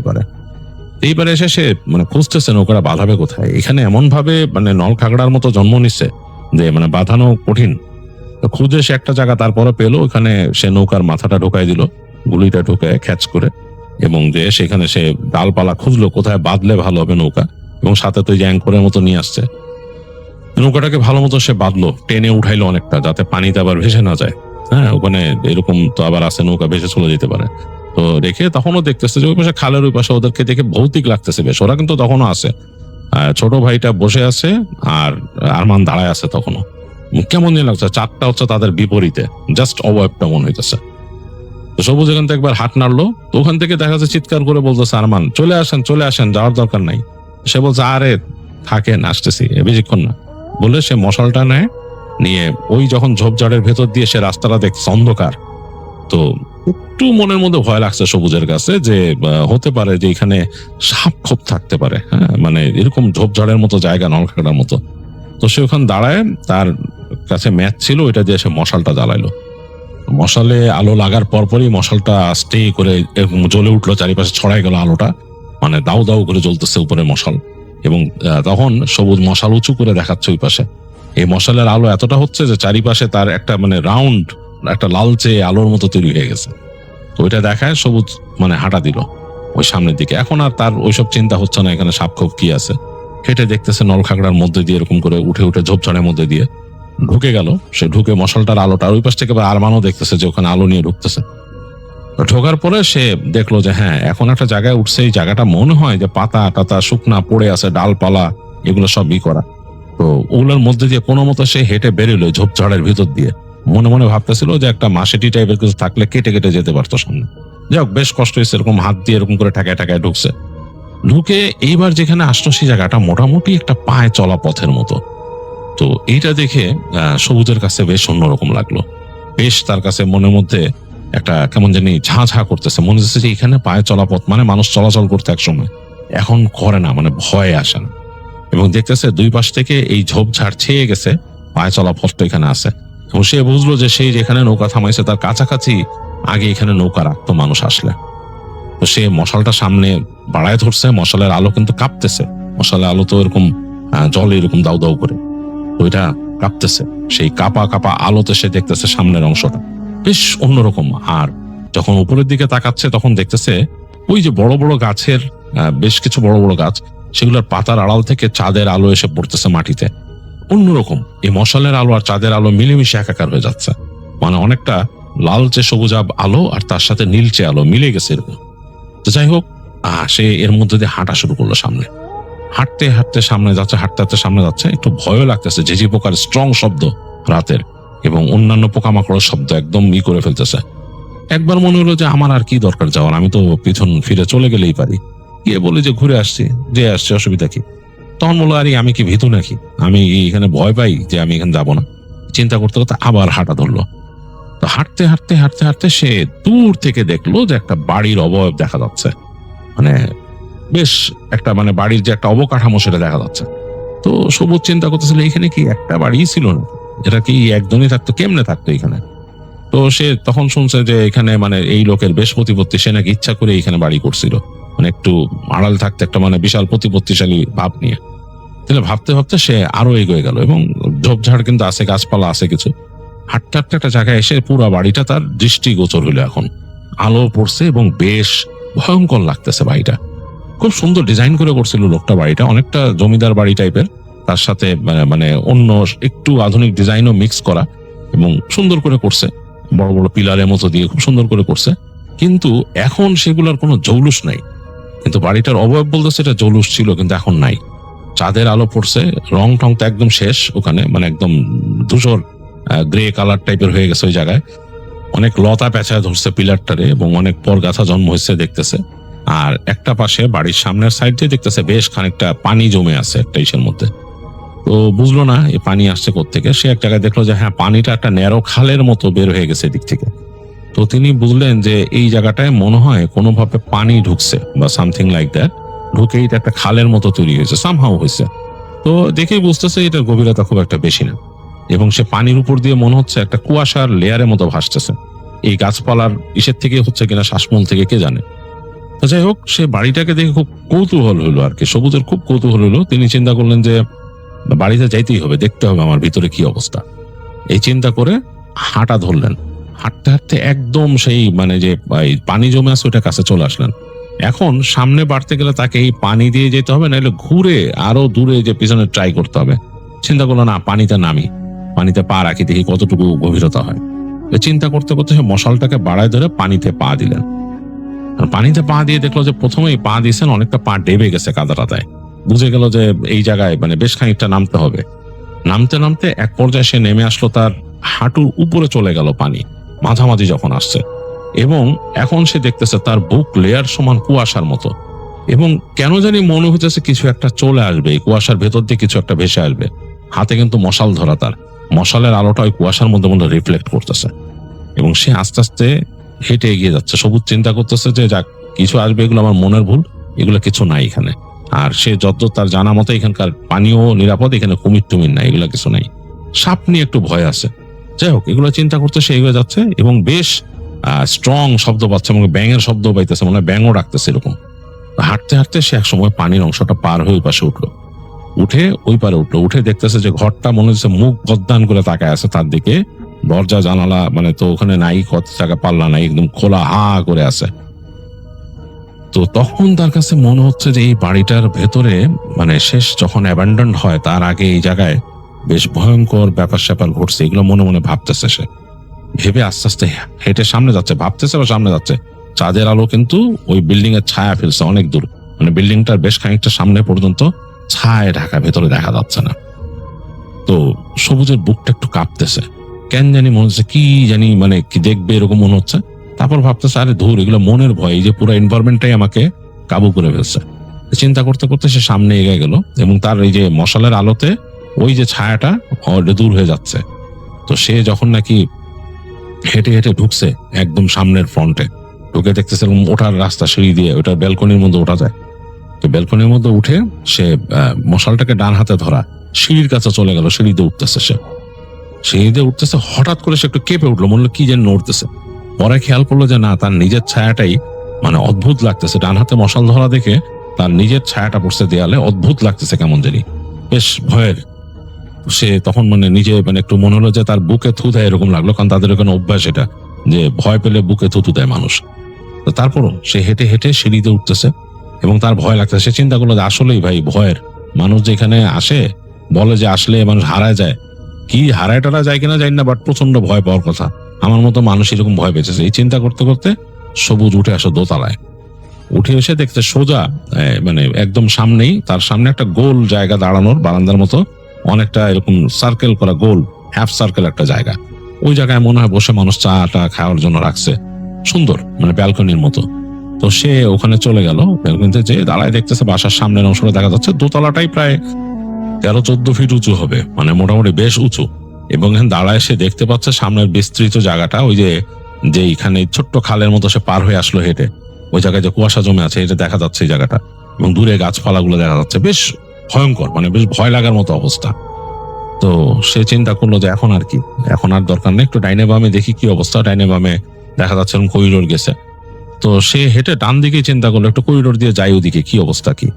এইবারে এসে সে মানে খুঁজতেছে নৌকাটা বাঁধাবে কোথায়, এখানে এমন ভাবে মানে নল খাগড়ার মতো জন্ম নিচ্ছে যে মানে বাঁধানো কঠিন। তো খুঁজে সে একটা জায়গা তারপরে পেলো, ওখানে সে নৌকার মাথাটা ঢুকাই দিল, গুলিটা ঢুকে খ্যাচ করে, এবং যে সেখানে সে ডালপালা খুঁজলো কোথায় বাঁধলে ভালো হবে নৌকা, এবং সাথে তো অ্যাঙ্করের মতো নিয়ে আসছে, নৌকাটাকে ভালো মতো সে বাঁধলো, টেনে উঠাইলো অনেকটা, যাতে পানিতে আবার ভেসে না যায়। হ্যাঁ ওখানে এরকম তো আবার আছে নৌকা ভেসে চলে যেতে পারে। তো রেখে তখনও দেখতেছে যে ওই পাশে খালের ওই পাশে ওদেরকে দেখে ভৌতিক লাগতেছে বেশ, ওরা কিন্তু তখনও আছে, ছোট ভাইটা বসে আছে আর আরমান দাঁড়ায় আছে তখনও, কেমন যেন লাগছে, চারটা হচ্ছে তাদের বিপরীতে, জাস্ট অবয়বটা মনে হইতেছে। তো সবুজ এখান থেকে একবার হাত নাড়লো, তো ওখান থেকে দেখা যাচ্ছে চিৎকার করে বলতেছে আরমান চলে আসেন, যাওয়ার দরকার নাই। সে বলছে আরে থাকেন, আসতেছি, বেশিক্ষণ না, বলে সে মশালটা নেয়, নিয়ে ওই যখন ঝোপঝাড়ের ভেতর দিয়ে সে রাস্তাটা দেখছে অন্ধকার, তো একটু মনের মধ্যে ভয় লাগছে সবুজের কাছে যে হতে পারে যে এখানে সাপ খোপ থাকতে পারে, হ্যাঁ মানে এরকম ঝোপঝাড়ের মতো জায়গা, নলখাগড়ার মতো। তো সে ওখানে দাঁড়ায়, তার কাছে ম্যাচ ছিল, ওইটা দিয়ে সে মশালটা জ্বালাইলো। মশালে আলো লাগার পরপরই মশালটা আস্তে করে জ্বলে উঠলো, চারিপাশে ছড়াই গেল আলোটা, মানে দাউ দাউ করে জ্বলতেছে উপরে মশাল। এবং তখন সবুজ মশাল উঁচু করে দেখাচ্ছে ওই পাশে, এই মশালের আলো এতটা হচ্ছে যে চারিপাশে তার একটা মানে রাউন্ড একটা লালচে আলোর মতো তৈরি হয়ে গেছে। তো ওইটা দেখায় সবুজ মানে হাঁটা দিল ওই সামনের দিকে। এখন আর তার ওইসব চিন্তা হচ্ছে না এখানে সাপখোপ কি আছে। হেঁটে দেখতেছে নলখাগড়ার মধ্যে দিয়ে এরকম করে উঠে উঠে ঝোপঝাড়ের মধ্যে দিয়ে ঢুকে গেল। সে ঢুকে মশালটার আলোটা ওই পাশ থেকে আরমানও দেখতেছে যে ওখানে আলো নিয়ে ঢুকতেছে। তো ঢোকার পরে সে দেখলো যে হ্যাঁ, এখন একটা জায়গায় উঠছে, এই জায়গাটা মনে হয় যে পাতা টাতা শুকনা পড়ে আছে, ডালপালা এগুলো সব করা। তো ওগুলোর মধ্যে দিয়ে কোনো মতো সে হেঁটে বেরোলো ঝোপঝাড়ের ভিতর দিয়ে। মনে মনে ভাবতেছিল যে একটা মাসেটি টাইপের কিছু থাকলে কেটে কেটে যেতে পারতো সামনে। যাক, বেশ কষ্ট হয়েছে, এরকম হাত দিয়ে এরকম করে ঠেকায় ঠেকায় ঢুকছে। ঢুকে এইবার যেখানে আসলো সেই জায়গাটা মোটামুটি একটা পায়ে চলা পথের মতো। তো এইটা দেখে সবুজের কাছে বেশ অন্যরকম লাগলো। বেশ তার কাছে মনের মধ্যে একটা কেমন জানি ঝাঁ ঝাঁ করতেছে। মনে হচ্ছে যে এখানে পায়ে চলা পথ, মানে মানুষ চলাচল করতে এক সময়, এখন করে না, মানে ভয়ে আসে না। এবং দেখতেছে দুই পাশ থেকে এই ঝোপঝাড় ছেয়ে গেছে, পায়ে চলা পথটা এখানে আছে। এবং সে বুঝলো যে সেই যেখানে নৌকা থামাইছে তার কাছাকাছি আগে এখানে নৌকা রাখতো মানুষ আসলে। তো সে মশালটা সামনে বাড়ায় ধরছে, মশালের আলো কিন্তু কাঁপতেছে। মশালের আলো তো এরকম জলে এরকম দাউ দাউ করে, তো এটা কাঁপতেছে। সেই কাঁপা কাঁপা আলোতে সে দেখতেছে সামনের অংশটা বেশ অন্যরকম। আর যখন উপরের দিকে তাকাচ্ছে তখন দেখতেছে ওই যে বড় বড় গাছের বেশ কিছু বড় বড় গাছ, সেগুলোর পাতার আড়াল থেকে চাঁদের আলো এসে পড়তেছে মাটিতে। অন্যরকম এই মশালের আলো আর চাঁদের আলো মিলেমিশে একাকার হয়ে যাচ্ছে, মানে অনেকটা লালচে সবুজাব আলো আর তার সাথে নীলচে আলো মিলে গেছে এরকম। তো যাই হোক, সে এর মধ্যে দিয়ে হাঁটা শুরু করলো সামনে। হাঁটতে হাঁটতে সামনে যাচ্ছে, হাঁটতে হাঁটতে সামনে যাচ্ছে। একটু ভয়ও লাগতেছে, ঝিঝি পোকার স্ট্রং শব্দ রাতের এবং অন্যান্য পোকামাকড়ের শব্দ একদম করে ফেলতেছে। একবার মনে হলো যে আমার আর কি দরকার যাওয়ার, আমি তো পিছন ফিরে চলে গেলেই পারি। গিয়ে বলে যে ঘুরে আসছি, যে আসছে, অসুবিধা কি? তখন বললো আরে আমি কি ভীতু নাকি, আমি এখানে ভয় পাই যে আমি এখানে যাবো না। চিন্তা করতে করতে আবার হাঁটা ধরলো। তো হাঁটতে হাঁটতে হাঁটতে হাঁটতে সে দূর থেকে দেখলো যে একটা বাড়ির অবয়ব দেখা যাচ্ছে, মানে বেশ একটা মানে বাড়ির যে একটা অবকাঠামো সেটা দেখা যাচ্ছে। তো সবুজ চিন্তা করতেছিল এখানে কি একটা বাড়ি ছিল না, এটা কি একজনই থাকতো, কেমনে থাকতো এখানে? তো সে তখন শুনছে যে এখানে মানে এই লোকের বেশ প্রতিপত্তি, সে নাকি ইচ্ছা করে এখানে বাড়ি করছিল, মানে একটু আড়াল থাকতে একটা মানে বিশাল প্রতিপত্তিশালী ভাব নিয়ে। তাহলে ভাবতে ভাবতে সে আরো এগিয়ে গেল এবং ঝোপঝাড় কিন্তু আছে, গাছপালা আছে কিছু। হাঁটতে হাঁটতে একটা জায়গায় এসে পুরো বাড়িটা তার দৃষ্টিগোচর হইলো। এখন আলো পড়ছে এবং বেশ ভয়ঙ্কর লাগতেছে বাড়িটা। খুব সুন্দর ডিজাইন করে করছিল লোকটা বাড়িটা, অনেকটা জমিদার বাড়ি টাইপের, তার সাথে মানে অন্য একটু আধুনিক ডিজাইনও মিক্স করা এবং সুন্দর করে করছে। বড় বড় পিলারের মতো দিয়ে খুব সুন্দর করে করছে। কিন্তু এখন সেগুলোর কোনো জৌলুস নাই। কিন্তু বাড়িটার অবয়ব বলতে সেটা জৌলুস ছিল, কিন্তু এখন নাই। চাঁদের আলো পড়ছে, রং টং তো একদম শেষ ওখানে, মানে একদম ধূসর গ্রে কালার টাইপের হয়ে গেছে ওই জায়গায়। অনেক লতা পেঁচায় ধরছে পিলারটারে এবং অনেক পরগাছা জন্ম হয়েছে দেখতেছে। আর একটা পাশে বাড়ির সামনের সাইড দিয়ে দেখতেছে বেশ খানিকটা পানি জমে আছে একটা ইসের মধ্যে। তো বুঝলো না এই পানি আসছে কোত্থেকে। সে এক জায়গায় দেখলো যে হ্যাঁ, পানিটা একটা ন্যারো খালের মতো বের হয়ে গেছে এদিক থেকে। তো তিনি বুঝলেন যে এই জায়গাটায় মনে হয় কোনোভাবে পানি ঢুকছে বা সামথিং লাইক দ্যাট, ঢুকে এটা একটা খালের মতো তৈরি হয়েছে, সামহাও হয়েছে। তো দেখেই বুঝতেছে এটার গভীরতা খুব একটা বেশি না এবং সে পানির উপর দিয়ে মনে হচ্ছে একটা কুয়াশার লেয়ারের মতো ভাসতেছে। এই গাছপালার ইসের থেকে হচ্ছে কিনা শ্বাসমূল থেকে কে জানে। তো যাই হোক, সে বাড়িটাকে দেখে খুব কৌতূহল হলো আর কি, সবুজের খুব কৌতূহল হলো। তিনি চিন্তা করলেন যে বাড়িতে যাইতেই হবে, দেখতে হবে আমার ভিতরে কি অবস্থা। এই চিন্তা করে হাঁটা ধরলেন। হাঁটতে হাঁটতে একদম সেই মানে যে পানি জমে আছে ওটা কাছে চলে আসলেন। এখন সামনে বাড়তে গেলে তাকে এই পানি দিয়ে যেতে হবে, নাহলে ঘুরে আরো দূরে যে পিছনে ট্রাই করতে হবে। চিন্তা করলো না, পানিতে নামি, পানিতে পা রাখি, দেখি কতটুকু গভীরতা হয়। চিন্তা করতে করতে সে মশালটাকে বাড়ায় ধরে পানিতে পা দিলেন। পানিতে পা দিয়ে দেখলো যে প্রথমেই পা দিয়েছেন, অনেকটা পা ডেবে গেছে কাদা টাদায়। বুঝে গেল যে এই জায়গায় মানে বেশ খানিকটা নামতে হবে। নামতে নামতে এক পর্যায়ে সে নেমে আসলো, তার হাঁটুর উপরে চলে গেল পানি, মাঝামাঝি যখন আসছে। এবং এখন সে দেখতেছে তার বুক লেয়ার সমান কুয়াশার মতো, এবং কেন জানি মনে হইতেছে কিছু একটা চলে আসবে, এই কুয়াশার ভেতর দিয়ে কিছু একটা ভেসে আসবে। হাতে কিন্তু মশাল ধরা, তার মশালের আলোটা ওই কুয়াশার মধ্যে মধ্যে রিফ্লেক্ট করতেছে এবং সে আস্তে আস্তে হেঁটে এগিয়ে যাচ্ছে। সবুজ চিন্তা করতেছে যে যাক, কিছু আসবে, এগুলো আমার মনের ভুল, এগুলো কিছু নাই এখানে। আর সে যত তার জানা মতো এখানকার পানিও নিরাপদ, এখানে কুমির টুমির নাই, এগুলো কিছু নাই। সাপ নিয়ে একটু ভয় আছে। যাই হোক, এগুলো চিন্তা করতে সে এগিয়ে যাচ্ছে এবং বেশ স্ট্রং শব্দ পাচ্ছে এবং ব্যাঙের শব্দ পাইতেছে, মানে ব্যাঙও ডাকতেছে এরকম। হাঁটতে হাঁটতে সে একসময় পানির অংশটা পার হয়ে ওই পাশে উঠলো। উঠে ওই পারে উঠলো, উঠে দেখতেছে যে ঘরটা মনে হচ্ছে মুখ গদ্দান করে তাকায় আছে তার দিকে, দরজা জানালা মানে তো ওখানে নাই, কত জায়গা পাল্লা নাই, একদম খোলা হা করে আছে। তো তখন তার কাছে মনে হচ্ছে যে এই বাড়িটার ভেতরে মানে শেষ যখন অ্যাবান্ডন হয় তার আগে এই জায়গায় বেশ ভয়ঙ্কর ব্যাপার স্যাপার ঘটছে, এগুলো মনে মনে ভাবতেছে সে। ভেবে আস্তে আস্তে হেঁটে সামনে যাচ্ছে, ভাবতেছে বা সামনে যাচ্ছে। চাঁদের আলো কিন্তু ওই বিল্ডিং এর ছায়া ফেলছে অনেক দূর, মানে বিল্ডিংটার বেশ খানিকটা সামনে পর্যন্ত ছায়া ঢাকা, ভেতরে দেখা যাচ্ছে না। তো সবুজের বুকটা একটু কাঁপতেছে, কেন জানি মনে হচ্ছে কি জানি মানে কি দেখবে এরকম মনে হচ্ছে। তারপর ভাবতেছে আরে ধুর, এগুলো মনের ভয়, এই যে পুরো এনভায়রনমেন্টটাই আমাকে কাবু করে ফেলছে। চিন্তা করতে করতে সে সামনে এগিয়ে গেল এবং তার এই যে মশালের আলোতে ওই যে ছায়াটা দূর হয়ে যাচ্ছে। তো সে যখন নাকি হেঁটে হেঁটে ঢুকছে একদম সামনের ফ্রন্টে, ঢুকে দেখতেছে ওঠার রাস্তা সিঁড়ি দিয়ে ওটার ব্যালকনির মধ্যে ওঠা যায়। তো ব্যালকনির মধ্যে উঠে সে মশালটাকে ডান হাতে ধরা সিঁড়ির কাছে চলে গেল, সিঁড়িতে উঠতেছে সে। সিঁড়িতে উঠতেছে, হঠাৎ করে সে একটু কেঁপে উঠলো, মনে হলো কি যেন নড়তেছে। পরে খেয়াল করলো যে না, তার নিজের ছায়াটাই মানে অদ্ভুত লাগতেছে। ডান হাতে মশাল ধরা দেখে তার নিজের ছায়াটা পড়ছে দেয়ালে, অদ্ভুত লাগতেছে কেমন জানি, বেশ ভয়ের। সে তখন মানে নিজে মানে একটু মনে হলো যে তার বুকে থু দেয় এরকম লাগলো, কারণ তাদের ওখানে অভ্যাস এটা যে ভয় পেলে বুকে থুতু দেয় মানুষ। তো তারপরও সে হেঁটে হেঁটে সিঁড়িতে উঠতেছে এবং তার ভয় লাগতেছে। সে চিন্তা করলো যে আসলেই ভাই ভয়ের মানুষ যেখানে আসে বলে যে আসলে মানুষ হারায় যায়, কি হারায় টারা যায় কিনা জানি না, বাট প্রচন্ড ভয় পাওয়ার কথা। আমার মতো মানুষ এরকম ভয় পেয়েছে। এই চিন্তা করতে করতে সবুজ উঠে আসে দোতলায়। উঠে এসে দেখতে সোজা মানে একদম সামনেই, তার সামনে একটা গোল জায়গা দাঁড়ানোর বারান্দার মতো, অনেকটা এরকম সার্কেল করা গোল হাফ সার্কেল একটা জায়গা। ওই জায়গায় মনে হয় বসে মানুষ চা টা খাওয়ার জন্য রাখছে, সুন্দর মানে ব্যালকনির মতো। তো সে ওখানে চলে গেল, ব্যালকনিতে যে দাঁড়ায় দেখতেছে বাসার সামনের অংশটা দেখা যাচ্ছে। দোতলাটাই প্রায় 13-14 ফিট উঁচু হবে, মানে মোটামুটি বেশ উঁচু। এবং এখানে দাঁড়ায় সে দেখতে পাচ্ছে সামনের বিস্তৃত জায়গাটা, ওই যে এইখানে ছোট্ট খালের মতো সে পার হয়ে আসলো হেঁটে, ওই জায়গায় যে কুয়াশা জমে আছে এটা দেখা যাচ্ছে এই জায়গাটা, এবং দূরে গাছপালাগুলো দেখা যাচ্ছে। বেশ ভয়ঙ্কর, মানে বেশ ভয় লাগার মতো অবস্থা। তো সে চিন্তা করলো যে এখন আর কি, এখন আর দরকার নেই, একটু ডাইনে বামে দেখি কি অবস্থা। ডাইনে বামে দেখা যাচ্ছে এরকম করিডোর গেছে। তো সে হেঁটে ডান দিকে চিন্তা করলো একটু করিডোর দিয়ে যাই, ওদিকে কি অবস্থা কি।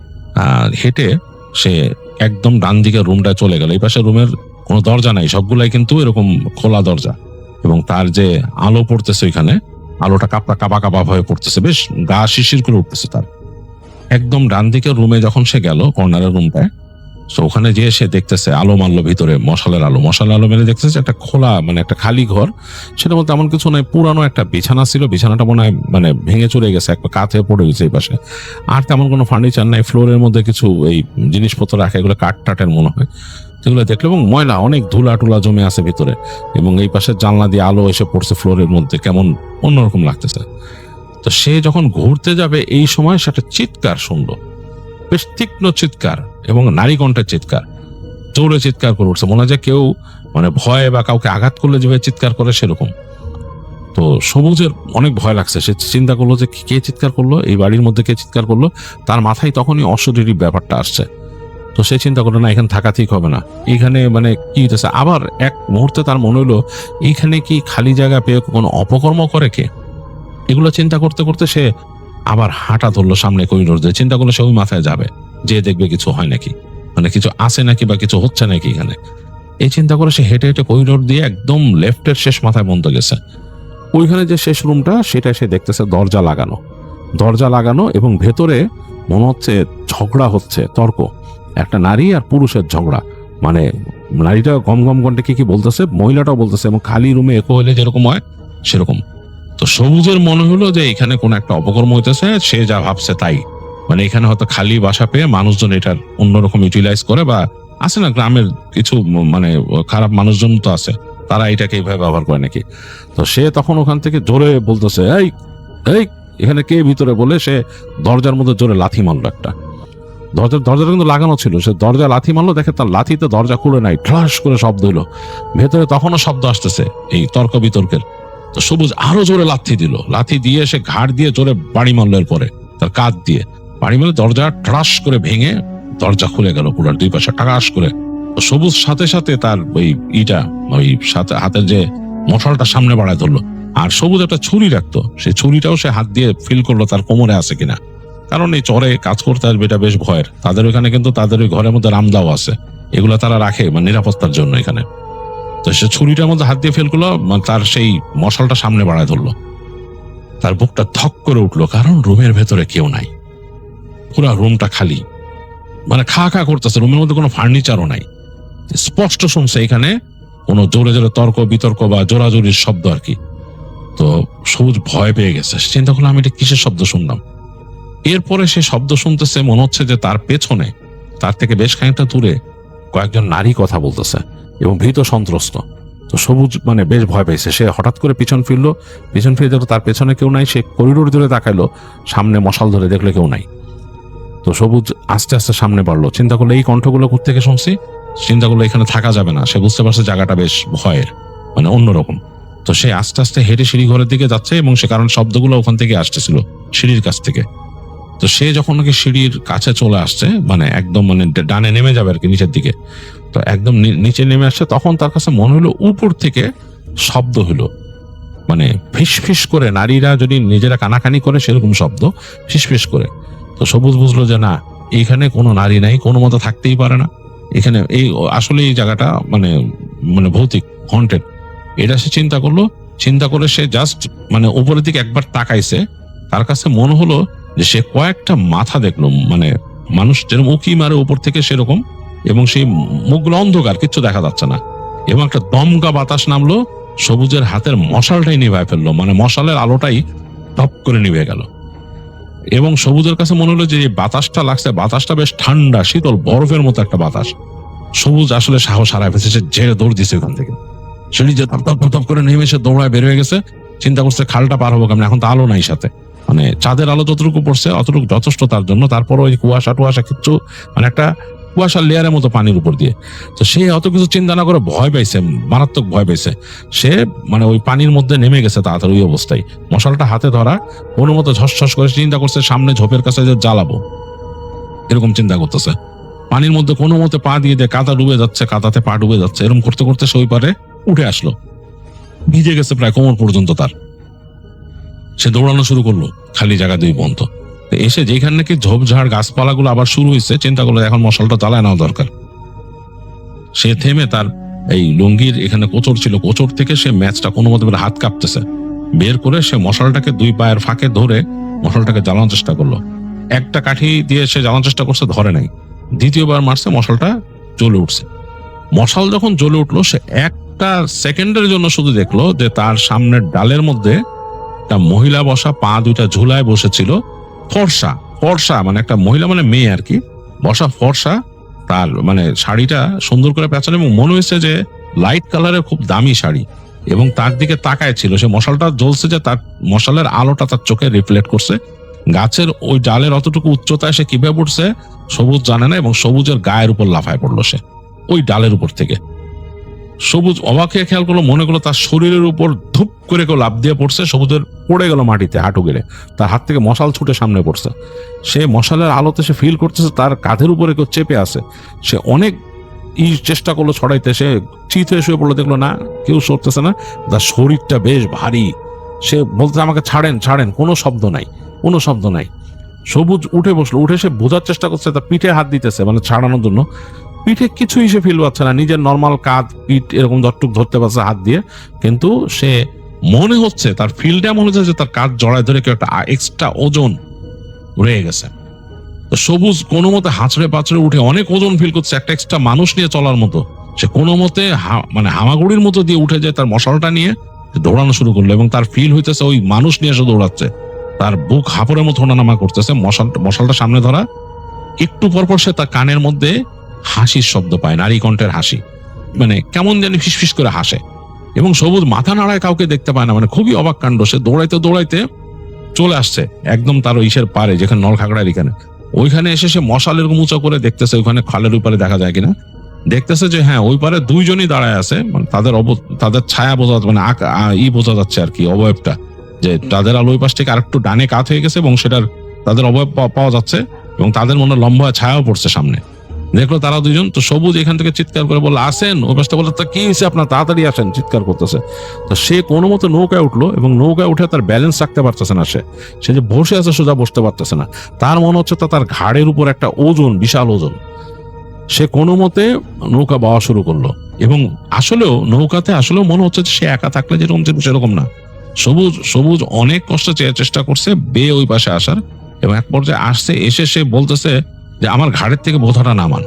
আর হেঁটে সে একদম ডান দিকে রুমটা চলে গেল। এই পাশে রুমের কোনো দরজা নাই, সবগুলাই কিন্তু এরকম খোলা দরজা, এবং তার যে আলো পড়তেছে ওইখানে আলোটা কাঁপা কাঁপা ভয়ে পড়তেছে, বেশ গা শিশির করে উঠতেছে তার। একদম ডান দিকের রুমে যখন সে গেল, কর্নারের রুমটায়, তো ওখানে যেয়ে সে দেখতেছে আলো মারলো ভিতরে, মশালের আলো মেরে দেখতেছে একটা খোলা মানে একটা খালি ঘর। সেটা বলতে এমন কিছু নয়, পুরানো একটা বিছানা ছিল, বিছানাটা মনে হয় মানে ভেঙে চলে গেছে, একটা কাঁথে পড়ে গেছে এই পাশে। আর তেমন কোনো ফার্নিচার নাই, ফ্লোরের মধ্যে কিছু এই জিনিসপত্র রাখা, এগুলো কাঠ টাটের মনে হয়, সেগুলো দেখলো। এবং ময়লা, অনেক ধুলা টুলা জমে আছে ভিতরে, এবং এই পাশের জানলা দিয়ে আলো এসে পড়ছে ফ্লোরের মধ্যে, কেমন অন্যরকম লাগতেছে। তো সে যখন ঘুরতে যাবে এই সময় সেটা চিৎকার শুনলো, বেশ তীক্ষ্ণ চিৎকার এবং নারী কণ্ঠের চিৎকার, জোরে চিৎকার করে উঠছে, মনে হয় যে কেউ মানে ভয় বা কাউকে আঘাত করলে যেভাবে চিৎকার করে সেরকম। তো সবুজের অনেক ভয় লাগছে। সে চিন্তা করলো যে কে চিৎকার করলো, এই বাড়ির মধ্যে কে চিৎকার করলো। তার মাথায় তখনই অশরীরী ব্যাপারটা আসছে। তো সে চিন্তা করলো না, এখানে থাকা ঠিক হবে না, এইখানে মানে কি হইতেছে। আবার এক মুহূর্তে তার মনে হলো এইখানে কি খালি জায়গা পেয়ে কোনো অপকর্ম করে কে। এগুলো চিন্তা করতে করতে সে আবার হাঁটা ধরলো সামনে করিডোর দিয়ে। চিন্তা করলো সে ওই মাথায় যাবে, যে দেখবে কিছু হয় নাকি, মানে কিছু আছে নাকি বা কিছু হচ্ছে নাকি এখানে। এই চিন্তা করে সে হেঁটে হেঁটে করিডোর দিয়ে একদম লেফটের শেষ মাথায় বন্ধ গেছে। ওইখানে যে শেষ রুমটা সেটা সে দেখতেছে দরজা লাগানো এবং ভেতরে মনে হচ্ছে ঝগড়া হচ্ছে, তর্ক, একটা নারী আর পুরুষের ঝগড়া। মানে নারীটা গম গম কণ্ঠে কি বলতেছে, মহিলাটাও বলতেছে, এবং খালি রুমে একো হলে যেরকম হয় সেরকম। তো সবুজের মনে হলো যে এখানে কোনো একটা অপকর্ম হইতেছে, সে যা ভাবছে তাই, মানে এখানে হয়তো খালি বাসা পেয়ে মানুষজন এটার অন্যরকম ইউটিলাইজ করে, বা আছে না গ্রামের কিছু মানে খারাপ মানুষজন তো আছে, তারা এটাকে এইভাবে ব্যবহার করে নাকি। তো সে তখন ওখান থেকে জোরে বলতেছে এই এই এখানে কে ভিতরে, বলে সে দরজার মধ্যে জোরে লাথি মারলো একটা। দরজাটা কিন্তু লাগানো ছিল, সে দরজা লাথি মারলো, দেখে তার লাথিতে দরজা খুলে নাই, ঠাস করে শব্দ হইলো। ভেতরে তখনও শব্দ আসতেছে এই তর্ক বিতর্কের। তো সবুজ আরো জোরে লাথি দিয়ে সে ঘাড় দিয়ে জোরে বাড়ি মারলো, এরপরে তার কাঁধ দিয়ে বাড়ি মারলে দরজা ঠাস করে ভেঙে দরজা খুলে গেল পুরো দুই পাশে টাকাস করে। তো সবুজ সাথে সাথে তার ওই সাথে হাতের যে মশালটা সামনে বাড়ায় ধরলো। আর সবুজ একটা ছুরি রাখতো, সেই ছুরিটাও সে হাত দিয়ে ফিল করলো তার কোমরে আছে কিনা, কারণ এই চরে কাজ করতে আসবে এটা বেশ ভয়ের। তাদের ওইখানে কিন্তু তাদের ওই ঘরের মধ্যে রামদাও আছে, এগুলো তারা রাখে মানে নিরাপত্তার জন্য এখানে। তো সে ছুরিটার মধ্যে হাত দিয়ে ফেল করলো, তার সেই মশালটা সামনে বাড়ায় ধরলো। তার বুকটা ধক করে উঠলো, কারণ রুমের ভেতরে কেউ নাই, পুরা রুমটা খালি, মানে খা খা করতেছে, রুমের মধ্যে কোনো ফার্নিচারও নাই। স্পষ্ট শুনছে এখানে কোনো জোরে জোরে তর্ক বিতর্ক বা জোরাজোরির শব্দ আর কি। তো সবুজ ভয় পেয়ে গেছে, চিন্তা করলো আমি এটা কিসের শব্দ শুনলাম। এরপরে সে শব্দ শুনতেছে, মনে হচ্ছে যে তার পেছনে, তার থেকে বেশ খানিকটা দূরে কয়েকজন নারী কথা বলতেছে এবং ভীত সন্ত্রস্ত। তো সবুজ মানে বেশ ভয় পেয়েছে, সে হঠাৎ করে পিছন ফিরলো, পিছন ফিরে দেখলো তার পেছনে কেউ নাই। সে করিডোর ধরে তাকাইলো, সামনে মশাল ধরে দেখলো কেউ নাই। তো সবুজ আস্তে আস্তে সামনে বাড়লো, চিন্তা করলো এই কণ্ঠগুলো কোত্থেকে শুনছি, চিন্তা করলো এখানে থাকা যাবে না। সে বুঝতে পারছে জায়গাটা বেশ ভয়ের, মানে অন্যরকম। তো সে আস্তে আস্তে হেঁটে সিঁড়ি ঘরের দিকে যাচ্ছে এবং সে কারণ শব্দগুলো ওখান থেকে আসতেছিল সিঁড়ির কাছ থেকে। তো সে যখন নাকি সিঁড়ির কাছে চলে আসছে, মানে একদম মানে ডানে নেমে যাবে আর কি নিচের দিকে, তো একদম নিচে নেমে আসছে, তখন তার কাছে মনে হলো উপর থেকে শব্দ হলো, মানে ফিস ফিস করে, নারীরা যদি নিজেরা কানাকানি করে সেরকম শব্দ, ফিস ফিস করে। তো সবুজ বুঝলো যে না, এইখানে কোনো নারী নাই, কোনো মতো থাকতেই পারে না এখানে, এই আসলে এই জায়গাটা মানে মানে ভৌতিক, হন্টেড। এটা সে চিন্তা করলো, চিন্তা করে সে জাস্ট মানে উপরের দিকে একবার তাকাইছে, তার কাছে মনে হলো যে সে কয়েকটা মাথা দেখলো, মানে মানুষ যেরকম উকি মারে উপর থেকে সেরকম, এবং সেই মুখগুলো অন্ধকার, কিচ্ছু দেখা যাচ্ছে না, এবং একটা দমকা বাতাস নামলো, সবুজের হাতের মশালটাই নিভায় ফেললো, মানে মশালের আলোটাই টপ করে নিভে গেল। এবং সবুজের কাছে মনে হলো যে এই বাতাসটা লাগছে, বাতাসটা বেশ ঠান্ডা শীতল বরফের মতো একটা বাতাস। সবুজ আসলে সাহস হারায় ফেলেছে, সে ঝেড়ে দৌড় দিছে ওখান থেকে, সিঁড়ি যে ধপ ধপ ধপ করে নেমে সে দৌড়ায় বের হয়ে গেছে। চিন্তা করছে খালটা পার হবো কেমন, এখন তো আলো নাই সাথে, মানে চাঁদের আলো যতটুকু পড়ছে অতটুকু যথেষ্ট তার জন্য। তারপর ওই কুয়াশা টুয়াশা কিচ্ছু, মানে একটা কুয়াশার লেয়ারের মতো পানির উপর দিয়ে। তো সে অত কিছু চিন্তা না করে ভয় পাইছে, মারাত্মক ভয় পাইছে। সে মানে ওই পানির মধ্যে নেমে গেছে তাড়াতাড়ি ওই অবস্থায়, মশালটা হাতে ধরা, কোনো মতো ঝসঝস করে চিন্তা করছে সামনে ঝোপের কাছে যে জ্বালাবো, এরকম চিন্তা করতেছে। পানির মধ্যে কোনো মতে পা দিয়ে দেয়, কাদা ডুবে যাচ্ছে, কাদাতে পা ডুবে যাচ্ছে, এরকম করতে করতে সে ওই পারে উঠে আসলো, ভিজে গেছে প্রায় কোমর পর্যন্ত তার। সে দৌড়ানো শুরু করলো, খালি জায়গা দুই বন্ধ। এসে যেখানে নাকি ঝোপঝাড় গাছপালাগুলো আবার শুরু হয়েছে, চিন্তা করলো এখন মশালটা জ্বালায় নেওয়া দরকার। সে থেমে তার এই লুঙ্গির এখানে কোচর ছিল, কোচর থেকে সে ম্যাচটা কোনো মতে হাত কাঁপতেছে বের করে সে মশালটাকে দুই পায়ের ফাঁকে ধরে মশালটাকে জ্বালানোর চেষ্টা করলো। একটা কাঠি দিয়ে সে জ্বালানোর চেষ্টা করছে, ধরে নাই। দ্বিতীয়বার মারছে, মশালটা জ্বলে উঠছে। মশাল যখন জ্বলে উঠলো, সে একটা সেকেন্ডের জন্য শুধু দেখলো যে তার সামনের ডালের মধ্যে একটা মহিলা বসা, পা দুইটা ঝুলায় বসেছিল, ফর্সা ফর্সা, মানে একটা মহিলা মানে মেয়ে আর কি, বসা ফর্সা, তার মানে শাড়িটা সুন্দর করে পেঁচানো এবং মনে হয়েছে যে লাইট কালারের খুব দামি শাড়ি, এবং তার দিকে তাকায় ছিল। সে মশালটা জ্বলছে যে তার মশালের আলোটা তার চোখে রিফ্লেক্ট করছে। গাছের ওই ডালের অতটুকু উচ্চতায় সে কিভাবে উঠছে সবুজ জানে না, এবং সবুজের গায়ের উপর লাফায় পড়লো সে ওই ডালের উপর থেকে। সবুজ অবাক হয়ে খেয়াল করলো, মনে করলো তার শরীরের উপর ধূপ করে কেউ লাফ দিয়ে পড়ছে, সবুজের পড়ে গেল মাটিতে হাঁটু গেড়ে, তার হাত থেকে মশাল ছুটে সামনে পড়ছে। সে মশালের আলোতে সে ফিল করতেছে তার কাঁধের উপরে কেউ চেপে আছে। সে অনেক চেষ্টা করলো ছড়াইতে, সে চিত হয়ে শুয়ে পড়লো, দেখলো না কেউ সরতেছে না, তার শরীরটা বেশ ভারী। সে বলতে আমাকে ছাড়েন ছাড়েন, কোনো শব্দ নাই, কোনো শব্দ নাই। সবুজ উঠে বসলো, উঠে সে বোঝার চেষ্টা করছে, তার পিঠে হাত দিতেছে মানে ছাড়ানোর জন্য, পিঠে কিছুই সে ফিল পাচ্ছে না, নিজের নর্মাল কাঁধ পিঠ এরকম যতটুক ধরতে পারছে হাত দিয়ে, কিন্তু সে মনে হচ্ছে তার ফিলটা মনে হচ্ছে যে তার কাঁধ জড়ায় ধরে কেউ একটা এক্সট্রা ওজন রয়ে গেছে। তো সবুজ কোনো মতে হাঁচড়ে পাচড়ে উঠে অনেক ওজন ফিল করছে, একটা এক্সট্রা মানুষ নিয়ে চলার মতো। সে কোনো মতে মানে হামাগুড়ির মতো দিয়ে উঠে যায়, তার মশালটা নিয়ে দৌড়ানো শুরু করলো, এবং তার ফিল হইতেছে ওই মানুষ নিয়ে এসে দৌড়াচ্ছে, তার বুক হাঁপড়ের মতো ওঠানামা করতেছে, মশালটা সামনে ধরা। একটু পরপর সে তার কানের মধ্যে হাসির শব্দ পায়, নারী কণ্ঠের হাসি, মানে কেমন জানি ফিসফিস করে হাসে, এবং সবুজ মাথা নাড়ায়, কাউকে দেখতে পায় না, মানে খুবই অবাক কাণ্ড। সে দৌড়াইতে দৌড়াইতে চলে আসছে একদম তার ইসের পারে, যেখানে নলখাগড়ার এখানে, ওইখানে এসে সে মশাল এরকম উঁচা করে দেখতেছে ওইখানে খালের ওই পারে দেখা যায় কিনা। দেখতেছে যে হ্যাঁ ওই পারে দুইজনই দাঁড়ায় আছে, মানে তাদের ছায়া বোঝা, মানে বোঝা যাচ্ছে আর কি, অবয়বটা, যে তাদের আলো ওই পাশ থেকে আরেকটু ডানে কাত হয়ে গেছে এবং সেটার তাদের অবয়ব পাওয়া যাচ্ছে, এবং তাদের মনে লম্বা ছায়াও পড়ছে সামনে। দেখলো তারা দুইজন। তো সবুজ এখান থেকে চিৎকার করে বললো আসেন, ওই পাশটা বললো তা কি হয়েছে আপনার, তাড়াতাড়ি আসেন, চিৎকার করতেছে। তো সে কোনো মতো নৌকায় উঠলো, এবং নৌকায় উঠে তার ব্যালেন্স রাখতে পারতেছে না, সে যে বসে আছে সোজা বসতে পারতেছে না। তার মনে হচ্ছে তার ঘাড়ের উপর একটা ওজন, বিশাল ওজন। সে কোনো মতে নৌকা বাওয়া শুরু করলো, এবং আসলেও নৌকাতে আসলেও মনে হচ্ছে যে সে একা থাকলে যেরকম ছিল সেরকম না। সবুজ সবুজ অনেক কষ্টে চেষ্টা করছে বেয়ে ওই পাশে আসার, এবং এক পর্যায়ে আসছে, এসে সে বলতেছে যে আমার ঘাড়ের থেকে বোঝাটা নামান।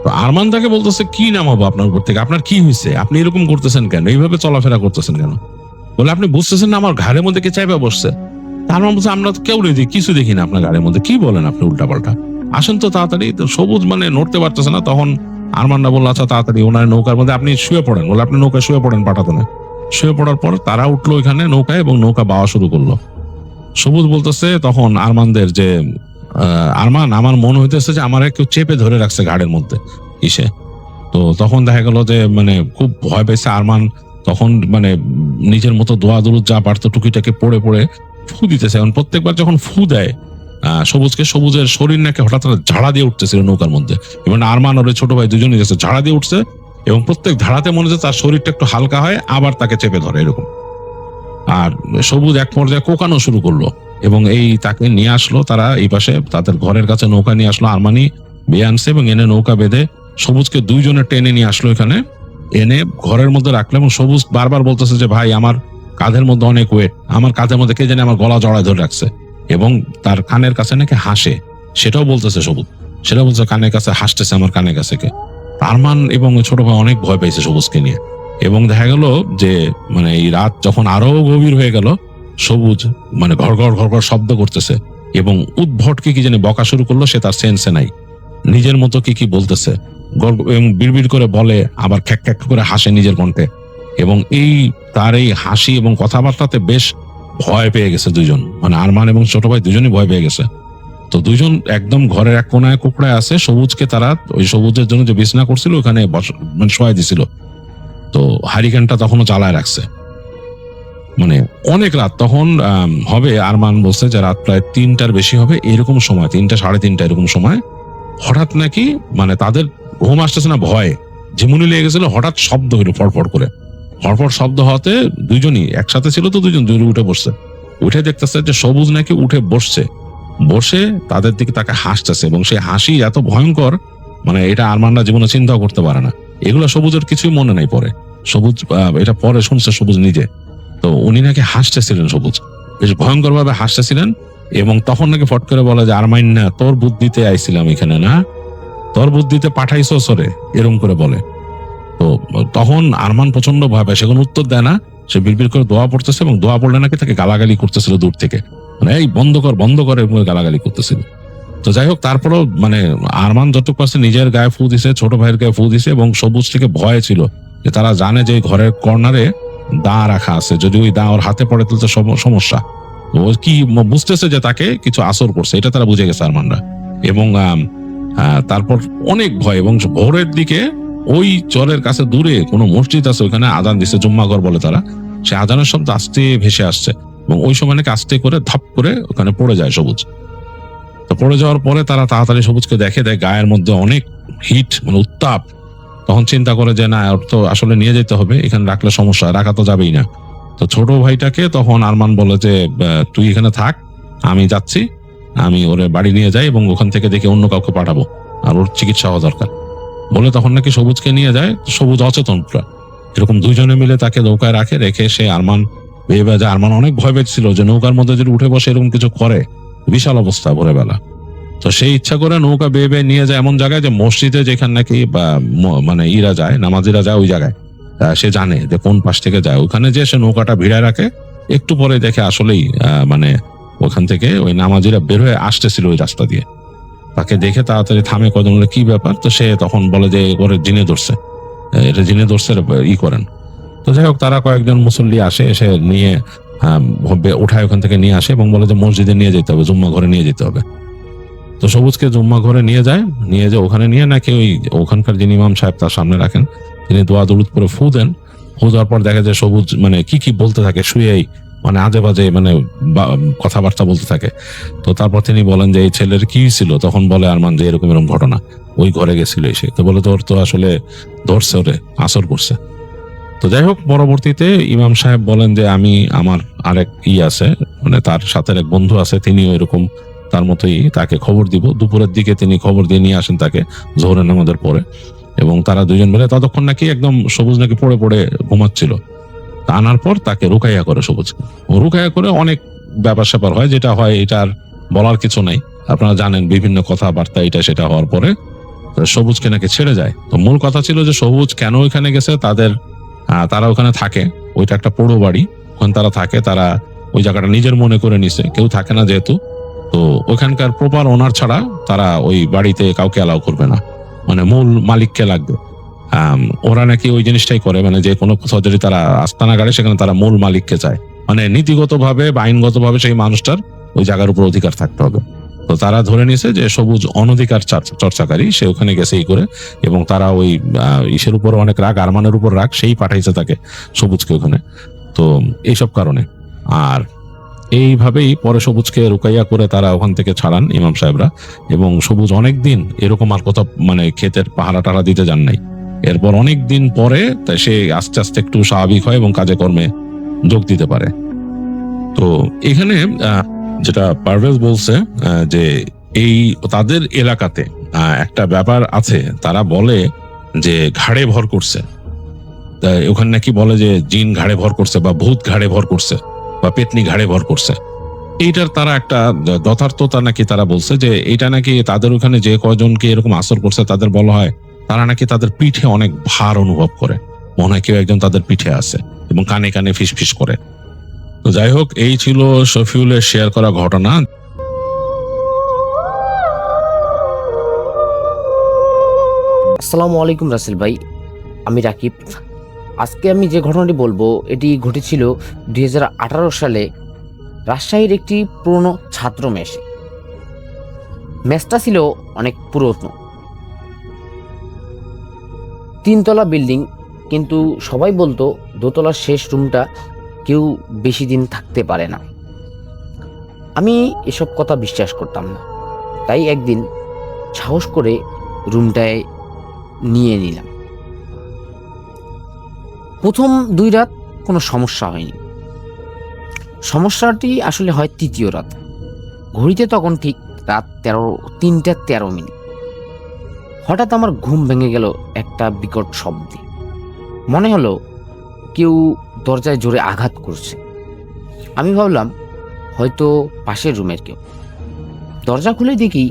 তো আরমান তাকে বলতেছে কি নামাবো আপনার উপর থেকে, আপনার কি হয়েছে, আপনি এরকম করতেছেন কেন, এইভাবে চলাফেরা করতেছেন কেন? বলে আপনি বুঝতেছেন না আমার ঘাড়ের মধ্যে কে চাইবে বসছে? আরমান বলছে আমরা তো কেউ নেই, কিছু দেখি না আপনার গাড়ির মধ্যে, কি বলেন আপনি উল্টাপাল্টা, আসেন তো তাড়াতাড়ি। তো সবুজ মানে নড়তে পারতেছে না। তখন আরমানরা বললো আচ্ছা তাড়াতাড়ি ওনার নৌকার মধ্যে আপনি শুয়ে পড়েন। বলে আপনি নৌকায় শুয়ে পড়েন, পাঠাতো না। শুয়ে পড়ার পর তারা উঠলো এখানে নৌকায় এবং নৌকা বাওয়া শুরু করলো। সবুজ বলতেছে তখন আরমানদের যে আরমান আমার মনে হইতেছে যে আমার কেউ চেপে ধরে রাখছে ঘাড়ের মধ্যে ইসে। তো তখন দেখা গেল যে মানে খুব ভয় পেয়েছে আরমান। তখন মানে নিজের মতো দোয়া দুরুদ যা পারতো টুকিটাকে পড়ে পড়ে ফু দিতেছে। এখন প্রত্যেকবার যখন ফু দেয় সবুজকে, সবুজের শরীর নাকি হঠাৎ ঝাড়া দিয়ে উঠতেছিল নৌকার মধ্যে, এবং আরমান ওর ছোট ভাই দুজনই গেছে ঝাড়া দিয়ে উঠছে, এবং প্রত্যেক ধারাতে মনে হচ্ছে তার শরীরটা একটু হালকা হয়, আবার তাকে চেপে ধরে এরকম। আর সবুজ এক পর্যায়ে কোকানো শুরু করলো, এবং এই তাকে নিয়ে আসলো তারা এই পাশে তাদের ঘরের কাছে নৌকা নিয়ে আসলো। আরমানি বেয়ে আনছে এবং এনে নৌকা বেঁধে সবুজকে দুইজনে টেনে নিয়ে আসলো এখানে, এনে ঘরের মধ্যে রাখলো। এবং সবুজ বারবার বলতেছে যে ভাই আমার কাঁধের মধ্যে অনেক ওয়েট, আমার কাঁধের মধ্যে কে জানে আমার গলা জড়ায় ধরে রাখছে, এবং তার কানের কাছে নাকি হাসে, সেটাও বলতেছে সবুজ, সেটা বলছে কানের কাছে হাসতেছে আমার কানের কাছে কে। আরমান এবং ছোট ভাই অনেক ভয় পেয়েছে সবুজকে নিয়ে। এবং দেখা গেল যে মানে এই রাত যখন আরো গভীর হয়ে গেল, সবুজ মানে ঘর ঘর ঘর ঘর শব্দ করতেছে এবং উদ্ভটকে কি জানি বকা শুরু করলো, সে তার সেন্সে নাই, নিজের মতো কি কি বলতেছে এবং বিড়বিড় করে বলে, আবার খ্যাক খ্যাক করে হাসে নিজের কণ্ঠে। এবং এই তার এই হাসি এবং কথাবার্তাতে বেশ ভয় পেয়ে গেছে দুইজন, মানে আরমান এবং ছোট ভাই দুজনই ভয় পেয়ে গেছে। তো দুইজন একদম ঘরের এক কোনায় কুকড়ায় আছে। সবুজকে তারা ওই সবুজের জন্য যে বিছনা করছিল ওখানে মানে শোয়াই দিছিল। তো হারিকেনটা তখনও জ্বালায় রাখছে, মানে অনেক রাত তখন হবে। আরমান বলছে যে রাত প্রায় 3টার বেশি হবে এরকম সময়, 3টা 3:30 এরকম সময় হঠাৎ নাকি মানে তাদের ঘুম আসতেছে না, ভয়ে ঝিমুনি লেগে গেছিল, হঠাৎ শব্দ হইলো ফড়ফড় করে। ফড়ফড় শব্দ হতে দুইজনই একসাথে ছিল, তো দুইজন উঠে বসছে। উঠে দেখতেছে যে সবুজ নাকি উঠে বসছে, বসে তাদের দিকে তাকে হাসতেছে, এবং সেই হাসি এত ভয়ঙ্কর মানে এটা আরমানরা জীবনে চিন্তাও করতে পারে না। এগুলো সবুজের কিছুই মনে নাই পরে, সবুজ এটা পরে শুনছে সবুজ নিজে। তো উনি নাকি হাসতেছিলেন, সবুজ বেশ ভয়ঙ্কর ভাবে হাসতেছিলেন, এবং তখন নাকি ফট করে বলে যে আরমাইন না তোর বুদ্ধিতে আইছিলাম এখানে, না তোর বুদ্ধিতে পাঠাইছো সরে, এরকম করে বলে। তো তখন আরমান প্রচন্ড ভয় পায়, সে কোনো উত্তর দেয় না, সে বিড়বিড় করে দোয়া পড়তেছে, এবং দোয়া পড়লে নাকি তাকে গালাগালি করতেছিল দূর থেকে, মানে এই বন্ধ কর বন্ধ কর এরকম গালাগালি করতেছিল। তো যাই হোক তারপরও মানে আরমান যতটুকু পারছে নিজের গায়ে ফু দিছে, ছোট ভাইয়ের গায়ে ফু দিছে, এবং সবুজ থেকে ভয় ছিল যে তারা জানে যে ঘরের কর্নারে দা রাখা আছে, যদি ওই দা ওর হাতে পড়ে তুলতে সমস্যা, ও কি বুঝতেছে যে তাকে কিছু আসর করছে, এটা তারা বুঝে গেছে আরমানরা। এবং তারপর অনেক ভয়, এবং ভোরের দিকে ওই চরের কাছে দূরে কোনো মসজিদ আছে, ওখানে আজান দিছে, জুম্মাঘর বলে তারা, সে আজানের শব্দ আস্তে ভেসে আসছে, এবং ওই সময় নাকি আস্তে করে ধপ করে ওখানে পড়ে যায় সবুজ। তো পড়ে যাওয়ার পরে তারা তাড়াতাড়ি সবুজকে দেখে দেয় গায়ের মধ্যে অনেক হিট মানে উত্তাপ। তখন চিন্তা করে যে না ওর তো আসলে নিয়ে যেতে হবে, এখানে রাখলে সমস্যা, রাখা তো যাবেই না। তো ছোট ভাইটাকে তখন আরমান বলে যে তুই এখানে থাক, আমি যাচ্ছি, আমি ওরে বাড়ি নিয়ে যাই এবং ওখান থেকে দেখে অন্য কাউকে পাঠাবো, আর ওর চিকিৎসা হওয়া দরকার বলে তখন নাকি সবুজকে নিয়ে যায়। সবুজ অচেতন পুরা, এরকম দুইজনে মিলে তাকে নৌকায় রেখে সে আরমান ভেবে যায়। আরমান অনেক ভয় পেয়েছিল যে নৌকার মধ্যে যদি উঠে বসে এরকম কিছু করে, বিশাল অবস্থা ভোরবেলা। তো সেই ইচ্ছা করে নৌকা বেয়ে নিয়ে যায় এমন জায়গায় যে মসজিদে যেখানে নাকি মানে ইরা যায়, নামাজিরা যায় ওই জায়গায়, সে জানে যে কোন পাশ থেকে যায়, ওখানে যে সে নৌকাটা ভিড়ায় রাখে। একটু পরে দেখে আসলেই মানে ওখান থেকে ওই নামাজিরা বের হয়ে আসতেছিল ওই রাস্তা দিয়ে। তাকে দেখে তাড়াতাড়ি থামে, কজন বলে কি ব্যাপার, তো সে তখন বলে যে ওরে জিনে ধরছে, এটা জিনে ধরছে করেন। তো যাই হোক তারা কয়েকজন মুসল্লি আসে, এসে নিয়ে উঠায় ওখান থেকে নিয়ে আসে এবং বলে যে মসজিদে নিয়ে যেতে হবে, জুম্মা ঘরে নিয়ে যেতে হবে। তো সবুজকে জুম্মা ঘরে নিয়ে যায়, ওখানে নিয়ে নাকি ওই ওখানকার যিনি ইমাম সাহেব তার সামনে রাখেন, তিনি দোয়া দরুদ করে ফু দেন। ফু দেওয়ার পর দেখা যায় সবুজ মানে কি বলতে থাকে, শুয়েই মানে আজে বাজে মানে কথাবার্তা বলতে থাকে। তো তারপর তিনি বলেন যে এই ছেলের কি ছিল, তখন বলে আরমান যে এরকম ঘটনা, ওই ঘরে গেছিল এসে। তো বলে তোর তো আসলে ধরছে, ওরে আসর করছে। তো যাই হোক পরবর্তীতে ইমাম সাহেব বলেন যে আমি আমার আরেক আছে, মানে তার সাথে এক বন্ধু আছে, তিনিও এরকম তার মতোই, তাকে খবর দিব। দুপুরের দিকে তিনি খবর দিয়ে নিয়ে আসেন তাকে জোহরের নামাজের পরে। এবং তারা দুজন মিলে ততক্ষণ নাকি একদম সবুজ নাকি পড়ে পড়ে ঘুমাচ্ছিল। তা আনার পর তাকে রুকাইয়া করে সবুজকে, রুকাইয়া করে অনেক ব্যাপার স্যাপার হয়, যেটা হয় এটার বলার কিছু নাই, আপনারা জানেন বিভিন্ন কথাবার্তা এটা সেটা হওয়ার পরে সবুজকে নাকি ছেড়ে যায়। তো মূল কথা ছিল যে সবুজ কেন ওইখানে গেছে, তারা ওখানে থাকে, ওইটা একটা পোড়ো বাড়ি, ওখানে তারা থাকে, তারা ওই জায়গাটা নিজের মনে করে নিছে, কেউ থাকে না যেহেতু, তো ওইখানকার প্রপার ওনার ছাড়া তারা ওই বাড়িতে কাউকে অ্যালাউ করবে না, মানে মূল মালিককে লাগবে। ওরা নাকি ওই জিনিসটাই করে, মানে যে কোনো কোথাও যদি তারা আস্তানা গাড়ে সেখানে তারা মূল মালিককে চায়, মানে নীতিগতভাবে বা আইনগতভাবে সেই মানুষটার ওই জায়গার উপর অধিকার থাকতে হবে। তো তারা ধরে নিছে যে সবুজ অনধিকার চর্চাকারী, সে ওখানে গেছে এই করে, এবং তারা ওই ইসের উপর অনেক রাগ, আরমানের উপর রাগ, সেই পাঠাইছে তাকে সবুজকে ওখানে। তো এইসব কারণে আর এইভাবেই পরে সবুজকে রুকাইয়া করে তারা ওখান থেকে ছাড়ান ইমাম সাহেবরা, এবং সবুজ অনেকদিন এরকম আর কোথাও মানে ক্ষেতের পাহারা টাহারা দিতে যান নাই। এরপর অনেক দিন পরে তাই সে আস্তে আস্তে একটু স্বাভাবিক হয় এবং কাজে কর্মে যোগ দিতে পারে। তো এখানে যেটা পারভেজ বলছে যে এই তাদের এলাকাতে একটা ব্যাপার আছে, তারা বলে যে ঘাড়ে ভর করছে, ওখানে নাকি বলে যে জিন ঘাড়ে ভর করছে বা ভূত ঘাড়ে ভর করছে বা পেতনি ঘাড়ে ভর করছে। এইটার তারা একটা যথার্থতা নাকি তারা বলছে যে এইটা নাকি তাদের ওখানে যে কয়জনকে এরকম আসর করছে তাদের বলা হয় তারা নাকি তাদের পিঠে অনেক ভার অনুভব করে, মনে হয় কেউ একজন তাদের পিঠে আছে এবং কানে কানে ফিস ফিস করে। তো যাই হোক, এই ছিল শফিউলের শেয়ার করা ঘটনা। আসসালামু আলাইকুম রাসেল ভাই, আমি রাকিব। আজকে আমি যে ঘটনাটি বলবো এটি ঘটেছিল 2018 সালে রাজশাহীর একটি পুরনো ছাত্র মেসে। মেসটা ছিল অনেক পুরনো, 3 তলা বিল্ডিং, কিন্তু সবাই বলতো দোতলার শেষ রুমটা কেউ বেশি দিন থাকতে পারে না। আমি এসব কথা বিশ্বাস করতাম না, তাই একদিন সাহস করে রুমটায় নিয়ে নিলাম। প্রথম 2 রাত কোনো সমস্যা হয়নি, সমস্যাটি আসলে হয় 3য় রাত। ঘড়িতে তখন ঠিক রাত 3টা 13 মিনিট। হঠাৎ আমার ঘুম ভেঙে গেল একটা বিকট শব্দে। মনে হলো কেউ দরজায় জোরে আঘাত করছে। আমি ভাবলাম হয়তো পাশের রুমের কেউ। দরজা খুলে দেখি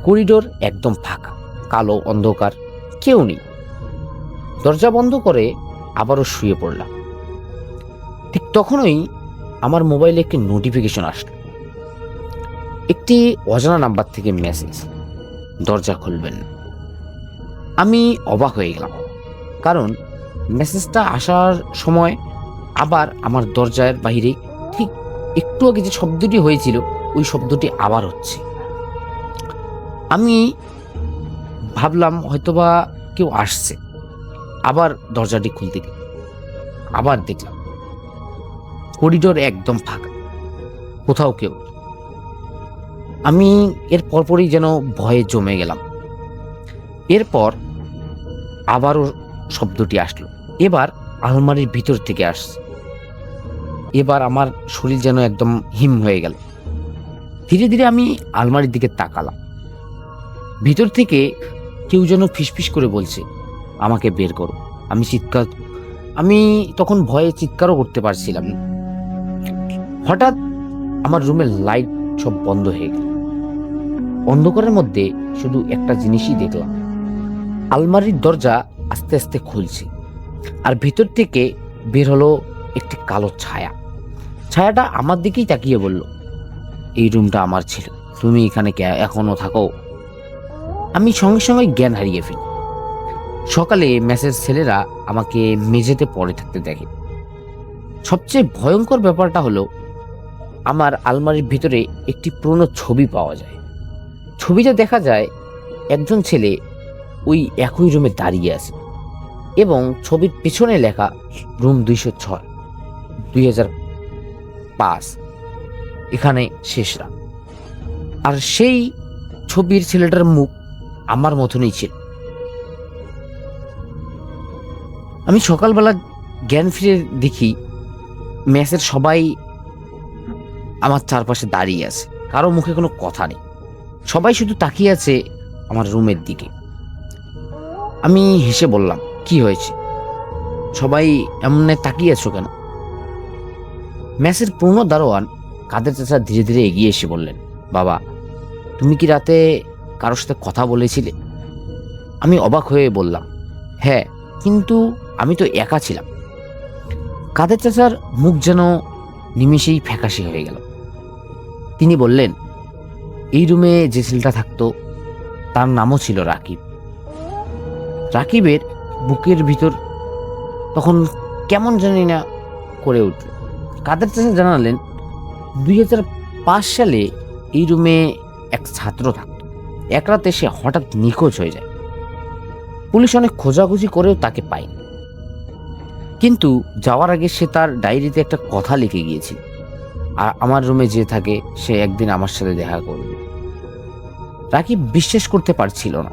করিডোর একদম ফাঁকা, কালো অন্ধকার, কেউ নেই। দরজা বন্ধ করে আবারও শুয়ে পড়লাম। ঠিক তখনই আমার মোবাইলে একটি নোটিফিকেশন আসলো, একটি অজানা নাম্বার থেকে মেসেজ, দরজা খুলবেন না। আমি অবাক হয়ে গেলাম, কারণ মেসেজটা আসার সময় আবার আমার দরজার বাইরে ঠিক একটু আগে যে শব্দটি হয়েছিল ওই শব্দটি আবার হচ্ছে। আমি ভাবলাম হয়তোবা কেউ আসছে। আবার দরজাটি খুলতে গেল, আবার দেখলাম করিডোর একদম ফাঁকা, কোথাও কেউ। আমি এর পরপরই যেন ভয়ে জমে গেলাম। এরপর আবারও শব্দটি আসলো, এবার আলমারির ভিতর থেকে আসছে। এবার আমার শরীর যেন একদম হিম হয়ে গেল। ধীরে ধীরে আমি আলমারির দিকে তাকালাম। ভিতর থেকে কেউ যেন ফিসফিস করে বলছে, আমাকে বের করো। আমি তখন ভয়ে চিৎকারও করতে পারছিলাম না। হঠাৎ আমার রুমের লাইট সব বন্ধ হয়ে গেল। অন্ধকারের মধ্যে শুধু একটা জিনিসই দেখলাম, আলমারির দরজা আস্তে আস্তে খুলছে, আর ভিতর থেকে বের হলো একটি কালো ছায়া। ছায়াটা আমার দিকেই তাকিয়ে বলল, এই রুমটা আমার ছিল, তুমি এখানে এখনো থাকো। আমি সঙ্গে সঙ্গে জ্ঞান হারিয়ে ফেলি। সকালে মেসের ছেলেরা আমাকে মেঝেতে পড়ে থাকতে দেখে। সবচেয়ে ভয়ঙ্কর ব্যাপারটা হলো, আমার আলমারির ভিতরে একটি পুরনো ছবি পাওয়া যায়। ছবিটা দেখা যায় একজন ছেলে ওই একই রুমে দাঁড়িয়ে আছে, এবং ছবির পিছনে লেখা রুম 206, 2005, এখানে শেষ রাত। আর সেই ছবির ছেলেটার মুখ আমার মতনই ছিল। আমি সকালবেলা জ্ঞান ফিরে দেখি মেসের সবাই আমার চারপাশে দাঁড়িয়ে আছে, কারো মুখে কোনো কথা নেই, সবাই শুধু তাকিয়ে আছে আমার রুমের দিকে। আমি হেসে বললাম, কি হয়েছে? সবাই এমনে তাকিয়ে আছো কেন? মেসের পুরনো দারোয়ান কাদের চাচা ধীরে ধীরে এগিয়ে এসে বললেন, বাবা, তুমি কি রাতে কারোর সাথে কথা বলেছিলে? আমি অবাক হয়ে বললাম, হ্যাঁ, কিন্তু আমি তো একা ছিলাম। কাদের চাচার মুখ যেন নিমেষেই ফ্যাকাশে হয়ে গেল। তিনি বললেন, এই রুমে যে ছেলেটা থাকতো তার নামও ছিল রাকিব। রাকিবের বুকের ভিতর তখন কেমন জানি না করে উঠল। কাদের চাচা জানালেন, 2005 সালে এই রুমে এক ছাত্র থাকত। এক রাতে সে হঠাৎ নিখোঁজ হয়ে যায়। পুলিশ অনেক খোঁজাখুঁজি করেও তাকে পায়নি, কিন্তু যাওয়ার আগে সে তার ডায়েরিতে একটা কথা লিখে গিয়েছিল, আর আমার রুমে যে থাকে সে একদিন আমার সাথে দেখা করবে। রাকিব বিশ্বাস করতে পারছিল না।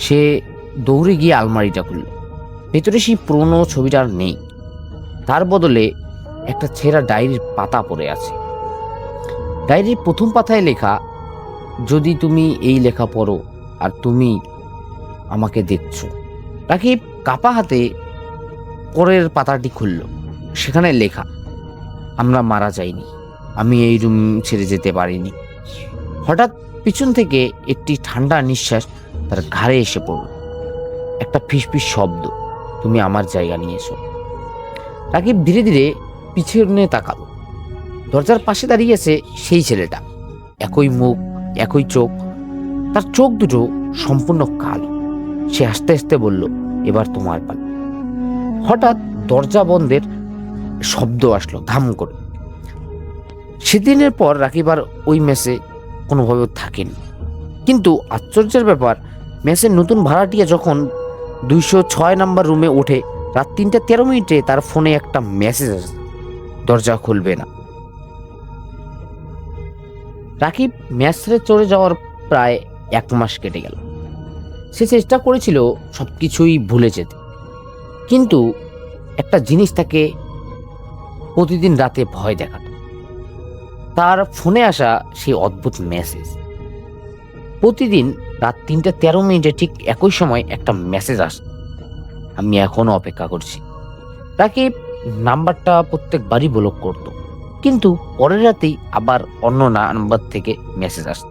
সে দৌড়ে গিয়ে আলমারিটা খুলল। ভেতরে সেই পুরনো ছবিটা আর নেই, তার বদলে একটা ছেঁড়া ডায়েরির পাতা পড়ে আছে। ডায়েরির প্রথম পাতায় লেখা, যদি তুমি এই লেখা পড়ো আর তুমি আমাকে দেখছো। রাকিব কাপা হাতে পরের পাতাটি খুলল। সেখানে লেখা, আমরা মারা যাইনি, আমি এই রুম ছেড়ে যেতে পারিনি। হঠাৎ পিছন থেকে একটি ঠান্ডা নিঃশ্বাস তার ঘাড়ে এসে পড়ল। একটা ফিসফিস শব্দ, তুমি আমার জায়গা নিয়েছো। রাকিব ধীরে ধীরে পিছনে তাকালো। দরজার পাশে দাঁড়িয়ে আছে সেই ছেলেটা, একই মুখ, একই চোখ। তার চোখ দুটো সম্পূর্ণ কালো। সে আস্তে আস্তে বলল, এবার তোমার পালা। হঠাৎ দরজা বন্ধের শব্দ আসলো ধাম করে। সেদিনের পর রাকিব আর ওই মেসে কোনোভাবে থাকেনি। কিন্তু আশ্চর্যের ব্যাপার, মেসের নতুন ভাড়াটিয়া যখন 206 নম্বর রুমে ওঠে, রাত 3:13 তার ফোনে একটা মেসেজ আসে, দরজা খুলবে না। রাকিব মেসে চলে যাওয়ার প্রায় 1 মাস কেটে গেল। সে চেষ্টা করেছিল সবকিছুই ভুলে যেতে, কিন্তু একটা জিনিস তাকে প্রতিদিন রাতে ভয় দেখাত, তার ফোনে আসা সেই অদ্ভুত মেসেজ। প্রতিদিন রাত 3:13 ঠিক একই সময় একটা মেসেজ আসে, আমি এখনো অপেক্ষা করছি। রাকিব নাম্বারটা প্রত্যেকবারই ব্লক করত, কিন্তু পরের রাতেই আবার অন্য নাম্বার থেকে মেসেজ আসত।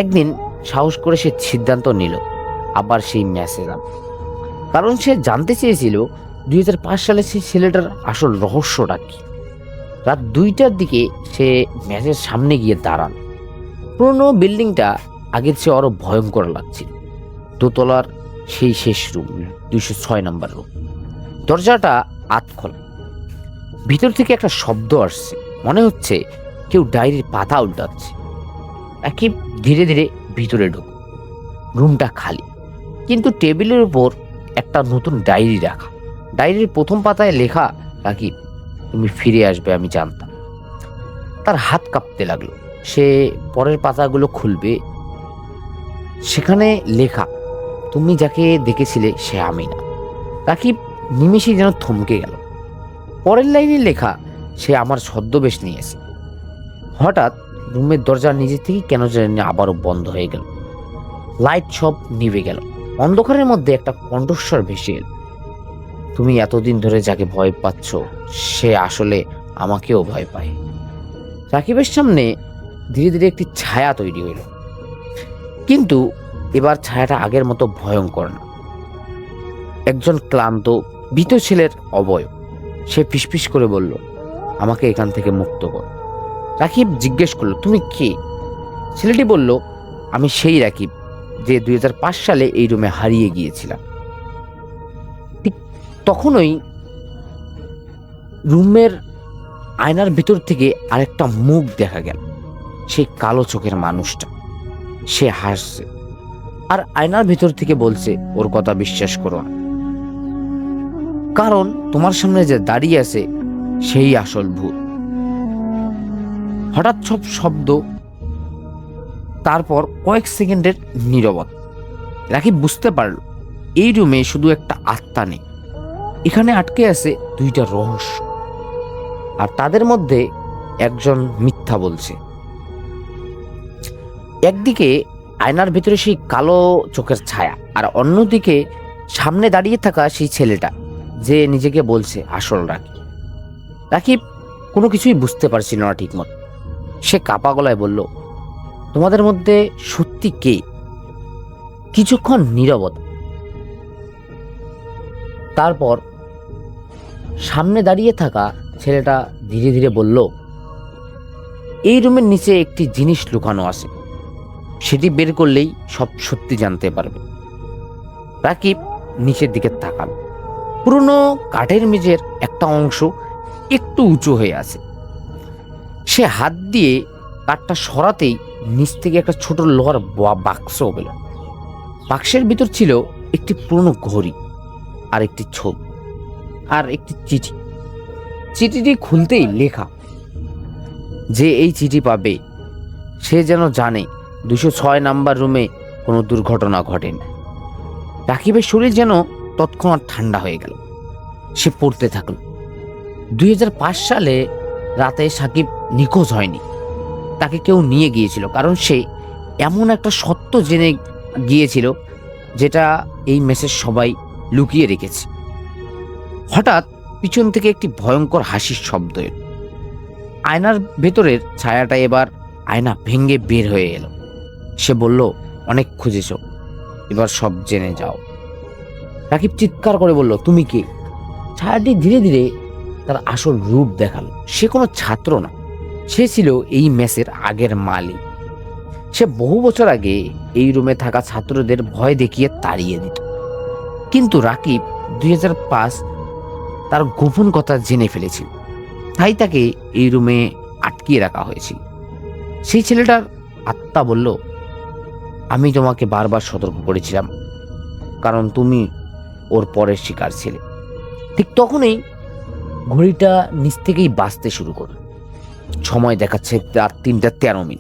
একদিন সাহস করে সে সিদ্ধান্ত নিল আবার সেই মেসেজ আনবে, কারণ সে জানতে চেয়েছিল 2005 সালে সেই ছেলেটার আসল রহস্যটা কি। রাত 2টার দিকে সে মেসের সামনে গিয়ে দাঁড়ান। পুরনো বিল্ডিংটা আগের চেয়ে আরো ভয়ঙ্কর লাগছিল। দোতলার সেই শেষ রুম, 206 নম্বর রুম। দরজাটা আধখোলা। ভিতর থেকে একটা শব্দ আসছে, মনে হচ্ছে কেউ ডায়েরির পাতা উল্টাচ্ছে। রাকিব ধীরে ধীরে ভিতরে ঢুক। রুমটা খালি, কিন্তু টেবিলের উপর একটা নতুন ডায়েরি রাখা। ডায়েরির প্রথম পাতায় লেখা, রাকিব, তুমি ফিরে আসবে আমি জানতাম। তার হাত কাঁপতে লাগলো। সে পরের পাতাগুলো খুলবে। সেখানে লেখা, তুমি যাকে দেখেছিলে সে আমি না। রাকিব নিমেষেই যেন থমকে গেল। পরের লাইনে লেখা, সে আমার ছদ্মবেশ নিয়েছে। হঠাৎ রুমের দরজা নিজে থেকেই কেন জানি আবারও বন্ধ হয়ে গেল। লাইট সব নিভে গেল। অন্ধকারের মধ্যে একটা কণ্ঠস্বর ভেসে এল, তুমি এতদিন ধরে যাকে ভয় পাচ্ছ সে আসলে আমাকেও ভয় পায়। রাকিবের সামনে ধীরে ধীরে একটি ছায়া তৈরি হইল, কিন্তু এবার ছায়াটা আগের মতো ভয়ঙ্কর না। একজন ক্লান্ত ভীত ছেলের অবয়ব। সে ফিসফিস করে বলল, আমাকে এখান থেকে মুক্ত কর। রাকিব জিজ্ঞেস করলো, তুমি কে? ছেলেটি বলল, আমি সেই রাকিব যে 2005 সালে এই রুমে হারিয়ে গিয়েছিলাম। ঠিক তখনই রুমের আয়নার ভিতর থেকে আরেকটা মুখ দেখা গেল। সেই কালো চোখের মানুষটা। সে হাসছে আর আয়নার ভিতর থেকে বলছে, ওর কথা বিশ্বাস করো না, কারণ তোমার সামনে যে দাঁড়িয়ে আছে সেই আসল ভূত। হঠাৎ সব শব্দ, তারপর কয়েক সেকেন্ডের নীরবতা। রাকিব বুঝতে পারল এই রুমে শুধু একটা আত্মা নেই, এখানে আটকে আছে 2টা রহস্য, আর তাদের মধ্যে একজন মিথ্যা বলছে। একদিকে আয়নার ভিতরে সেই কালো চোখের ছায়া, আর অন্যদিকে সামনে দাঁড়িয়ে থাকা সেই ছেলেটা, যে নিজেকে বলছে আসল রাকিব। রাকিব কোনো কিছুই বুঝতে পারছিল না ঠিক মতো। সে কাপা গলায় বলল, তোমাদের মধ্যে সত্যি কে? কিছুক্ষণ নীরবতা। তারপর সামনে দাঁড়িয়ে থাকা ছেলেটা ধীরে ধীরে বলল, এই রুমের নিচে একটি জিনিস লুকানো আছে, সেটি বের করলেই সব সত্যি জানতে পারবে। রাকিব নিচের দিকে তাকাল। পুরনো কাঠের মেঝের একটা অংশ একটু উঁচু হয়ে আছে। সে হাত দিয়ে কাঠটা সরাতেই নিচ থেকে একটা ছোট লোহার বাক্স পেল। বাক্সের ভিতর ছিল একটি পুরনো ঘড়ি, আর একটি ছবি, আর একটি চিঠি। চিঠিটি খুলতেই লেখা, যে এই চিঠি পাবে সে যেন জানে 206 নাম্বার রুমে কোনো দুর্ঘটনা ঘটেনি। রাকিবের শরীর যেন তৎক্ষণাৎ ঠান্ডা হয়ে গেল। সে পড়তে থাকল। 2005 সালে রাতে সাকিব নিখোঁজ হয়নি, তাকে কেউ নিয়ে গিয়েছিল, কারণ সে এমন একটা সত্য জেনে গিয়েছিল যেটা এই মেসেজ সবাই লুকিয়ে রেখেছে। হঠাৎ পিছন থেকে একটি ভয়ঙ্কর হাসির শব্দ এলো। আয়নার ভেতরের ছায়াটা এবার আয়না ভেঙে বের হয়ে এলো। সে বলল, অনেক খুঁজেছ, এবার সব জেনে যাও। রাকিব চিৎকার করে বলল, তুমি কে? ছায়াটি ধীরে ধীরে তার আসল রূপ দেখালো। সে কোনো ছাত্র না, সে ছিল এই মেসের আগের মালিক। সে বহু বছর আগে এই রুমে থাকা ছাত্রদের ভয় দেখিয়ে তাড়িয়ে দিত। কিন্তু রাকিব 2005 তার গোপন কথা জেনে ফেলেছিল, তাই তাকে এই রুমে আটকিয়ে রাখা হয়েছিল। সেই ছেলেটার আত্মা বলল, আমি তোমাকে বারবার সতর্ক করেছিলাম, কারণ তুমি ওর পরের শিকার ছিলে। ঠিক তখনই ঘড়িটা নিচ থেকেই বাজতে শুরু করল। সময় দেখাচ্ছে রাত 3:13।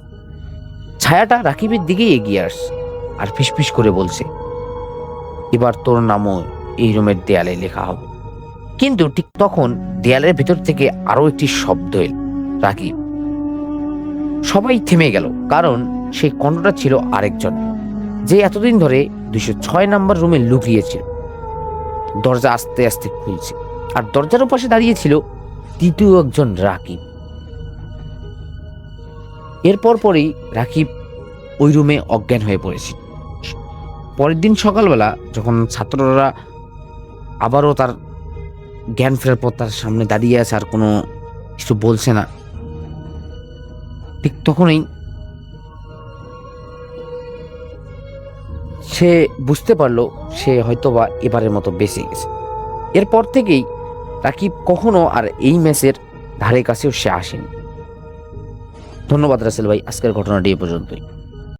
ছায়াটা রাকিবের দিকেই এগিয়ে আসছে আর ফিসফিস করে বলছে, এবার তোর নামও এই রুমের দেয়ালে লেখা হবে। কিন্তু ঠিক তখন দেয়ালের ভিতর থেকে আরো একটি শব্দ এল, রাকিব। সবাই থেমে গেল, কারণ সেই কণ্ঠটা ছিল আরেকজন, যে এতদিন ধরে 206 নাম্বার রুমে লুকিয়েছিল। দরজা আস্তে আস্তে খুলছে, আর দরজার পাশে দাঁড়িয়েছিল তৃতীয় একজন রাকিব। এরপর পরই রাকিব ওই রুমে অজ্ঞান হয়ে পড়েছিল। পরের দিন সকালবেলা যখন ছাত্ররা আবারও তার জ্ঞান ফেরার পর তার সামনে দাঁড়িয়ে আছে আর কোনো কিছু বলছে না, ঠিক তখনই সে বুঝতে পারলো সে হয়তোবা এবারের মতো বেঁচে গেছে। এরপর থেকেই রাকিব কখনো আর এই মেসের ধারে কাছেও সে আসেনি। ধন্যবাদ রাসেল ভাই, আজকের ঘটনাটি এ পর্যন্তই।